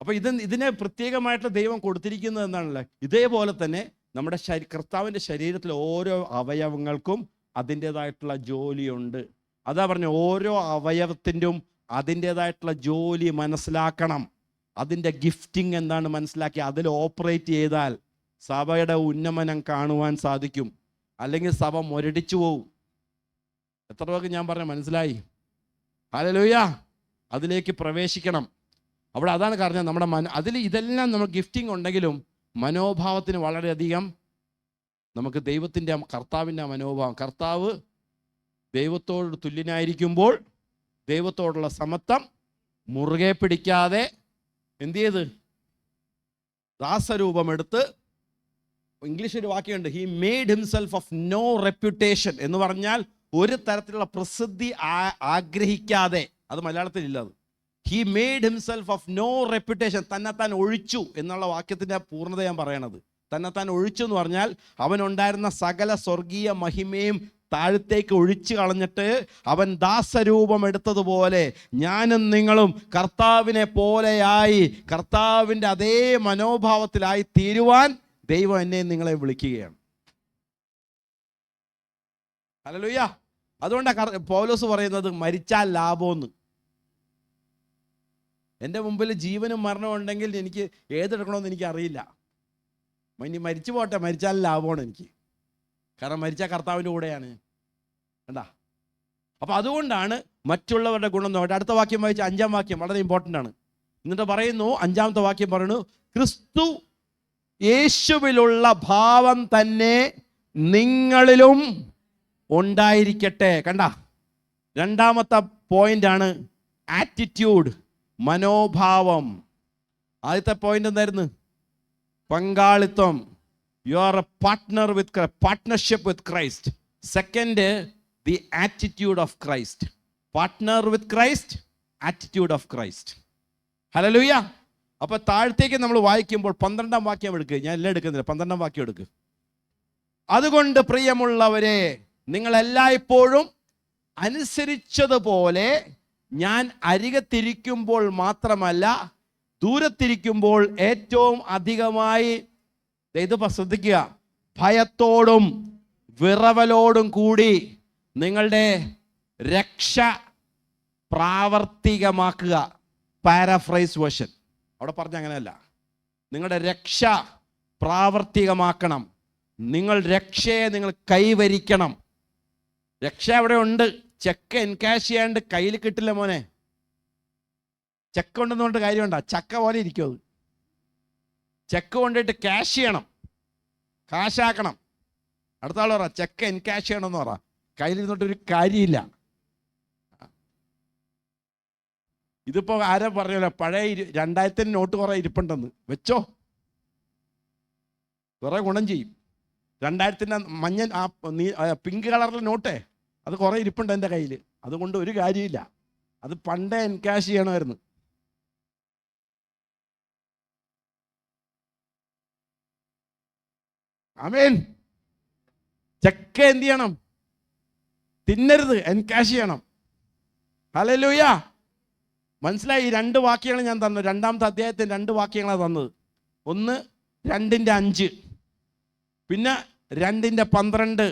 അപ്പൊ ഇതിനെ പ്രത്യേകമായിട്ട് ദൈവം കൊടുത്തിരിക്കുന്നത് എന്താണല്ലേ? ഇതേപോലെ തന്നെ നമ്മുടെ കർത്താവിൻ്റെ ശരീരത്തിലെ ഓരോ അവയവങ്ങൾക്കും അതിൻ്റെതായിട്ടുള്ള ജോലിയുണ്ട്. അതാ പറഞ്ഞു, ഓരോ അവയവത്തിൻ്റെയും അതിൻ്റെതായിട്ടുള്ള ജോലി മനസ്സിലാക്കണം. അതിൻ്റെ ഗിഫ്റ്റിംഗ് എന്താണ് മനസ്സിലാക്കി അതിൽ ഓപ്പറേറ്റ് ചെയ്താൽ സഭയുടെ ഉന്നമനം കാണുവാൻ സാധിക്കും. അല്ലെങ്കിൽ സഭ മുരടിച്ചു പോവും. എത്ര പേർക്ക് ഞാൻ പറഞ്ഞ മനസ്സിലായി? ഹല്ലേലൂയ. അതിലേക്ക് പ്രവേശിക്കണം. അവിടെ അതാണ് കാരണം നമ്മുടെ അതിൽ ഇതെല്ലാം നമ്മൾ ഗിഫ്റ്റിംഗ് ഉണ്ടെങ്കിലും മനോഭാവത്തിന് വളരെയധികം നമുക്ക് ദൈവത്തിൻ്റെ കർത്താവിൻ്റെ മനോഭാവം, കർത്താവ് ദൈവത്തോട് തുല്യനായിരിക്കുമ്പോൾ ദൈവത്തോടുള്ള സമത്വം മുറുകെ പിടിക്കാതെ എന്ത് ചെയ്ത് ദാസരൂപമെടുത്ത്, ഇംഗ്ലീഷ് ഒരു വാക്യമുണ്ട്, he made himself of no reputation എന്ന് പറഞ്ഞാൽ ഒരു തരത്തിലുള്ള പ്രസിദ്ധി ആഗ്രഹിക്കാതെ, അത് മലയാളത്തിലില്ല, അത് he made himself of no reputation, തന്നെത്താൻ ഒഴിച്ചു എന്നുള്ള വാക്യത്തിൻ്റെ പൂർണ്ണത ഞാൻ പറയണത്. തന്നെത്താൻ ഒഴിച്ചു എന്ന് പറഞ്ഞാൽ അവനുണ്ടായിരുന്ന സകല സ്വർഗീയ മഹിമയും താഴത്തേക്ക് ഒഴിച്ചു കളഞ്ഞിട്ട് അവൻ ദാസരൂപം എടുത്തതുപോലെ ഞാനും നിങ്ങളും കർത്താവിനെ പോലെയായി, കർത്താവിൻ്റെ അതേ മനോഭാവത്തിലായി തീരുവാൻ ദൈവം എന്നെ നിങ്ങളെ വിളിക്കുകയാണ്. ഹല്ലേലൂയ. അതുകൊണ്ടാണ് പൗലോസ് പറയുന്നത് മരിച്ചാൽ ലാഭമെന്ന്. എൻ്റെ മുമ്പിൽ ജീവനും മരണവും ഉണ്ടെങ്കിൽ എനിക്ക് ഏതെടുക്കണമെന്ന് എനിക്ക് അറിയില്ല. ഇനി മരിച്ചു പോട്ടെ, മരിച്ചാൽ ലാഭമാണ് എനിക്ക്, കാരണം മരിച്ച കർത്താവിൻ്റെ കൂടെയാണ്. കണ്ടാ? അപ്പം അതുകൊണ്ടാണ് മറ്റുള്ളവരുടെ ഗുണം നോക്കട്ടെ. അടുത്ത വാക്യം വായിച്ച 5-ാം വാക്യം വളരെ ഇമ്പോർട്ടൻ്റ് ആണ്. എന്നിട്ട് പറയുന്നു, 5-ാമത്തെ വാക്യം പറയുന്നു, ക്രിസ്തു യേശുവിലുള്ള ഭാവം തന്നെ നിങ്ങളിലും ഉണ്ടായിരിക്കട്ടെ. കണ്ട, 2-ാമത്തെ പോയിന്റാണ് ആറ്റിറ്റ്യൂഡ്, മനോഭാവം. ആദ്യത്തെ പോയിന്റ് എന്തായിരുന്നു? പങ്കാളിത്തം. You are A partner with partnership with Christ. Second, the attitude of Christ. Partner with Christ, attitude of Christ. Hallelujah. അപ്പോൾ താഴത്തേക്ക് നമ്മൾ വായിക്കുമ്പോൾ 12-ാം വാക്യം എടുക്കുക. ഞാൻ എല്ലാം എടുക്കുന്നില്ല, 12-ാം വാക്യം എടുക്കുക. അതുകൊണ്ട് പ്രിയമുള്ളവരെ, നിങ്ങൾ എല്ലായ്പ്പോഴും അനുസരിച്ചതുപോലെ ഞാൻ അരികത്തിരിക്കുമ്പോൾ മാത്രമല്ല ദൂരത്തിരിക്കുമ്പോൾ ഏറ്റവും അധികമായി, ഇത് ശ്രദ്ധിക്കുക, ഭയത്തോടും വിറവലോടും കൂടി നിങ്ങളുടെ രക്ഷ പ്രാവർത്തികമാക്കുക. പാരാഫ്രൈസ് വേർഷൻ അവിടെ പറഞ്ഞ അങ്ങനെയല്ല. നിങ്ങളുടെ രക്ഷ പ്രാവർത്തികമാക്കണം. നിങ്ങൾ രക്ഷയെ നിങ്ങൾ കൈവരിക്കണം. രക്ഷ അവിടെ ഉണ്ട്. ചെക്ക് എൻകാഷ് ചെയ്യാണ്ട് കയ്യിൽ കിട്ടില്ല മോനെ. ചെക്ക് ഉണ്ടെന്ന് പറഞ്ഞിട്ട് കാര്യമുണ്ടോ? ചക്ക പോലെ ഇരിക്കും അത്. ചെക്ക് കൊണ്ടിട്ട് ക്യാഷ് ചെയ്യണം, കാശാക്കണം. അടുത്ത ആൾ പറ ചെക്ക് എൻകാഷ് ചെയ്യണമെന്ന് പറ. കയ്യിലിരുന്നിട്ടൊരു കാര്യമില്ല. ഇതിപ്പോൾ ആരാ പറഞ്ഞല്ലോ, പഴയ 2000 നോട്ട് കുറേ ഇരിപ്പുണ്ടെന്ന് വെച്ചോ, കുറേ ഗുണം ചെയ്യും. 2000 മഞ്ഞ പിങ്ക് കളറിലെ നോട്ടേ അത് കുറേ ഇരിപ്പുണ്ട് എൻ്റെ കയ്യിൽ. അതുകൊണ്ട് ഒരു കാര്യമില്ല. അത് പണ്ടേ എൻകാഷ് ചെയ്യണമായിരുന്നു. ആമേൻ. ചെക്ക് എന്ത് ചെയ്യണം? തിന്നരുത്, എൻകാഷ് ചെയ്യണം. ഹല്ലേലൂയ. മനസ്സിലായി? ഈ 2 വാക്യങ്ങൾ ഞാൻ തന്നു. 2-ാമത്തെ അധ്യായത്തിന് 2 വാക്യങ്ങളാണ് തന്നത്. ഒന്ന് 2:5, പിന്നെ 2:12.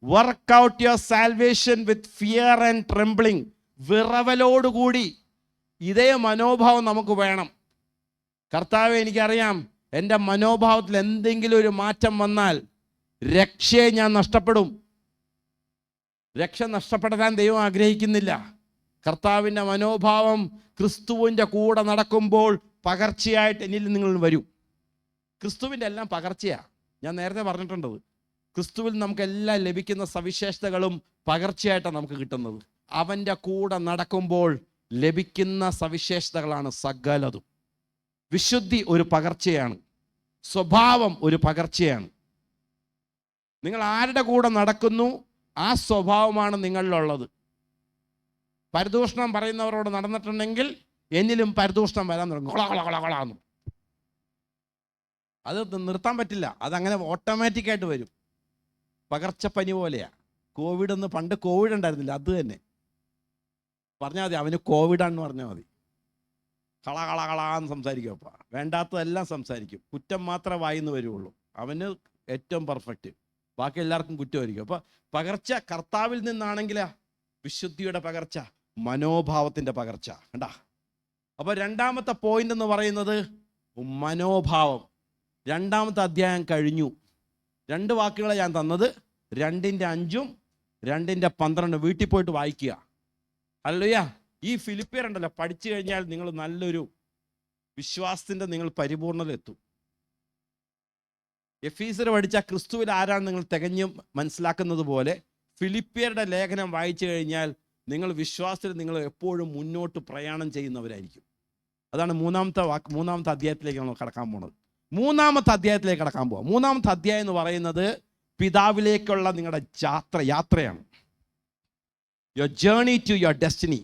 Work out your salvation with fear and trembling. വിറവലോടുകൂടി. ഇതേ മനോഭാവം നമുക്ക് വേണം. കർത്താവെ, എനിക്കറിയാം എൻ്റെ മനോഭാവത്തിൽ എന്തെങ്കിലും ഒരു മാറ്റം വന്നാൽ രക്ഷയെ ഞാൻ നഷ്ടപ്പെടും. രക്ഷ നഷ്ടപ്പെടാൻ ദൈവം ആഗ്രഹിക്കുന്നില്ല. കർത്താവിൻ്റെ മനോഭാവം ക്രിസ്തുവിൻ്റെ കൂടെ നടക്കുമ്പോൾ പകർച്ചയായിട്ട് എന്നിൽ നിങ്ങൾ വരും. ക്രിസ്തുവിൻ്റെ എല്ലാം പകർച്ചയാണ്. ഞാൻ നേരത്തെ പറഞ്ഞിട്ടുണ്ടത്. ക്രിസ്തുവിൽ നമുക്കെല്ലാം ലഭിക്കുന്ന സവിശേഷതകളും പകർച്ചയായിട്ടാണ് നമുക്ക് കിട്ടുന്നത്. അവൻ്റെ കൂടെ നടക്കുമ്പോൾ ലഭിക്കുന്ന സവിശേഷതകളാണ് സകലതും. വിശുദ്ധി ഒരു പകർച്ചയാണ്. സ്വഭാവം ഒരു പകർച്ചയാണ്. നിങ്ങൾ ആരുടെ കൂടെ നടക്കുന്നു ആ സ്വഭാവമാണ് നിങ്ങളിലുള്ളത്. പരദൂഷണം പറയുന്നവരോട് നടന്നിട്ടുണ്ടെങ്കിൽ എന്നിലും പരദൂഷണം വരാൻ തുടങ്ങും. കൊളാന്ന്. അത് നിർത്താൻ പറ്റില്ല. അതങ്ങനെ ഓട്ടോമാറ്റിക്കായിട്ട് വരും. പകർച്ചപ്പനി പോലെയാണ്. കോവിഡ് എന്ന് പണ്ട് കോവിഡ് ഉണ്ടായിരുന്നില്ല, അത് തന്നെ പറഞ്ഞാൽ മതി. അവന് കോവിഡാണെന്ന് പറഞ്ഞാൽ മതി. കളാന്ന് സംസാരിക്കും. അപ്പം വേണ്ടാത്തതെല്ലാം സംസാരിക്കും. കുറ്റം മാത്രമേ വായിന്ന് വരുള്ളൂ. അവന് ഏറ്റവും പെർഫെക്റ്റ്, ബാക്കി എല്ലാവർക്കും കുറ്റമായിരിക്കും. അപ്പോൾ പകർച്ച കർത്താവിൽ നിന്നാണെങ്കിലാ വിശുദ്ധിയുടെ പകർച്ച, മനോഭാവത്തിൻ്റെ പകർച്ച. കണ്ടാ? അപ്പോൾ 2-ാമത്തെ പോയിന്റ് എന്ന് പറയുന്നത് മനോഭാവം. 2-ാമത്തെ അധ്യായം കഴിഞ്ഞു. 2 വാക്കുകളെ ഞാൻ തന്നത്. 2:5, 2:12. വീട്ടിൽ പോയിട്ട് വായിക്കുക. ഹല്ലേലൂയ. ഈ ഫിലിപ്പിയർ ഉണ്ടല്ലോ, പഠിച്ചു കഴിഞ്ഞാൽ നിങ്ങൾ നല്ലൊരു വിശ്വാസത്തിൻ്റെ നിങ്ങൾ പരിപൂർണത എത്തും. എഫീസർ പഠിച്ച ക്രിസ്തുവിൽ ആരാണ് നിങ്ങൾ തികഞ്ഞും മനസ്സിലാക്കുന്നത് പോലെ ഫിലിപ്പിയരുടെ ലേഖനം വായിച്ചു കഴിഞ്ഞാൽ നിങ്ങൾ വിശ്വാസത്തിൽ നിങ്ങൾ എപ്പോഴും മുന്നോട്ട് പ്രയാണം ചെയ്യുന്നവരായിരിക്കും. അതാണ് മൂന്നാമത്തെ അധ്യായത്തിലേക്ക് നമ്മൾ കടക്കാൻ പോണത്. മൂന്നാമത്തെ അധ്യായത്തിലേക്ക് കടക്കാൻ പോവാം. മൂന്നാമത്തെ അധ്യായം എന്ന് പറയുന്നത് പിതാവിലേക്കുള്ള നിങ്ങളുടെ യാത്രയാണ്. Your journey to your destiny.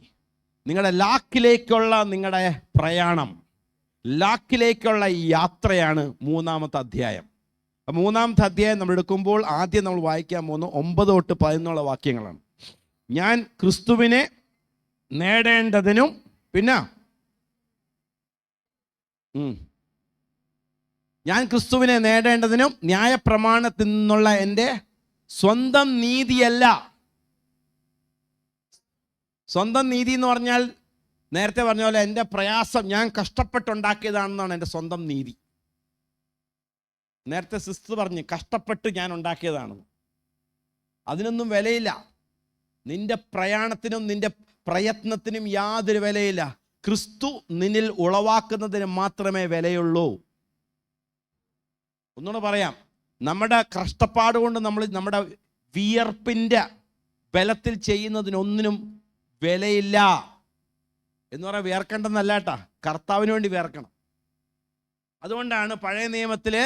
നിങ്ങളുടെ ലാക്കിലേക്കുള്ള നിങ്ങളുടെ പ്രയാണം, ലാക്കിലേക്കുള്ള യാത്രയാണ് മൂന്നാമത്തെ അധ്യായം. മൂന്നാമത്തെ അധ്യായം നമ്മൾ എടുക്കുമ്പോൾ ആദ്യം നമ്മൾ വായിക്കാൻ പോകുന്ന 9 തൊട്ട് 11 വാക്യങ്ങളാണ്. ഞാൻ ക്രിസ്തുവിനെ നേടേണ്ടതിനും ഞാൻ ക്രിസ്തുവിനെ നേടേണ്ടതിനും ന്യായപ്രമാണത്തിൽ നിന്നുള്ള എൻ്റെ സ്വന്തം നീതിയല്ല. സ്വന്തം നീതി എന്ന് പറഞ്ഞാൽ നേരത്തെ പറഞ്ഞ പോലെ എൻ്റെ പ്രയാസം, ഞാൻ കഷ്ടപ്പെട്ടുണ്ടാക്കിയതാണെന്നാണ് എൻ്റെ സ്വന്തം നീതി. നേരത്തെ സിസ്റ്റർ പറഞ്ഞ് കഷ്ടപ്പെട്ട് ഞാൻ ഉണ്ടാക്കിയതാണ്. അതിനൊന്നും വിലയില്ല. നിന്റെ പ്രയാണത്തിനും നിന്റെ പ്രയത്നത്തിനും യാതൊരു വിലയില്ല. ക്രിസ്തു നിന്നിൽ ഉളവാക്കുന്നതിന് മാത്രമേ വിലയുള്ളൂ. ഒന്നുകൂടെ പറയാം, നമ്മുടെ കഷ്ടപ്പാട് കൊണ്ട് നമ്മുടെ വിയർപ്പിൻ്റെ ബലത്തിൽ ചെയ്യുന്നതിനൊന്നിനും വിലയില്ല. എന്ന് പറയാൻ വിയർക്കേണ്ടെന്നല്ല കേട്ടാ, കർത്താവിന് വേണ്ടി വിയർക്കണം. അതുകൊണ്ടാണ് പഴയ നിയമത്തില്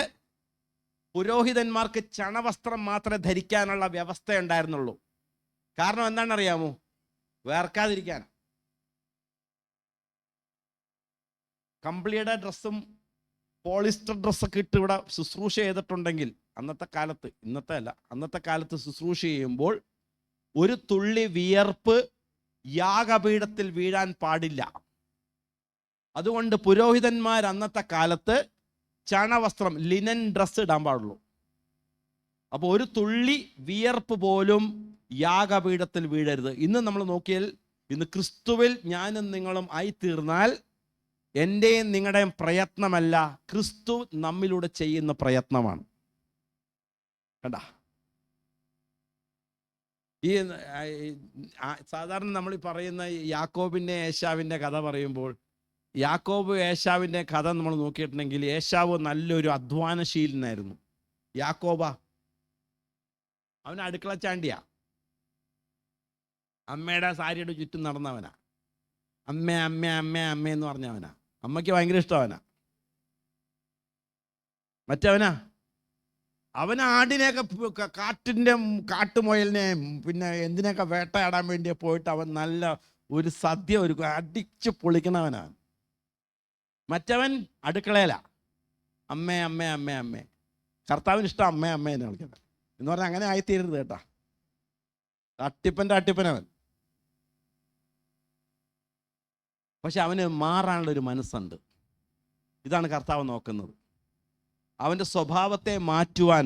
പുരോഹിതന്മാർക്ക് ചണവസ്ത്രം മാത്രമേ ധരിക്കാനുള്ള വ്യവസ്ഥ ഉണ്ടായിരുന്നുള്ളൂ. കാരണം എന്താണെന്നറിയാമോ? വേർക്കാതിരിക്കാൻ. കമ്പിളിയുടെ ഡ്രസ്സും പോളിസ്റ്റർ ഡ്രസ്സൊക്കെ ഇട്ട് ഇവിടെ ശുശ്രൂഷ ചെയ്തിട്ടുണ്ടെങ്കിൽ അന്നത്തെ കാലത്ത്, ഇന്നത്തെ അല്ല, അന്നത്തെ കാലത്ത് ശുശ്രൂഷ ചെയ്യുമ്പോൾ ഒരു തുള്ളി വിയർപ്പ് യാഗപീഠത്തിൽ വീഴാൻ പാടില്ല. അതുകൊണ്ട് പുരോഹിതന്മാർ അന്നത്തെ കാലത്ത് ചണവസ്ത്രം, ലിനൻ ഡ്രസ്സ് ഇടാൻ പാടുള്ളൂ. അപ്പോൾ ഒരു തുള്ളി വിയർപ്പ് പോലും യാഗപീഠത്തിൽ വീഴരുത്. ഇന്ന് നമ്മൾ നോക്കിയാൽ, ഇന്ന് ക്രിസ്തുവിൽ ഞാനും നിങ്ങളും ആയിത്തീർന്നാൽ എൻ്റെയും നിങ്ങളുടെയും പ്രയത്നമല്ല, ക്രിസ്തു നമ്മിലൂടെ ചെയ്യുന്ന പ്രയത്നമാണ്. കണ്ട, ഈ സാധാരണ നമ്മൾ പറയുന്ന യാക്കോബിൻ്റെ ഏശാവിൻ്റെ കഥ പറയുമ്പോൾ, യാക്കോബ് ഏശാവിൻ്റെ കഥ നമ്മൾ നോക്കിയിട്ടുണ്ടെങ്കിൽ ഏശാവ് നല്ലൊരു അധ്വാനശീലനായിരുന്നു. യാക്കോബ അവൻ അടുക്കള ചാണ്ടിയാ, അമ്മയുടെ സാരിയുടെ ചുറ്റും നടന്നവനാ. അമ്മ അമ്മ അമ്മ അമ്മ എന്ന് പറഞ്ഞവനാ. അമ്മയ്ക്ക് ഭയങ്കര ഇഷ്ടവനാ. മറ്റവനാ, അവൻ ആടിനെയൊക്കെ കാട്ടുമുയലിനെ പിന്നെ എന്തിനൊക്കെ വേട്ടയാടാൻ വേണ്ടി പോയിട്ട് അവൻ നല്ല ഒരു സദ്യ അടിച്ചു പൊളിക്കണവനാണ്. മറ്റവൻ അടുക്കളയില അമ്മ അമ്മ അമ്മ അമ്മ. കർത്താവിന് ഇഷ്ടം അമ്മ അമ്മ എന്ന് വിളിക്കുന്നത്. എന്ന് പറഞ്ഞാൽ അങ്ങനെ ആയിത്തീരരുത് കേട്ടാ. അട്ടിപ്പനവൻ. പക്ഷെ അവന് മാറാനുള്ളൊരു മനസ്സുണ്ട്. ഇതാണ് കർത്താവ് നോക്കുന്നത്. അവൻ്റെ സ്വഭാവത്തെ മാറ്റുവാൻ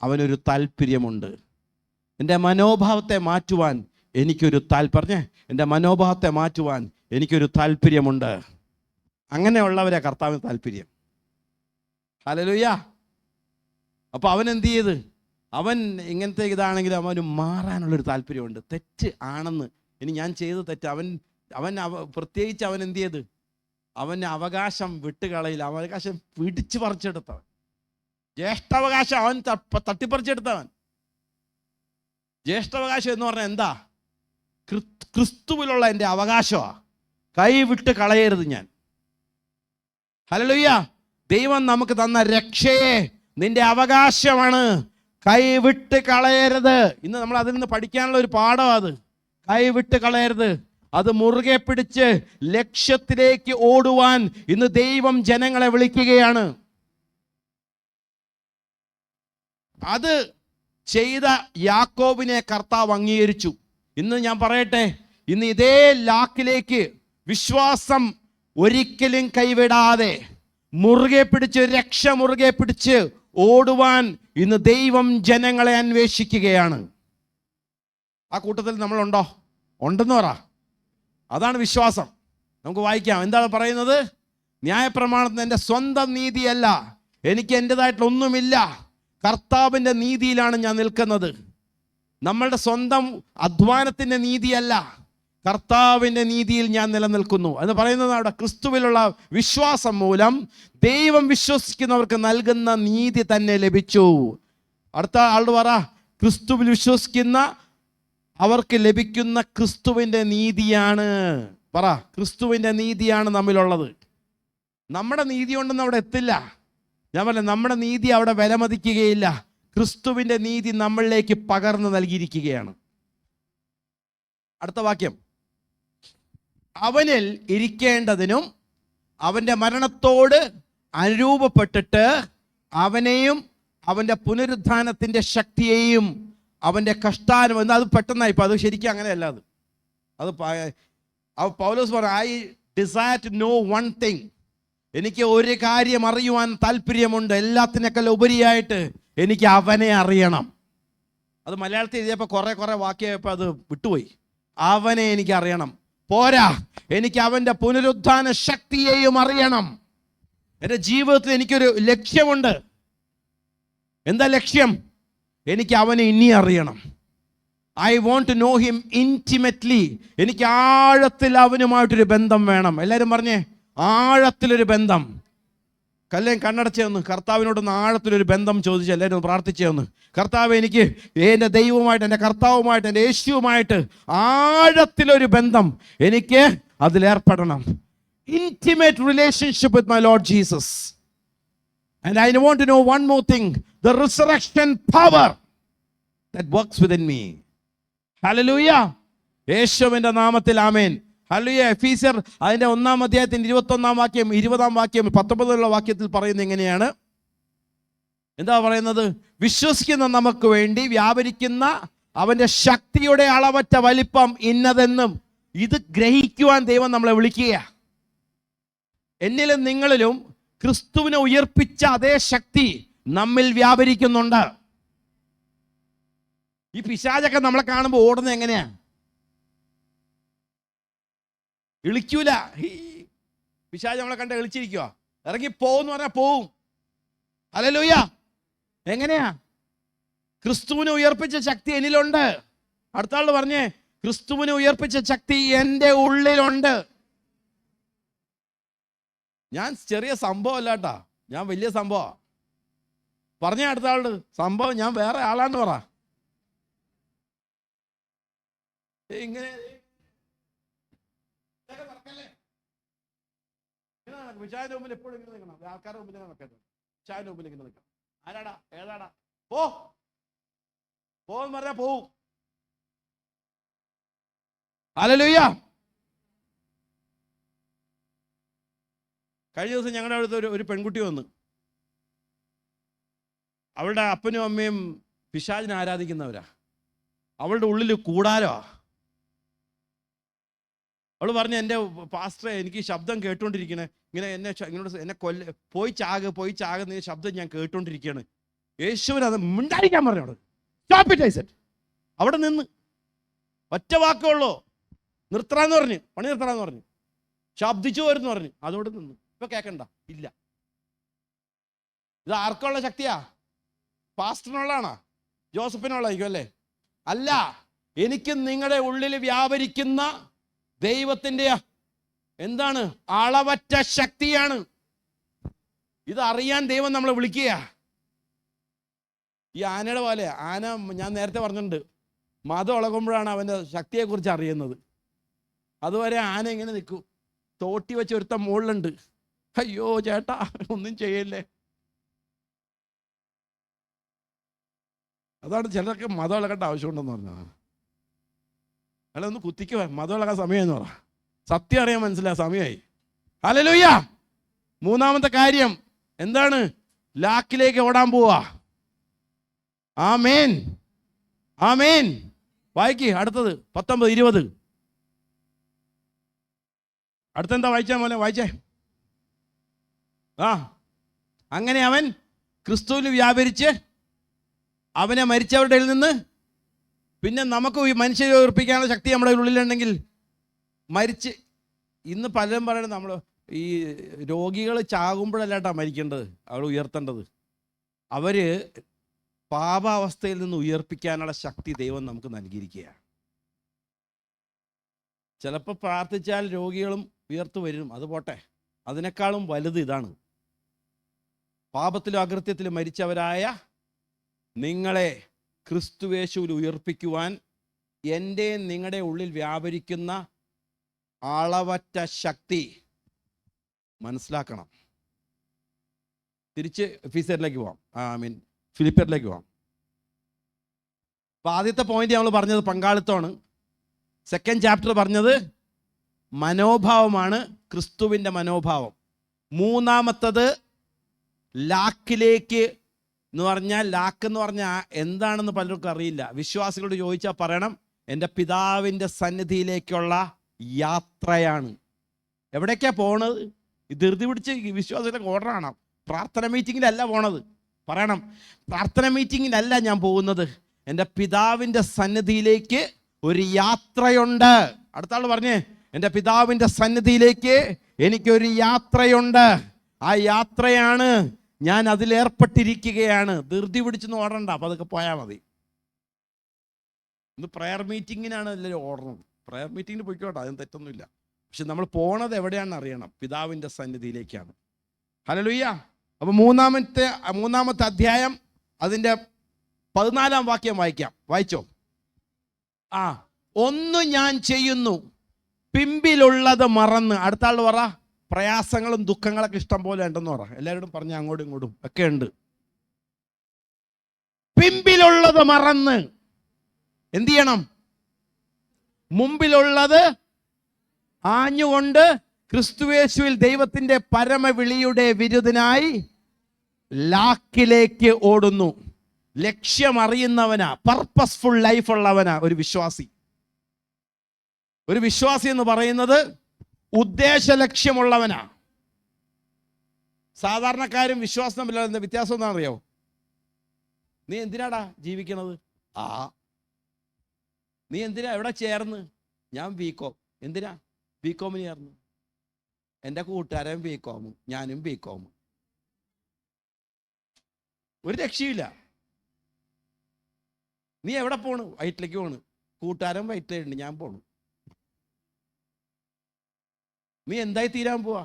അവനൊരു താല്പര്യമുണ്ട്. എൻ്റെ മനോഭാവത്തെ മാറ്റുവാൻ എനിക്കൊരു എൻ്റെ മനോഭാവത്തെ മാറ്റുവാൻ എനിക്കൊരു താല്പര്യമുണ്ട്. അങ്ങനെയുള്ളവരെ കർത്താവിന് താല്പര്യം. ഹല്ലേലൂയ. അപ്പോൾ അവൻ എന്ത് ചെയ്ത്, അവൻ ഇങ്ങനത്തെ ഇതാണെങ്കിലും അവന് മാറാനുള്ളൊരു താല്പര്യമുണ്ട്. തെറ്റ് ആണെന്ന്, ഇനി ഞാൻ ചെയ്ത തെറ്റ്, പ്രത്യേകിച്ച് അവൻ എന്ത് ചെയ്ത്, അവന് അവകാശം വിട്ടുകളയില്ല. അവകാശം പിടിച്ചു പറിച്ചെടുത്തവൻ, ജ്യേഷ്ഠാവകാശം അവൻ തട്ടിപ്പറിച്ചെടുത്തവൻ. ജ്യേഷ്ഠാവകാശം എന്ന് പറഞ്ഞാൽ എന്താ? ക്രിസ്തുവിലുള്ള എൻ്റെ അവകാശമാണ്. കൈവിട്ട് കളയരുത് ഞാൻ. ഹല്ലേലൂയ. ദൈവം നമുക്ക് തന്ന രക്ഷയെ നിന്റെ അവകാശമാണ്, കൈവിട്ട് കളയരുത്. ഇന്ന് നമ്മൾ അതിൽ നിന്ന് പഠിക്കാനുള്ള ഒരു പാഠം അത്. കൈവിട്ട് കളയരുത്. അത് മുറുകെ പിടിച്ച് ലക്ഷ്യത്തിലേക്ക് ഓടുവാൻ ഇന്ന് ദൈവം ജനങ്ങളെ വിളിക്കുകയാണ്. അത് ചെയ്ത യാക്കോബിനെ കർത്താവ് അംഗീകരിച്ചു. ഇന്ന് ഞാൻ പറയട്ടെ, ഇന്ന് ഇതേ ലാക്കിലേക്ക് വിശ്വാസം ഒരിക്കലും കൈവിടാതെ മുറുകെ പിടിച്ച്, രക്ഷ മുറുകെ പിടിച്ച് ഓടുവാൻ ഇന്ന് ദൈവം ജനങ്ങളെ അന്വേഷിക്കുകയാണ്. ആ കൂട്ടത്തിൽ നമ്മളുണ്ടോ? ഉണ്ടെന്ന് പറ. അതാണ് വിശ്വാസം. നമുക്ക് വായിക്കാം. എന്താണ് പറയുന്നത്? ന്യായപ്രമാണത്തിന് എൻ്റെ സ്വന്തം നീതിയല്ല, എനിക്ക് എൻ്റെതായിട്ടുള്ള ഒന്നുമില്ല, കർത്താവിൻ്റെ നീതിയിലാണ് ഞാൻ നിൽക്കുന്നത്. നമ്മളുടെ സ്വന്തം അധ്വാനത്തിൻ്റെ നീതിയല്ല, കർത്താവിൻ്റെ നീതിയിൽ ഞാൻ നിലനിൽക്കുന്നു എന്ന് പറയുന്നത് അവിടെ ക്രിസ്തുവിലുള്ള വിശ്വാസം മൂലം ദൈവം വിശ്വസിക്കുന്നവർക്ക് നൽകുന്ന നീതി തന്നെ ലഭിച്ചു. അടുത്ത ആളോട് പറ, ക്രിസ്തുവിൽ വിശ്വസിക്കുന്ന അവർക്ക് ലഭിക്കുന്ന ക്രിസ്തുവിൻ്റെ നീതിയാണ്. പറ, ക്രിസ്തുവിൻ്റെ നീതിയാണ് നമ്മിലുള്ളത്. നമ്മുടെ നീതി കൊണ്ടൊന്നും അവിടെ എത്തില്ല. ഞാൻ പറഞ്ഞ നമ്മുടെ നീതി അവിടെ വിലമതിക്കുകയില്ല. ക്രിസ്തുവിൻ്റെ നീതി നമ്മളിലേക്ക് പകർന്നു നൽകിയിരിക്കുകയാണ്. അടുത്ത വാക്യം, അവനിൽ ഇരിക്കേണ്ടതിനും അവൻ്റെ മരണത്തോട് അനുരൂപപ്പെട്ടിട്ട് അവനെയും അവൻ്റെ പുനരുത്ഥാനത്തിൻ്റെ ശക്തിയെയും അവൻ്റെ കഷ്ടാനും എന്ന് അത് പെട്ടെന്നായി. ഇപ്പം അത് ശരിക്കും അങ്ങനെയല്ല. അത് പൗലോസ് പറഞ്ഞു, I desire to know one thing. എനിക്ക് ഒരു കാര്യം അറിയുവാൻ താല്പര്യമുണ്ട്, എല്ലാത്തിനേക്കാൾ ഉപരിയായിട്ട് എനിക്ക് അവനെ അറിയണം. അത് മലയാളത്തിൽ എഴുതിയപ്പോൾ കുറേ വാക്യമായപ്പോൾ അത് വിട്ടുപോയി. അവനെ എനിക്ക് അറിയണം. പോരാ, എനിക്ക് അവൻ്റെ പുനരുത്ഥാന ശക്തിയെയും അറിയണം. എൻ്റെ ജീവിതത്തിൽ എനിക്കൊരു ലക്ഷ്യമുണ്ട്. എന്താ ലക്ഷ്യം? എനിക്ക് അവനെ ഇനി അറിയണം. I want to know him intimately. എനിക്ക് ആഴത്തിൽ അവനുമായിട്ടൊരു ബന്ധം വേണം. എല്ലാവരും പറഞ്ഞേ, ആഴത്തിലൊരു ബന്ധം. കല്ലേം കണ്ണടച്ചേ ഒന്ന് കർത്താവിനോടൊന്ന് ആഴത്തിലൊരു ബന്ധം ചോദിച്ച് എല്ലാവരും ഒന്ന് പ്രാർത്ഥിച്ചേ ഒന്ന്. കർത്താവ്, എനിക്ക് എൻ്റെ ദൈവവുമായിട്ട്, എൻ്റെ കർത്താവുമായിട്ട്, എൻ്റെ യേശുവുമായിട്ട് ആഴത്തിലൊരു ബന്ധം എനിക്ക് അതിലേർപ്പെടണം. Intimate relationship with my lord Jesus. And I want to know one more thing, the resurrection power that works within me. Hallelujah. യേശുവിൻ്റെ നാമത്തിൽ ആമേൻ. ഹല്ലേലൂയ. എഫീസ്യർ അതിൻ്റെ 1-ാം അധ്യായത്തിൻ്റെ 21-ാം വാക്യം 20-ാം വാക്യം 19-ലുള്ള വാക്യത്തിൽ പറയുന്നത് എങ്ങനെയാണ്? എന്താ പറയുന്നത്? വിശ്വസിക്കുന്ന നമുക്ക് വേണ്ടി വ്യാപരിക്കുന്ന അവൻ്റെ ശക്തിയുടെ അളവറ്റ വലിപ്പം ഇന്നതെന്നും ഇത് ഗ്രഹിക്കുവാൻ ദൈവം നമ്മളെ വിളിക്കുക. എന്നിലും നിങ്ങളിലും ക്രിസ്തുവിനെ ഉയർപ്പിച്ച അതേ ശക്തി നമ്മിൽ വ്യാപരിക്കുന്നുണ്ട്. ഈ പിശാചൊക്കെ നമ്മളെ കാണുമ്പോൾ ഓടുന്നത് എങ്ങനെയാ? ഇളിക്കൂല. പിശാച് നമ്മളെ കണ്ട ഇളിച്ചിരിക്കുക. ഇറങ്ങി പോവെന്ന് പറഞ്ഞാൽ പോവും. ഹല്ലേലൂയ. എങ്ങനെയാ? ക്രിസ്തുവിനെ ഉയർപ്പിച്ച ശക്തി എന്നിലുണ്ട്. അടുത്ത ആള് പറഞ്ഞേ, ക്രിസ്തുവിനെ ഉയർപ്പിച്ച ശക്തി എൻ്റെ ഉള്ളിലുണ്ട്. ഞാൻ ചെറിയ സംഭവം അല്ല കേട്ടാ, ഞാൻ വലിയ സംഭവം. പറഞ്ഞ അടുത്ത ആളോട്, സംഭവം ഞാൻ വേറെ ആളാന്ന് പറ. ഇങ്ങനെ വിശാലിന്റെ മുമ്പിൽ എപ്പോഴും ഇങ്ങനെ നിൽക്കണം. ആൾക്കാരുടെ മുമ്പിൽ നിൽക്കട്ടെ. വിശാലിന്റെ മുമ്പിൽ ഇങ്ങനെ നിൽക്കണം. ആരാടാ, ഏതാടാ, പോന്ന് പറഞ്ഞാ പോവും. ഹല്ലേലൂയ. കഴിഞ്ഞ ദിവസം ഞങ്ങളുടെ അടുത്ത് ഒരു പെൺകുട്ടി വന്നു. അവളുടെ അപ്പനും അമ്മയും പിശാചിനെ ആരാധിക്കുന്നവരാ. അവളുടെ ഉള്ളിൽ കൂടാരോ. അവൾ പറഞ്ഞു, എൻ്റെ പാസ്റ്ററെ, എനിക്ക് ശബ്ദം കേട്ടുകൊണ്ടിരിക്കണേ, ഇങ്ങനെ എന്നെ പോയി ചാകുന്ന ശബ്ദം ഞാൻ കേട്ടുകൊണ്ടിരിക്കുകയാണ്. യേശുവിന് അത് മിണ്ടായിരിക്കാൻ പറഞ്ഞു. അവിടെ സ്റ്റോപ്പ് ഇറ്റ് ഐ സെഡ്. അവിടെ നിന്ന് ഒറ്റ വാക്കുള്ളൂ, നിർത്തറാന്ന് പറഞ്ഞു, പണി നിർത്തറാന്ന് പറഞ്ഞു, ശബ്ദിച്ചു വരുന്നു പറഞ്ഞു. അതോടെ നിന്ന്. ഇപ്പൊ കേൾക്കണ്ട, ഇല്ല. ഇത് ആർക്കുള്ള ശക്തിയാ? പാസ്റ്ററിനുള്ളതാണോ? ജോസഫിനുള്ളതായിരിക്കും അല്ലേ? അല്ല, എനിക്കും നിങ്ങളുടെ ഉള്ളിൽ വ്യാപരിക്കുന്ന ദൈവത്തിൻ്റെ എന്താണ്? അളവറ്റ ശക്തിയാണ്. ഇത് അറിയാൻ ദൈവം നമ്മളെ വിളിക്കുക. ഈ ആനയുടെ പോലെ, ആന ഞാൻ നേരത്തെ പറഞ്ഞിട്ടുണ്ട്, മതം ഇളകുമ്പോഴാണ് അവൻ്റെ ശക്തിയെക്കുറിച്ച് അറിയുന്നത്. അതുവരെ ആന ഇങ്ങനെ നിൽക്കും. തോട്ടി വെച്ച് ഒരുത്തം മുകളിലുണ്ട്. അയ്യോ ചേട്ടാ, ഒന്നും ചെയ്യല്ലേ. അതാണ് ചിലർക്ക് മതം ഇളകേണ്ട ആവശ്യമുണ്ടെന്ന് പറഞ്ഞതാണ്. അല്ല, ഒന്ന് കുത്തിക്ക് മതം ഇളകാൻ സമയമെന്ന് പറ. സത്യം അറിയാൻ മനസ്സിലായ സമയമായി. ഹല്ലേലൂയ. മൂന്നാമത്തെ കാര്യം എന്താണ്? ലാക്കിലേക്ക് ഓടാൻ പോവാ. ആമേൻ, ആമേൻ. വായിക്ക് അടുത്തത് 19, 20. അടുത്തെന്താ വായിച്ചാ മോനെ? വായിച്ചേ. അങ്ങനെ അവൻ ക്രിസ്തുവിൽ വ്യാപരിച്ച് അവനെ മരിച്ചവരുടെ നിന്ന്, പിന്നെ നമുക്ക് മനുഷ്യരെ ഉയർപ്പിക്കാനുള്ള ശക്തി നമ്മുടെ ഉള്ളിലുണ്ടെങ്കിൽ മരിച്ച്, ഇന്ന് പലരും പറയണത് നമ്മൾ ഈ രോഗികൾ ചാകുമ്പോഴല്ലാട്ടാ മരിക്കേണ്ടത്, അവർ ഉയർത്തേണ്ടത്. അവർ പാപാവസ്ഥയിൽ നിന്ന് ഉയർപ്പിക്കാനുള്ള ശക്തി ദൈവം നമുക്ക് നൽകിയിരിക്കുകയാണ്. ചിലപ്പോൾ പ്രാർത്ഥിച്ചാൽ രോഗികളും ഉയർത്തു വരും, അത് പോട്ടെ. അതിനേക്കാളും വലുത് ഇതാണ്: പാപത്തിലും അകൃത്യത്തിലും മരിച്ചവരായ നിങ്ങളെ ക്രിസ്തുയേശുവിൽ ഉയർപ്പിക്കുവാൻ എൻ്റെ നിങ്ങളുടെ ഉള്ളിൽ വ്യാപരിക്കുന്ന അളവറ്റ ശക്തി മനസ്സിലാക്കണം. തിരിച്ച് എഫീസ്യരിലേക്ക് പോവാം, ഫിലിപ്പിയരിലേക്ക് പോവാം. അപ്പോൾ ആദ്യത്തെ പോയിന്റ് നമ്മൾ പറഞ്ഞത് പങ്കാളിത്തമാണ്. സെക്കൻഡ് ചാപ്റ്റർ പറഞ്ഞത് മനോഭാവമാണ്, ക്രിസ്തുവിൻ്റെ മനോഭാവം. മൂന്നാമത്തത് ലാക്കിലേക്ക് എന്ന് പറഞ്ഞാൽ, ലാക്ക് എന്ന് പറഞ്ഞാൽ എന്താണെന്ന് പലർക്കും അറിയില്ല. വിശ്വാസികളോട് ചോദിച്ചാൽ പറയണം, എൻ്റെ പിതാവിൻ്റെ സന്നിധിയിലേക്കുള്ള യാത്രയാണ്. എവിടേക്കാണ് പോണത്? ധൃതി പിടിച്ച് വിശ്വാസികളുടെ ഓർഡറാണ്. പ്രാർത്ഥന മീറ്റിങ്ങിലല്ല പോണത്. പറയണം, പ്രാർത്ഥന മീറ്റിങ്ങിലല്ല ഞാൻ പോകുന്നത്, എൻ്റെ പിതാവിൻ്റെ സന്നിധിയിലേക്ക് ഒരു യാത്രയുണ്ട്. അടുത്ത ആൾ പറഞ്ഞേ, എൻ്റെ പിതാവിൻ്റെ സന്നിധിയിലേക്ക് എനിക്കൊരു യാത്രയുണ്ട്. ആ യാത്രയാണ്, ഞാൻ അതിലേർപ്പെട്ടിരിക്കുകയാണ്. ധൃതി പിടിച്ചൊന്നും ഓടണ്ട, അപ്പോൾ അതൊക്കെ പോയാൽ മതി. ഇന്ന് പ്രയർ മീറ്റിങ്ങിനാണ് എല്ലാവരും ഓടണം. പ്രയർ മീറ്റിങ്ങിന് പോയിക്കോട്ടെ, അതിന് തെറ്റൊന്നുമില്ല. പക്ഷെ നമ്മൾ പോണത് എവിടെയാണെന്ന് അറിയണം, പിതാവിൻ്റെ സന്നിധിയിലേക്കാണ്. ഹല്ലേലൂയ. അപ്പോൾ മൂന്നാമത്തെ അധ്യായം അതിൻ്റെ 14-ാം വാക്യം വായിച്ചോ. ഒന്ന് ഞാൻ ചെയ്യുന്നു, പിമ്പിലുള്ളത് മറന്ന്. അടുത്ത ആൾ പറ, പ്രയാസങ്ങളും ദുഃഖങ്ങളൊക്കെ ഇഷ്ടം പോലെ ഉണ്ടെന്ന് പറ. എല്ലാവരോടും പറഞ്ഞ അങ്ങോട്ടും ഇങ്ങോട്ടും ഒക്കെ ഉണ്ട്. പിമ്പിലുള്ളത് മറന്ന് എന്ത് ചെയ്യണം? മുമ്പിലുള്ളത് ആഞ്ഞുകൊണ്ട് ക്രിസ്തുയേശുവിൽ ദൈവത്തിൻ്റെ പരമവിളിയുടെ വിരുദ്ധനായി ലാക്കിലേക്ക് ഓടുന്നു. ലക്ഷ്യം അറിയുന്നവനാ, പർപ്പസ്ഫുൾ ലൈഫ് ഉള്ളവനാ ഒരു വിശ്വാസി. ഒരു വിശ്വാസി എന്ന് പറയുന്നത് ഉദ്ദേശ ലക്ഷ്യമുള്ളവനാ. സാധാരണക്കാരും വിശ്വാസം തമ്മിലുള്ള വ്യത്യാസം എന്താ അറിയാവോ? നീ എന്തിനാടാ ജീവിക്കണത്? നീ എന്തിനാ എവിടെ ചേർന്ന്? ഞാൻ ബികോം. എന്തിനാ ബികോമിന് ചേർന്ന്? എൻ്റെ കൂട്ടുകാരൻ ബികോമും ഞാനും ബികോമും. ഒരു രക്ഷയില്ല. നീ എവിടെ പോണു? വൈറ്റിലേക്ക് പോണു. കൂട്ടുകാരൻ വൈറ്റിലുണ്ട്, ഞാൻ പോണു. നീ എന്തായി തീരാൻ പോവാ?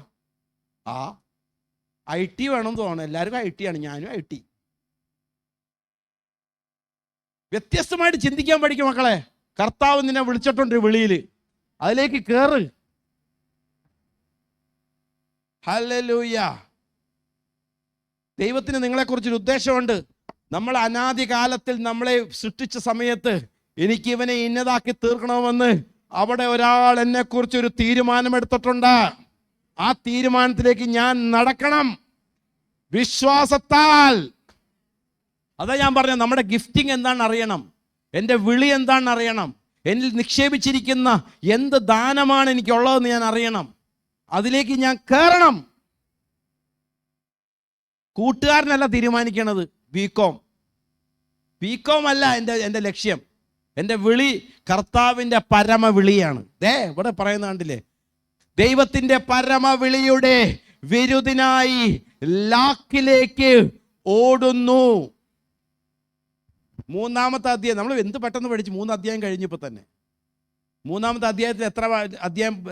IT വേണം തോന്നണം. എല്ലാവർക്കും IT ആണ്, ഞാനും IT. വ്യത്യസ്തമായിട്ട് ചിന്തിക്കാൻ പഠിക്കും മക്കളെ. കർത്താവ് നിന്നെ വിളിച്ചിട്ടുണ്ട് വിളിയിൽ, അതിലേക്ക് കേറ്. ഹല്ലേലൂയ. ദൈവത്തിന് നിങ്ങളെക്കുറിച്ചൊരു ഉദ്ദേശമുണ്ട്. നമ്മൾ അനാദി കാലത്തിൽ നമ്മളെ സൃഷ്ടിച്ച സമയത്ത് എനിക്ക് ഇവനെ ഇന്നതാക്കി തീർക്കണമെന്ന് അവിടെ ഒരാൾ എന്നെക്കുറിച്ചൊരു തീരുമാനമെടുത്തിട്ടുണ്ട്. ആ തീരുമാനത്തിലേക്ക് ഞാൻ നടക്കണം വിശ്വാസത്താൽ. അതാ ഞാൻ പറഞ്ഞത്, നമ്മുടെ ഗിഫ്റ്റിംഗ് എന്താണെന്ന് അറിയണം, എൻ്റെ വിളി എന്താണെന്ന് അറിയണം, എന്നിൽ നിക്ഷേപിച്ചിരിക്കുന്ന എന്ത് ദാനമാണ് എനിക്കുള്ളതെന്ന് ഞാൻ അറിയണം. അതിലേക്ക് ഞാൻ കയറണം. കൂട്ടുകാരനല്ല തീരുമാനിക്കണത്. ബികോം അല്ല എൻ്റെ ലക്ഷ്യം. എൻ്റെ വിളി കർത്താവിൻ്റെ പരമവിളിയാണ്. ഇവിടെ പറയുന്ന കണ്ടില്ലേ, ദൈവത്തിൻ്റെ പരമവിളിയുടെ വിരുദിനായി ലാക്കിലേക്ക് ഓടുന്നു. മൂന്നാമത്തെ അധ്യായം നമ്മൾ എന്ത് പെട്ടെന്ന് പഠിച്ചു. 3 അധ്യായം കഴിഞ്ഞപ്പോൾ തന്നെ. മൂന്നാമത്തെ അധ്യായത്തിൽ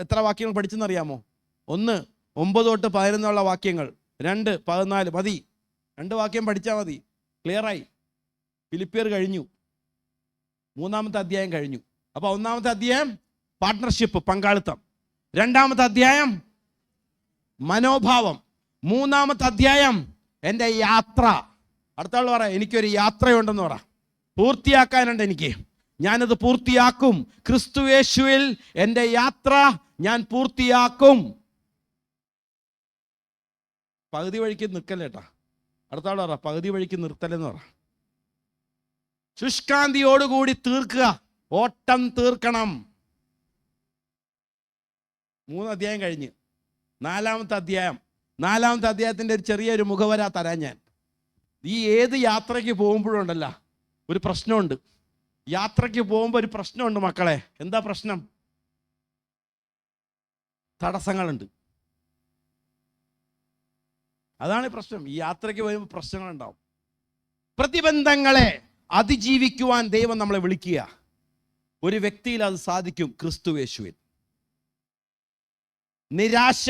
എത്ര വാക്യങ്ങൾ പഠിച്ചെന്നറിയാമോ? 1 9 തൊട്ട് 11 വാക്യങ്ങൾ, 2 14 മതി. 2 വാക്യം പഠിച്ചാൽ മതി, ക്ലിയറായി. ഫിലിപ്പിയർ കഴിഞ്ഞു, മൂന്നാമത്തെ അധ്യായം കഴിഞ്ഞു. അപ്പോൾ ഒന്നാമത്തെ അധ്യായം പാർട്ട്ണർഷിപ്പ്, പങ്കാളിത്തം. രണ്ടാമത്തെ അധ്യായം മനോഭാവം. മൂന്നാമത്തെ അധ്യായം എൻ്റെ യാത്ര. അടുത്ത ആൾ പറ, എനിക്കൊരു യാത്രയുണ്ടെന്ന് പറ. പൂർത്തിയാക്കാനുണ്ട് എനിക്ക്, ഞാനത് പൂർത്തിയാക്കും. ക്രിസ്തുയേശുവിൽ എൻ്റെ യാത്ര ഞാൻ പൂർത്തിയാക്കും. പകുതി വഴിക്ക് നിൽക്കല്ലേട്ടാ. അടുത്ത ആൾ പറ, പകുതി വഴിക്ക് നിർത്തലെന്ന് പറ. ശുഷ്കാന്തിയോടുകൂടി തീർക്കുക, ഓട്ടം തീർക്കണം. 3 അധ്യായം കഴിഞ്ഞ് നാലാമത്തെ അധ്യായത്തിൻ്റെ ഒരു ചെറിയൊരു മുഖവര തരാൻ ഞാൻ. ഈ ഏത് യാത്രയ്ക്ക് പോകുമ്പോഴുണ്ടല്ലോ ഒരു പ്രശ്നമുണ്ട്. യാത്രയ്ക്ക് പോകുമ്പോൾ ഒരു പ്രശ്നമുണ്ട് മക്കളെ. എന്താ പ്രശ്നം? തടസ്സങ്ങളുണ്ട്. അതാണ് പ്രശ്നം. ഈ യാത്രയ്ക്ക് വരുമ്പോൾ പ്രശ്നങ്ങളുണ്ടാവും. പ്രതിബന്ധങ്ങളെ അതിജീവിക്കുവാൻ ദൈവം നമ്മളെ വിളിക്കുക. ഒരു വ്യക്തിയിൽ അത് സാധിക്കും, ക്രിസ്തുയേശുവിൽ. നിരാശ,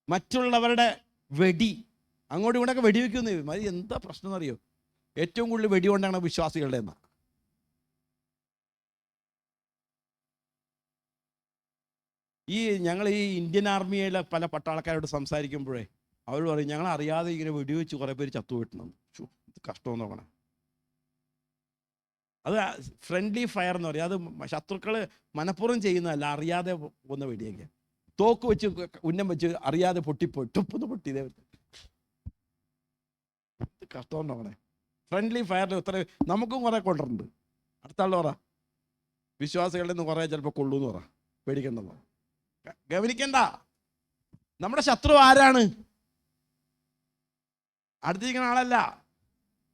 മറ്റുള്ളവരുടെ വെടി, അങ്ങോട്ടും ഇങ്ങോട്ടൊക്കെ വെടിവെക്കുന്നു. അത് എന്താ പ്രശ്നം എന്നറിയോ? ഏറ്റവും കൂടുതൽ വെടികൊണ്ടാണ് വിശ്വാസികളുടെ എന്നാ. ഞങ്ങൾ ഈ ഇന്ത്യൻ ആർമിയിലെ പല പട്ടാളക്കാരോട് സംസാരിക്കുമ്പോഴേ അവർ പറയും, ഞങ്ങൾ അറിയാതെ ഇങ്ങനെ വെടിവെച്ച് കുറേ പേര് ചത്തുപോയിട്ടുണ്ട്. ഇത് കഷ്ടമെന്ന് നോക്കണം. അത് ഫ്രണ്ട്ലി ഫയർ എന്ന് പറയും. അത് ശത്രുക്കൾ മനഃപൂർവ്വം ചെയ്യുന്നതല്ല, അറിയാതെ പോകുന്ന വെടിയൊക്കെ. തോക്ക് വെച്ച് ഉന്നം വെച്ച് അറിയാതെ പൊട്ടിപ്പോയി, ടൊപ്പൊന്ന് പൊട്ടിയതേ. കഷ്ടമെന്ന് നോക്കണേ. ഫ്രണ്ട്ലി ഫയറിൽ ഇത്ര നമുക്കും കുറേ കൊണ്ടിട്ടുണ്ട്. അടുത്ത ആൾ പറ, വിശ്വാസികളുടെ നിന്ന് കുറേ ചിലപ്പോൾ കൊള്ളൂന്ന് പറ, പേടിക്കണ്ടെന്ന്. ഗവനിക്കണ്ട, നമ്മുടെ ശത്രു ആരാണ്? അടുത്തിരിക്കുന്ന ആളല്ല.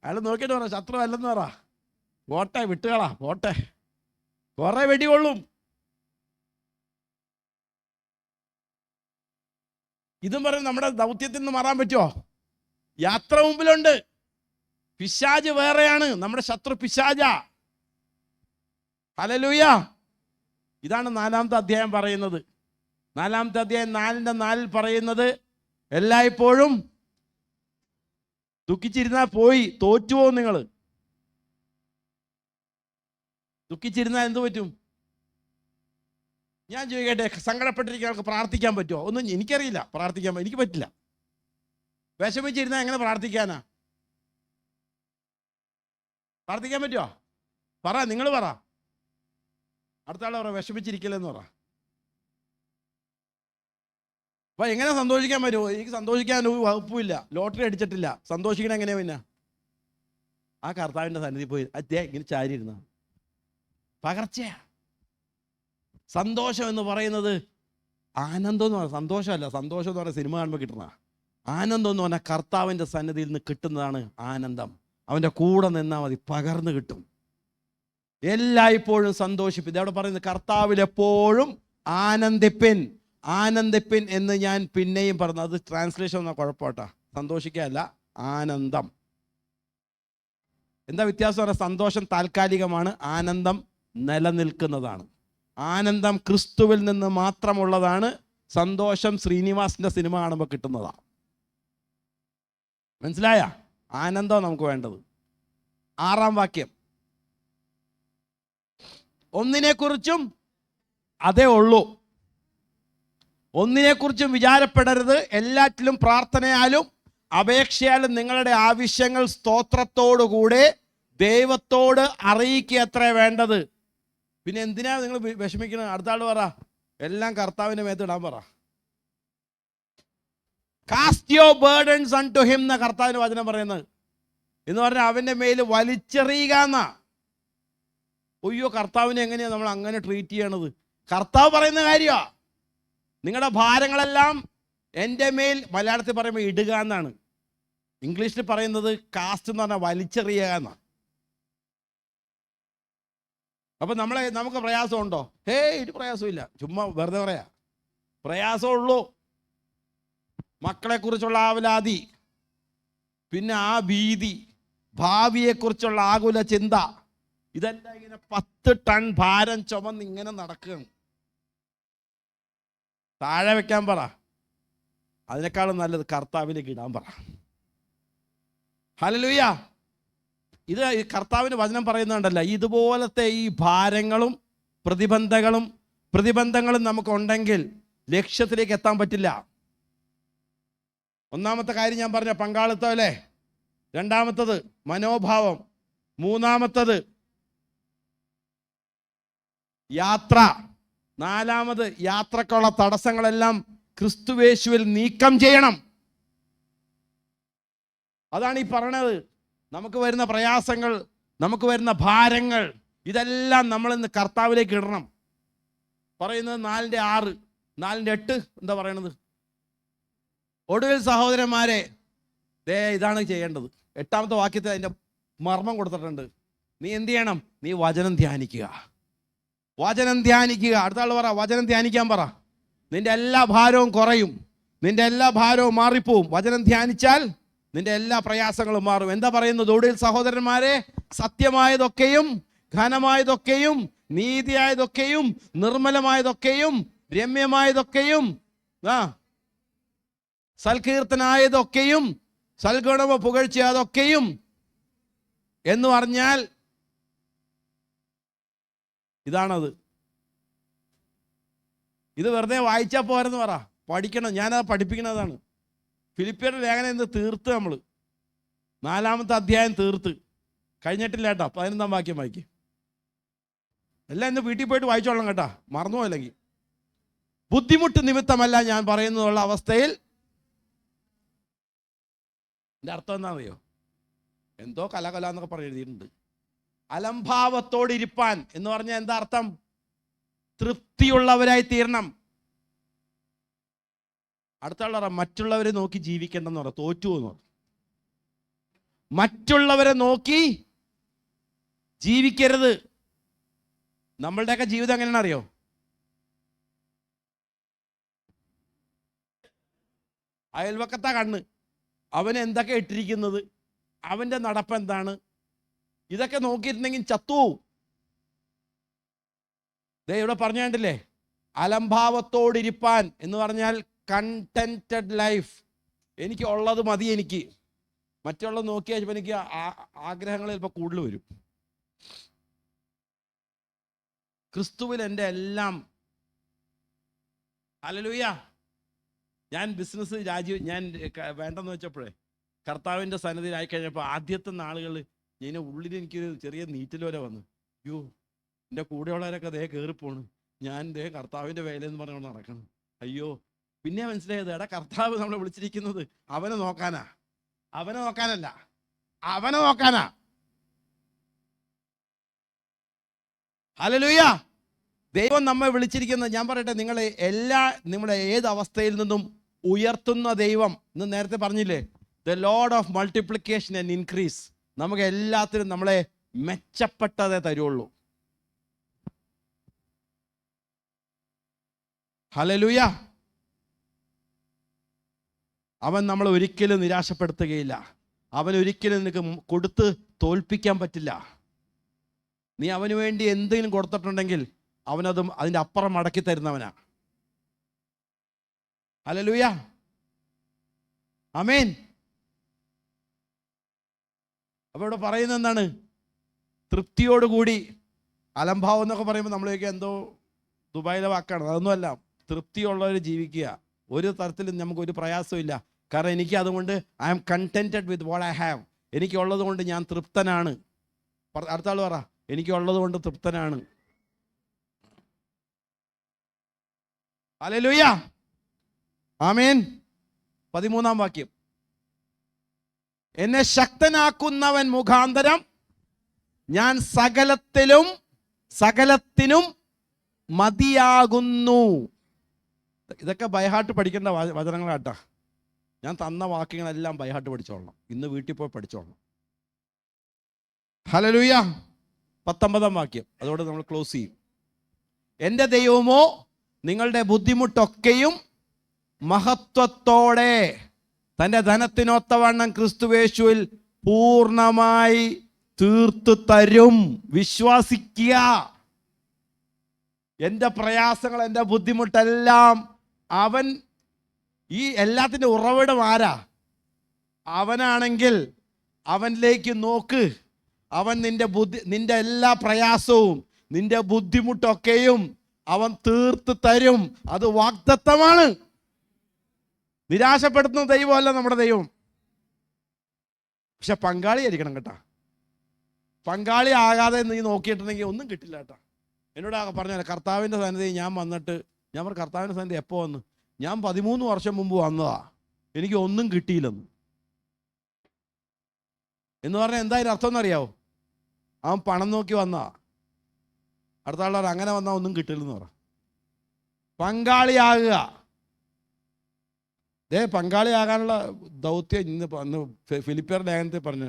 അയാൾ നോക്കിയിട്ട് പറ, ശത്രു അല്ലെന്ന് പറ. പോട്ടെ, വിട്ടുകളാ, പോട്ടെ, കുറെ വെടികൊള്ളും. ഇതും പറഞ്ഞ് നമ്മുടെ ദൗത്യത്തിൽ നിന്ന് മാറാൻ പറ്റുമോ? യാത്ര മുമ്പിലുണ്ട്. പിശാച് വേറെയാണ്, നമ്മുടെ ശത്രു പിശാചാ. ഹല്ലേലൂയ. ഇതാണ് 4-ാമത്തെ അധ്യായം പറയുന്നത്. 4-ാമത്തെ അധ്യായം 4:4 പറയുന്നത്, എല്ലായ്പ്പോഴും ദുഃഖിച്ചിരുന്നാൽ പോയി, തോറ്റുപോകും നിങ്ങൾ. ദുഃഖിച്ചിരുന്നാൽ എന്ത് പറ്റും? ഞാൻ ചോദിക്കട്ടെ, സങ്കടപ്പെട്ടിരിക്കുന്നവർക്ക് പ്രാർത്ഥിക്കാൻ പറ്റുമോ? ഒന്നും എനിക്കറിയില്ല. പ്രാർത്ഥിക്കാൻ എനിക്ക് പറ്റില്ല. വിഷമിച്ചിരുന്നാൽ എങ്ങനെ പ്രാർത്ഥിക്കാനാ? പ്രാർത്ഥിക്കാൻ പറ്റുമോ? പറ, നിങ്ങൾ പറ. അടുത്ത ആൾ പറ, വിഷമിച്ചിരിക്കില്ലെന്ന് പറ. അപ്പൊ എങ്ങനെ സന്തോഷിക്കാൻ പറ്റുമോ? എനിക്ക് സന്തോഷിക്കാൻ ഒരു വകുപ്പുമില്ല, ലോട്ടറി അടിച്ചിട്ടില്ല. സന്തോഷിക്കണം എങ്ങനെയാ? പിന്നെ ആ കർത്താവിൻ്റെ സന്നിധി പോയി ഇങ്ങനെ ചാരിയിരുന്ന പകർച്ചയാ. സന്തോഷം എന്ന് പറയുന്നത് ആനന്ദം എന്ന് പറഞ്ഞാൽ സന്തോഷമല്ല. സന്തോഷം എന്ന് പറഞ്ഞാൽ സിനിമ കാണുമ്പോൾ കിട്ടുന്ന ആനന്ദം എന്ന് പറഞ്ഞാൽ കർത്താവിൻ്റെ സന്നിധിയിൽ നിന്ന് കിട്ടുന്നതാണ് ആനന്ദം. അവൻ്റെ കൂടെ നിന്നാൽ മതി, പകർന്നു കിട്ടും. എല്ലായ്പ്പോഴും സന്തോഷിപ്പിൻ. ഇതവിടെ പറയുന്നത്, കർത്താവിൽ എപ്പോഴും ആനന്ദിപ്പിൻ. ആനന്ദിപ്പിൻ എന്ന് ഞാൻ പിന്നെയും പറഞ്ഞു. അത് ട്രാൻസ്ലേഷൻ എന്നാ കുഴപ്പമാട്ടാ. സന്തോഷിക്കല്ല, ആനന്ദം. എന്താ വ്യത്യാസം പറഞ്ഞാൽ, സന്തോഷം താൽക്കാലികമാണ്, ആനന്ദം നിലനിൽക്കുന്നതാണ്. ആനന്ദം ക്രിസ്തുവിൽ നിന്ന് മാത്രമുള്ളതാണ്. സന്തോഷം ശ്രീനിവാസിന്റെ സിനിമ കാണുമ്പോൾ കിട്ടുന്നതാണ്. മനസ്സിലായ? ആനന്ദം നമുക്ക് വേണ്ടത്. 6-ാം വാക്യം, ഒന്നിനെക്കുറിച്ചും അതേ ഉള്ളൂ, ഒന്നിനെക്കുറിച്ചും വിചാരപ്പെടരുത്, എല്ലാറ്റിലും പ്രാർത്ഥനയാലും അപേക്ഷയാലും നിങ്ങളുടെ ആവശ്യങ്ങൾ സ്തോത്രത്തോടുകൂടെ ദൈവത്തോട് അറിയിക്കുക അത്രേ വേണ്ടത്. പിന്നെ എന്തിനാ നിങ്ങൾ വിഷമിക്കുന്നത്? അടുത്ത ആൾ പറ, എല്ലാം കർത്താവിൻ്റെ മേത്ത് ഇടാൻ പറ. Cast your burdens unto him എന്ന കർത്താവിൻ്റെ വചനം പറയുന്നത്. എന്ന് പറഞ്ഞാൽ അവൻ്റെ മേൽ വലിച്ചെറിയുക എന്നാ. ഒയ്യോ, കർത്താവിനെ എങ്ങനെയാ നമ്മൾ അങ്ങനെ ട്രീറ്റ് ചെയ്യണത്? കർത്താവ് പറയുന്ന കാര്യമാണ്. നിങ്ങളുടെ ഭാരങ്ങളെല്ലാം എൻ്റെ മേൽ, മലയാളത്തിൽ പറയുമ്പോൾ ഇടുക എന്നാണ്. ഇംഗ്ലീഷിൽ പറയുന്നത് കാസ്റ്റ് എന്ന് പറഞ്ഞാൽ വലിച്ചെറിയുക എന്നാണ്. അപ്പം നമുക്ക് പ്രയാസമുണ്ടോ? ഒരു പ്രയാസമില്ല, ചുമ്മാ വെറുതെ പറയാ. പ്രയാസമുള്ളൂ. മക്കളെക്കുറിച്ചുള്ള ആവലാതി, പിന്നെ ആ ഭീതി, ഭാവിയെക്കുറിച്ചുള്ള ആകുല ചിന്ത, ഇതെല്ലാം ഇങ്ങനെ 10 ടൺ ഭാരം ചുമന്ന് ഇങ്ങനെ നടക്കുകയാണ്. താഴെ വെക്കാൻ പറ. അതിനേക്കാളും നല്ലത് കർത്താവിലേക്ക് ഇടാൻ പറ. ഹല്ലേലൂയ. ഇത് കർത്താവിന് വചനം പറയുന്നുണ്ടല്ല, ഇതുപോലത്തെ ഈ ഭാരങ്ങളും പ്രതിബന്ധങ്ങളും നമുക്കുണ്ടെങ്കിൽ ലക്ഷ്യത്തിലേക്ക് എത്താൻ പറ്റില്ല. ഒന്നാമത്തെ കാര്യം ഞാൻ പറഞ്ഞ പങ്കാളിത്തം അല്ലേ. രണ്ടാമത്തത് മനോഭാവം. മൂന്നാമത്തത് യാത്ര. നാലാമത് യാത്രക്കുള്ള തടസ്സങ്ങളെല്ലാം ക്രിസ്തുവേശുവിൽ നീക്കം ചെയ്യണം. അതാണ് ഈ പറഞ്ഞത്. നമുക്ക് വരുന്ന പ്രയാസങ്ങൾ, നമുക്ക് വരുന്ന ഭാരങ്ങൾ, ഇതെല്ലാം നമ്മളിന്ന് കർത്താവിലേക്ക് ഇടണം. പറയുന്നത് 4:6, 4:8 എന്താ പറയണത്? ഒടുവിൽ സഹോദരന്മാരെ, ഇതാണ് ചെയ്യേണ്ടത്. 8-ാമത്തെ വാക്യത്തിൽ അതിൻ്റെ മർമ്മം കൊടുത്തിട്ടുണ്ട്. നീ എന്ത് ചെയ്യണം? നീ വചനം ധ്യാനിക്കുക. വചനം ധ്യാനിക്കുക. അടുത്ത ആൾ പറ, വചനം ധ്യാനിക്കാൻ പറ. നിന്റെ എല്ലാ ഭാരവും കുറയും, നിന്റെ എല്ലാ ഭാരവും മാറിപ്പോവും. വചനം ധ്യാനിച്ചാൽ നിന്റെ എല്ലാ പ്രയാസങ്ങളും മാറും. എന്താ പറയുന്നത്? ഒടുവിൽ സഹോദരന്മാരെ, സത്യമായതൊക്കെയും ഘനമായതൊക്കെയും നീതിയായതൊക്കെയും നിർമ്മലമായതൊക്കെയും രമ്യമായതൊക്കെയും സൽകീർത്തനായതൊക്കെയും സൽഗുണമോ പുകഴ്ച അതൊക്കെയും എന്ന് പറഞ്ഞാൽ ഇതാണത്. ഇത് വെറുതെ വായിച്ചാൽ പോരെന്ന് പറ, പഠിക്കണം. ഞാനത് പഠിപ്പിക്കുന്നതാണ്. ഫിലിപ്പിയരുടെ ലേഖനം ഇന്ന് തീർത്ത്, നമ്മൾ 4-ാമത്തെ അധ്യായം തീർത്ത് കഴിഞ്ഞിട്ടില്ല കേട്ടോ. 11-ാം വാക്യം വായിക്ക്. എല്ലാം ഇന്ന് വീട്ടിൽ പോയിട്ട് വായിച്ചോളാം കേട്ടോ, മറന്നുപോയില്ലെങ്കിൽ. ബുദ്ധിമുട്ട് നിമിത്തമല്ല ഞാൻ പറയുന്നതുള്ള അവസ്ഥയിൽ. എൻ്റെ അർത്ഥം എന്താണെന്നറിയോ? എന്തോ കല എന്നൊക്കെ പറഞ്ഞ് എഴുതിയിട്ടുണ്ട്. അലംഭാവത്തോടിരിപ്പാൻ എന്ന് പറഞ്ഞാൽ എന്താ അർത്ഥം? തൃപ്തിയുള്ളവരായി തീരണം. അടുത്തുള്ള മറ്റുള്ളവരെ നോക്കി ജീവിക്കേണ്ടെന്ന് പറ, തോറ്റു എന്ന് പറ. മറ്റുള്ളവരെ നോക്കി ജീവിക്കരുത്. നമ്മളുടെയൊക്കെ ജീവിതം എങ്ങനെയാണെന്ന് അറിയോ? അയൽവക്കത്താ കണ്ണ്, അവൻ എന്തൊക്കെ ഇട്ടിരിക്കുന്നത്, അവൻ്റെ നടപ്പ് എന്താണ്, ഇതൊക്കെ നോക്കിയിട്ടുണ്ടെങ്കിൽ ചത്തുപോവും. ദേ ഇവിടെ പറഞ്ഞു കണ്ടില്ലേ, അലംഭാവത്തോടിരിപ്പാൻ എന്ന് പറഞ്ഞാൽ കണ്ടന്റഡ് ലൈഫ്. എനിക്ക് ഉള്ളത് മതി, എനിക്ക് മറ്റുള്ളത് നോക്കിയാൽ ചിലപ്പോൾ എനിക്ക് ആഗ്രഹങ്ങൾ ചിലപ്പോൾ കൂടുതൽ വരും. ക്രിസ്തുവിൽ എൻ്റെ എല്ലാം. ഹല്ലേലൂയ. ഞാൻ ബിസിനസ് ഞാൻ വേണ്ടെന്ന് വെച്ചപ്പോഴേ കർത്താവിൻ്റെ സന്നിധിയിലായി കഴിഞ്ഞപ്പോൾ ആദ്യത്തെ നാളുകളിൽ ഞാൻ ഉള്ളിൽ എനിക്കൊരു ചെറിയ നീറ്റലോരെ വന്നു. അയ്യോ, എൻ്റെ കൂടെയുള്ളവരൊക്കെ ദേ കയറിപ്പോണ്, ഞാൻ ദേ കർത്താവിൻ്റെ വേലയെന്ന് പറഞ്ഞുകൊണ്ട് നടക്കണം. അയ്യോ, പിന്നെ മനസ്സിലായത്, എടാ കർത്താവ് നമ്മളെ വിളിച്ചിരിക്കുന്നത് അവനെ നോക്കാനാ, അവനെ നോക്കാനല്ല, അവനെ നോക്കാനാ. ഹല്ലേലൂയ. ദൈവം നമ്മെ വിളിച്ചിരിക്കുന്നത്, ഞാൻ പറയട്ടെ, നിങ്ങളെ ഏത് അവസ്ഥയിൽ നിന്നും ഉയർത്തുന്ന ദൈവം. ഇന്ന് നേരത്തെ പറഞ്ഞില്ലേ, the Lord of multiplication and increase. നമുക്ക് എല്ലാത്തിനും നമ്മളെ മെച്ചപ്പെട്ടതേ തരുള്ളൂ. ഹല്ലേലൂയ. അവൻ നമ്മളെ ഒരിക്കലും നിരാശപ്പെടുത്തുകയില്ല. അവൻ ഒരിക്കലും നിനക്ക് കൊടുത്ത് തോൽപ്പിക്കാൻ പറ്റില്ല. നീ അവന് വേണ്ടി എന്തെങ്കിലും കൊടുത്തിട്ടുണ്ടെങ്കിൽ അവനതും അതിൻ്റെ അപ്പുറം മടക്കി തരുന്നവനാ. ഹല്ലേലൂയ. ആമേൻ. അപ്പോൾ ഇവിടെ പറയുന്നത് എന്താണ്? തൃപ്തിയോടുകൂടി. അലംഭാവം എന്നൊക്കെ പറയുമ്പോൾ നമ്മളൊക്കെ എന്തോ ദുബായിലെ വാക്കാണ്. അതൊന്നുമല്ല. തൃപ്തിയുള്ളവർ ജീവിക്കുക. ഒരു തരത്തിലും നമുക്കൊരു പ്രയാസവും ഇല്ല. കാരണം എനിക്ക് അതുകൊണ്ട് I am contented with what I have. എനിക്കുള്ളത് കൊണ്ട് ഞാൻ തൃപ്തനാണ്. അടുത്ത ആൾ പറ, എനിക്കുള്ളത് കൊണ്ട് തൃപ്തനാണ്. ഹല്ലേലൂയ. ആമേൻ. 13-ാം വാക്യം. എന്നെ ശക്തനാക്കുന്നവൻ മുഖാന്തരം ഞാൻ സകലത്തിനും മതിയാകുന്നു. ഇതൊക്കെ ബൈഹാർട്ട് പഠിക്കേണ്ട വചനങ്ങളാട്ടാ. ഞാൻ തന്ന വാക്യങ്ങളെല്ലാം ബൈഹാർട്ട് പഠിച്ചോളണം. ഇന്ന് വീട്ടിൽ പോയി പഠിച്ചോളണം. ഹല്ലേലൂയ. 19-ാം വാക്യം, അതോടെ നമ്മൾ ക്ലോസ് ചെയ്യും. എൻ്റെ ദൈവമോ നിങ്ങളുടെ ബുദ്ധിമുട്ടൊക്കെയും മഹത്വത്തോടെ തൻ്റെ ധനത്തിനൊത്തവണ്ണം ക്രിസ്തുവേശുവിൽ പൂർണ്ണമായി തീർത്തു തരും. വിശ്വസിക്കുക. എൻ്റെ പ്രയാസങ്ങൾ, എൻ്റെ ബുദ്ധിമുട്ടെല്ലാം അവൻ, ഈ എല്ലാത്തിൻ്റെ ഉറവിടം ആരാ? അവനാണെങ്കിൽ അവനിലേക്ക് നോക്ക്. അവൻ നിന്റെ എല്ലാ പ്രയാസവും നിന്റെ ബുദ്ധിമുട്ടൊക്കെയും അവൻ തീർത്ത് തരും. അത് വാഗ്ദത്തമാണ്. നിരാശപ്പെടുത്തുന്ന ദൈവമല്ല നമ്മുടെ ദൈവം. പക്ഷെ പങ്കാളിയായിരിക്കണം കേട്ടാ. പങ്കാളി ആകാതെ നീ നോക്കിയിട്ടുണ്ടെങ്കിൽ ഒന്നും കിട്ടില്ല കേട്ടാ. എന്നോട് പറഞ്ഞാൽ കർത്താവിൻ്റെ സന്നിധി ഞാൻ വന്നിട്ട്, ഞാൻ പറഞ്ഞു കർത്താവിൻ്റെ സന്നിധി എപ്പോൾ വന്നു? ഞാൻ 13 വർഷം മുമ്പ് വന്നതാ, എനിക്ക് ഒന്നും കിട്ടിയില്ലെന്ന്. എന്ന് പറഞ്ഞാൽ എന്തായാലും അർത്ഥം എന്നറിയാവോ? അവൻ പണം നോക്കി വന്നതാ. അടുത്ത ആളവർ അങ്ങനെ വന്നാൽ ഒന്നും കിട്ടില്ലെന്ന് പറ. പങ്കാളിയാകുക. പങ്കാളിയാകാനുള്ള ദൗത്യം ഇന്ന് ഫിലിപ്പിയർ ലേഖനത്തിൽ പറഞ്ഞു.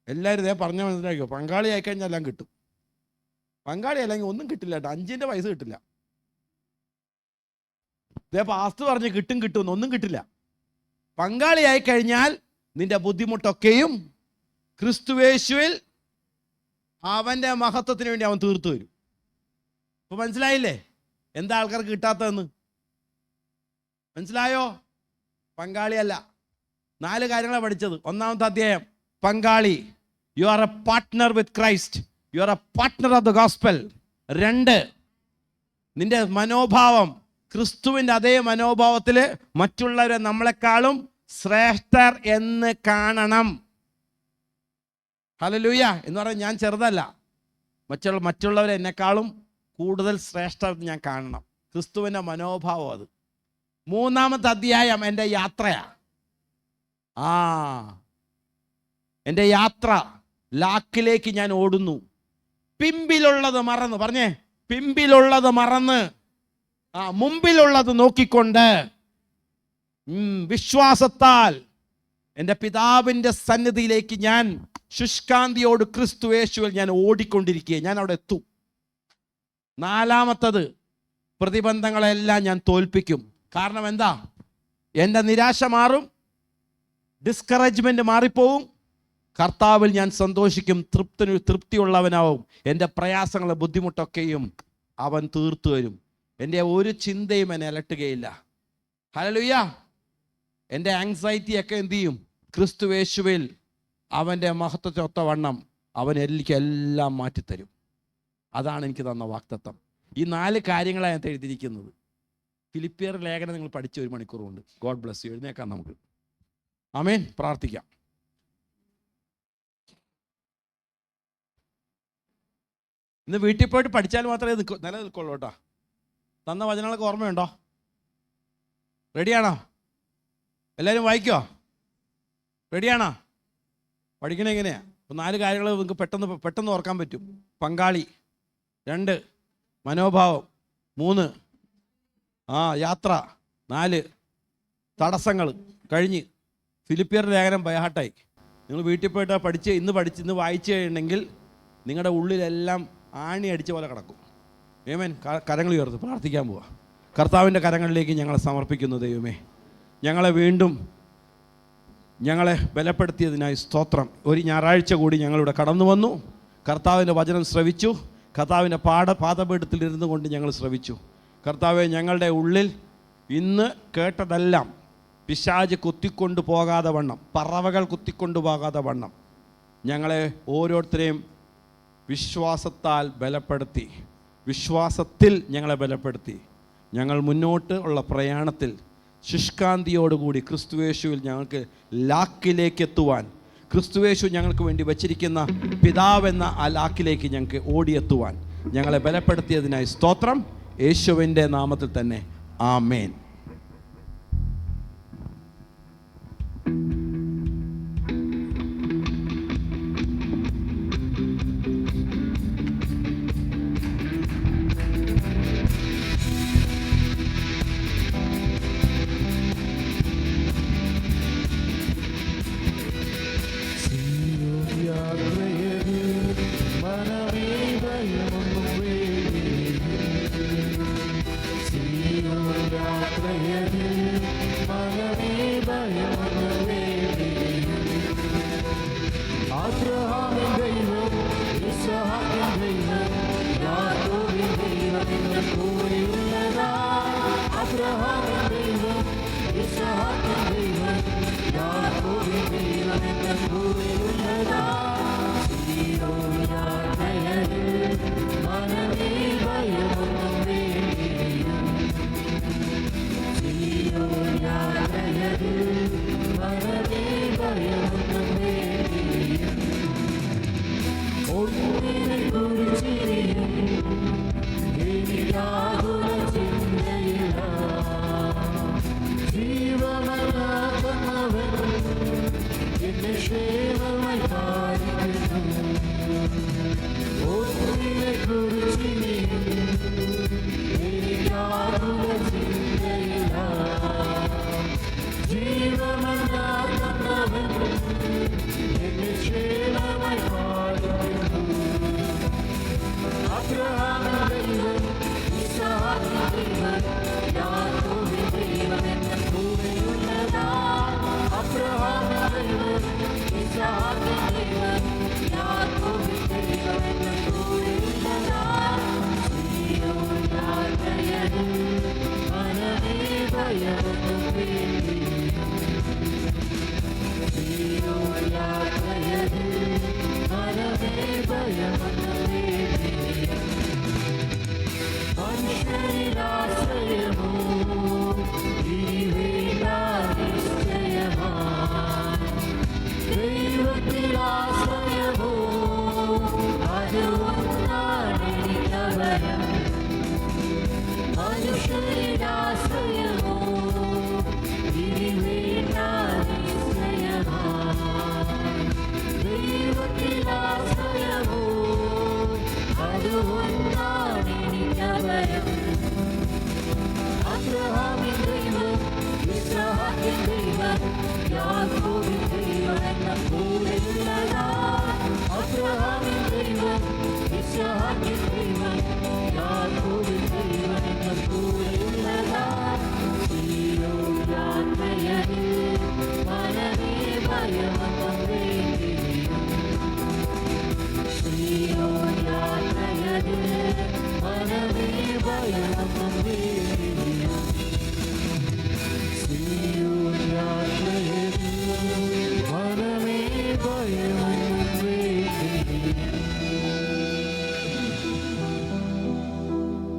എല്ലാവരും പറഞ്ഞ മനസ്സിലാക്കിയോ? പങ്കാളി ആയിക്കഴിഞ്ഞാൽ എല്ലാം കിട്ടും. പങ്കാളി അല്ലെങ്കിൽ ഒന്നും കിട്ടില്ല കേട്ടോ. 5-ന്റെ പൈസ കിട്ടില്ല. പാസ്റ്റ് പറഞ്ഞ് കിട്ടും ഒന്നും കിട്ടില്ല. പങ്കാളി ആയിക്കഴിഞ്ഞാൽ നിന്റെ ബുദ്ധിമുട്ടൊക്കെയും ക്രിസ്തുവേശുവിൽ അവൻ്റെ മഹത്വത്തിന് വേണ്ടി അവൻ തീർത്തു വരും. ഇപ്പൊ മനസ്സിലായില്ലേ എന്താ ആൾക്കാർക്ക് കിട്ടാത്തതെന്ന്? മനസ്സിലായോ? പങ്കാളിയല്ല. 4 കാര്യങ്ങളാണ് പഠിച്ചത്. ഒന്നാമത്തെ അധ്യായം പങ്കാളി. You are A partner with Christ, you are A partner of the gospel. 2, നിന്റെ മനോഭാവം ക്രിസ്തുവിൻ്റെ അതേ മനോഭാവത്തിൽ മറ്റുള്ളവരെ നമ്മളെക്കാളും ശ്രേഷ്ഠർ എന്ന് കാണണം. ഹല്ലേലൂയ എന്ന് പറഞ്ഞാൽ ഞാൻ ചെറുതല്ല, മറ്റുള്ളവരെ എന്നെക്കാളും കൂടുതൽ ശ്രേഷ്ഠർ ഞാൻ കാണണം. ക്രിസ്തുവിൻ്റെ മനോഭാവം അത്. 3-ാമത്തെ അധ്യായം എൻ്റെ യാത്രയാണ്. എൻ്റെ യാത്ര ലാക്കിലേക്ക് ഞാൻ ഓടുന്നു. പിമ്പിലുള്ളത് മറന്ന്, പറഞ്ഞേ, പിമ്പിലുള്ളത് മറന്ന് മുമ്പിലുള്ളത് നോക്കിക്കൊണ്ട് വിശ്വാസത്താൽ എൻ്റെ പിതാവിൻ്റെ സന്നിധിയിലേക്ക് ഞാൻ ശുഷ്കാന്തിയോട് ക്രിസ്തു യേശുവിൽ ഞാൻ ഓടിക്കൊണ്ടിരിക്കുക. ഞാൻ അവിടെ എത്തും. 4-ാമത്തത് പ്രതിബന്ധങ്ങളെല്ലാം ഞാൻ തോൽപ്പിക്കും. കാരണം എന്താ? എൻ്റെ നിരാശ മാറും, ഡിസ്കറേജ്മെൻറ്റ് മാറിപ്പോവും, കർത്താവിൽ ഞാൻ സന്തോഷിക്കും, തൃപ്തിയുള്ളവനാവും. എൻ്റെ പ്രയാസങ്ങളെ ബുദ്ധിമുട്ടൊക്കെയും അവൻ തീർത്തു വരും. എൻ്റെ ഒരു ചിന്തയും എന്നെ അലട്ടുകയില്ല. ഹല്ലേലൂയ. എൻ്റെ ആങ്സൈറ്റിയൊക്കെ എന്തു ചെയ്യും? ക്രിസ്തു യേശുവിൽ അവൻ്റെ മഹത്വത്തൊത്ത വണ്ണം അവൻ എല്ലാം മാറ്റിത്തരും. അതാണ് എനിക്ക് തന്ന വാഗ്ദത്തം. ഈ 4 കാര്യങ്ങളാണ് ഞാൻ എഴുതിയിരിക്കുന്നത്. ഫിലിപ്പിയർ ലേഖനം നിങ്ങൾ പഠിച്ച 1 മണിക്കൂർ കൊണ്ട്. God bless you. എഴുന്നേക്കാം നമുക്ക്. ആമേൻ. പ്രാർത്ഥിക്കാം. ഇന്ന് വീട്ടിൽ പോയിട്ട് പഠിച്ചാൽ മാത്രമേ നിലനിൽക്കുള്ളൂ കേട്ടോ. തന്ന വചനങ്ങളൊക്കെ ഓർമ്മയുണ്ടോ? റെഡിയാണോ? എല്ലാവരും വായിക്കോ? റെഡിയാണോ? പഠിക്കണേ എങ്ങനെയാണ്? അപ്പോൾ 4 കാര്യങ്ങൾ നിങ്ങൾക്ക് പെട്ടെന്ന് ഓർക്കാൻ പറ്റും. പങ്കാളി. 2, മനോഭാവം. 3, യാത്ര. 4, തടസ്സങ്ങൾ. കഴിഞ്ഞ്. ഫിലിപ്പിയർ ലേഖനം ബൈഹാർട്ടായി. നിങ്ങൾ വീട്ടിൽ പോയിട്ട് ഇന്ന് വായിച്ചു കഴിഞ്ഞെങ്കിൽ നിങ്ങളുടെ ഉള്ളിലെല്ലാം ആണി അടിച്ച പോലെ കിടക്കും. ആമേൻ. കരങ്ങൾ ഉയർത്ത് പ്രാർത്ഥിക്കാൻ പോവാ. കർത്താവിൻ്റെ കരങ്ങളിലേക്ക് ഞങ്ങളെ സമർപ്പിക്കുന്നു. ദൈവമേ, ഞങ്ങളെ ബലപ്പെടുത്തിയതിനായി സ്തോത്രം. ഒരു ഞായറാഴ്ച കൂടി ഞങ്ങളിവിടെ കടന്നു വന്നു. കർത്താവിൻ്റെ വചനം ശ്രവിച്ചു. കർത്താവിൻ്റെ പാദപീഠത്തിൽ ഇരുന്നു കൊണ്ട് ഞങ്ങൾ ശ്രവിച്ചു. കർത്താവെ, ഞങ്ങളുടെ ഉള്ളിൽ ഇന്ന് കേട്ടതെല്ലാം പിശാച് കുത്തിക്കൊണ്ടു പോകാതെ വണ്ണം, പറവകൾ കുത്തിക്കൊണ്ടു പോകാതെ വണ്ണം ഞങ്ങളെ ഓരോരുത്തരെയും വിശ്വാസത്താൽ ബലപ്പെടുത്തി, വിശ്വാസത്തിൽ ഞങ്ങളെ ബലപ്പെടുത്തി. ഞങ്ങൾ മുന്നോട്ട് ഉള്ള പ്രയാണത്തിൽ ശുഷ്കാന്തിയോടുകൂടി ക്രിസ്തുയേശുവിൽ ഞങ്ങൾക്ക് ലാക്കിലേക്ക് എത്തുവാൻ, ക്രിസ്തുയേശു ഞങ്ങൾക്ക് വേണ്ടി വച്ചിരിക്കുന്ന പിതാവെന്ന ആ ലാക്കിലേക്ക് ഞങ്ങൾക്ക് ഓടിയെത്തുവാൻ ഞങ്ങളെ ബലപ്പെടുത്തിയതിനായി സ്തോത്രം. യേശുവിൻ്റെ നാമത്തിൽ തന്നെ ആമേൻ. Abraham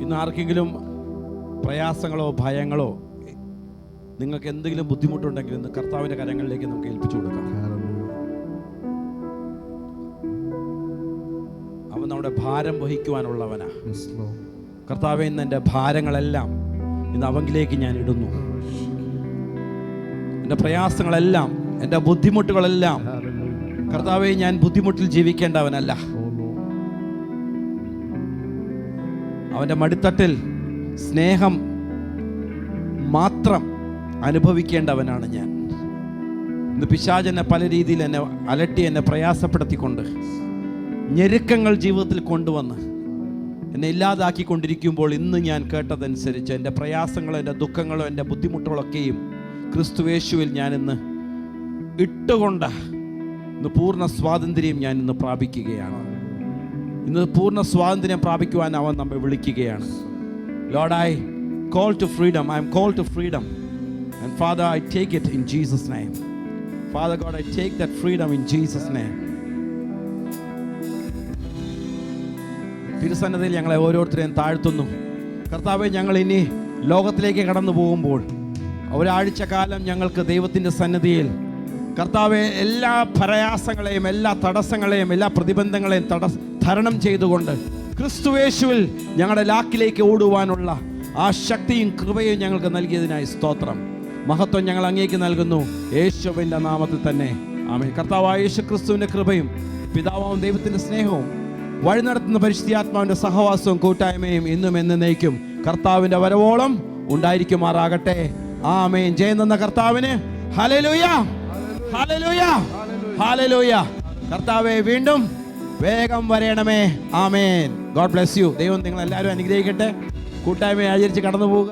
ഇന്ന് ആർക്കെങ്കിലും പ്രയാസങ്ങളോ ഭയങ്ങളോ നിങ്ങൾക്ക് എന്തെങ്കിലും ബുദ്ധിമുട്ടുണ്ടെങ്കിൽ ഇന്ന് കർത്താവിൻ്റെ കരങ്ങളിലേക്ക് നമുക്ക് ഏൽപ്പിച്ചു കൊടുക്കാം. അവൻ നമ്മുടെ ഭാരം വഹിക്കുവാനുള്ളവനാ. കർത്താവേ, ഇന്ന് എൻ്റെ ഭാരങ്ങളെല്ലാം ഇന്ന് അവങ്കിലേക്ക് ഞാൻ ഇടുന്നു. എൻ്റെ പ്രയാസങ്ങളെല്ലാം, എൻ്റെ ബുദ്ധിമുട്ടുകളെല്ലാം കർത്താവേ, ഞാൻ ബുദ്ധിമുട്ടിൽ ജീവിക്കേണ്ടവനല്ല. അവൻ്റെ മടിത്തട്ടിൽ സ്നേഹം മാത്രം അനുഭവിക്കേണ്ടവനാണ് ഞാൻ. ഇന്ന് പിശാചെന്നെ പല രീതിയിൽ എന്നെ അലട്ടി, എന്നെ പ്രയാസപ്പെടുത്തിക്കൊണ്ട് ഞെരുക്കങ്ങൾ ജീവിതത്തിൽ കൊണ്ടുവന്ന് എന്നെ ഇല്ലാതാക്കിക്കൊണ്ടിരിക്കുമ്പോൾ ഇന്ന് ഞാൻ കേട്ടതനുസരിച്ച് എൻ്റെ പ്രയാസങ്ങളും എൻ്റെ ദുഃഖങ്ങളും എൻ്റെ ബുദ്ധിമുട്ടുകളൊക്കെയും ക്രിസ്തുയേശുവിൽ ഞാൻ ഇന്ന് ഇട്ടുകൊണ്ട് ഇന്ന് പൂർണ്ണ സ്വാതന്ത്ര്യം ഞാൻ ഇന്ന് പ്രാപിക്കുകയാണ്. ഇന്ന് പൂർണ്ണ സ്വാതന്ത്ര്യം പ്രാപിക്കുവാൻ അവൻ നമ്മെ വിളിക്കുകയാണ്. Lord, I call to freedom. I am called to freedom. And Father, I take it in Jesus' name. Father God, I take that freedom in Jesus' name. തിരുസന്നിധിയിൽ ഞങ്ങളെ ഓരോരുത്തരെയും താഴ്ത്തുന്നു. കർത്താവേ, ഞങ്ങൾ ഇനി ലോകത്തിലേക്ക് കടന്നു പോകുമ്പോൾ ഒരാഴ്ച കാലം ഞങ്ങൾക്ക് ദൈവത്തിൻ്റെ സന്നിധിയിൽ കർത്താവെ എല്ലാ പ്രയാസങ്ങളെയും, എല്ലാ തടസ്സങ്ങളെയും, എല്ലാ പ്രതിബന്ധങ്ങളെയും തരണം ചെയ്തുകൊണ്ട് ക്രിസ്തുയേശുവിൽ ഞങ്ങളുടെ ലാക്കിലേക്ക് ഓടുവാനുള്ള ആ ശക്തിയും കൃപയും ഞങ്ങൾക്ക് നൽകിയതിനായി സ്തോത്രം. മഹത്വം ഞങ്ങൾ അങ്ങേക്ക് നൽകുന്നു, യേശുവിൻ്റെ നാമത്തിൽ തന്നെ. ആമേൻ. കർത്താവായ യേശു ക്രിസ്തുവിൻ്റെ കൃപയും പിതാവാം ദൈവത്തിൻ്റെ സ്നേഹവും വഴി നടത്തുന്ന പരിശുദ്ധാത്മാവിൻ്റെ സഹവാസവും കൂട്ടായ്മയും ഇന്നും എന്നേക്കും കർത്താവിൻ്റെ വരവോളം ഉണ്ടായിരിക്കുമാറാകട്ടെ. ആമേൻ. ജയം തന്ന കർത്താവിന് ഹല്ലേലൂയ, ഹല്ലേലൂയ, ഹല്ലേലൂയ. കർത്താവേ, വീണ്ടും വേഗം വരേണമേ. ആമേൻ. God bless you. ദൈവം നിങ്ങൾ എല്ലാവരും അനുഗ്രഹിക്കട്ടെ. കൂട്ടായ്മയെ ആചരിച്ച് കടന്നു പോവുക.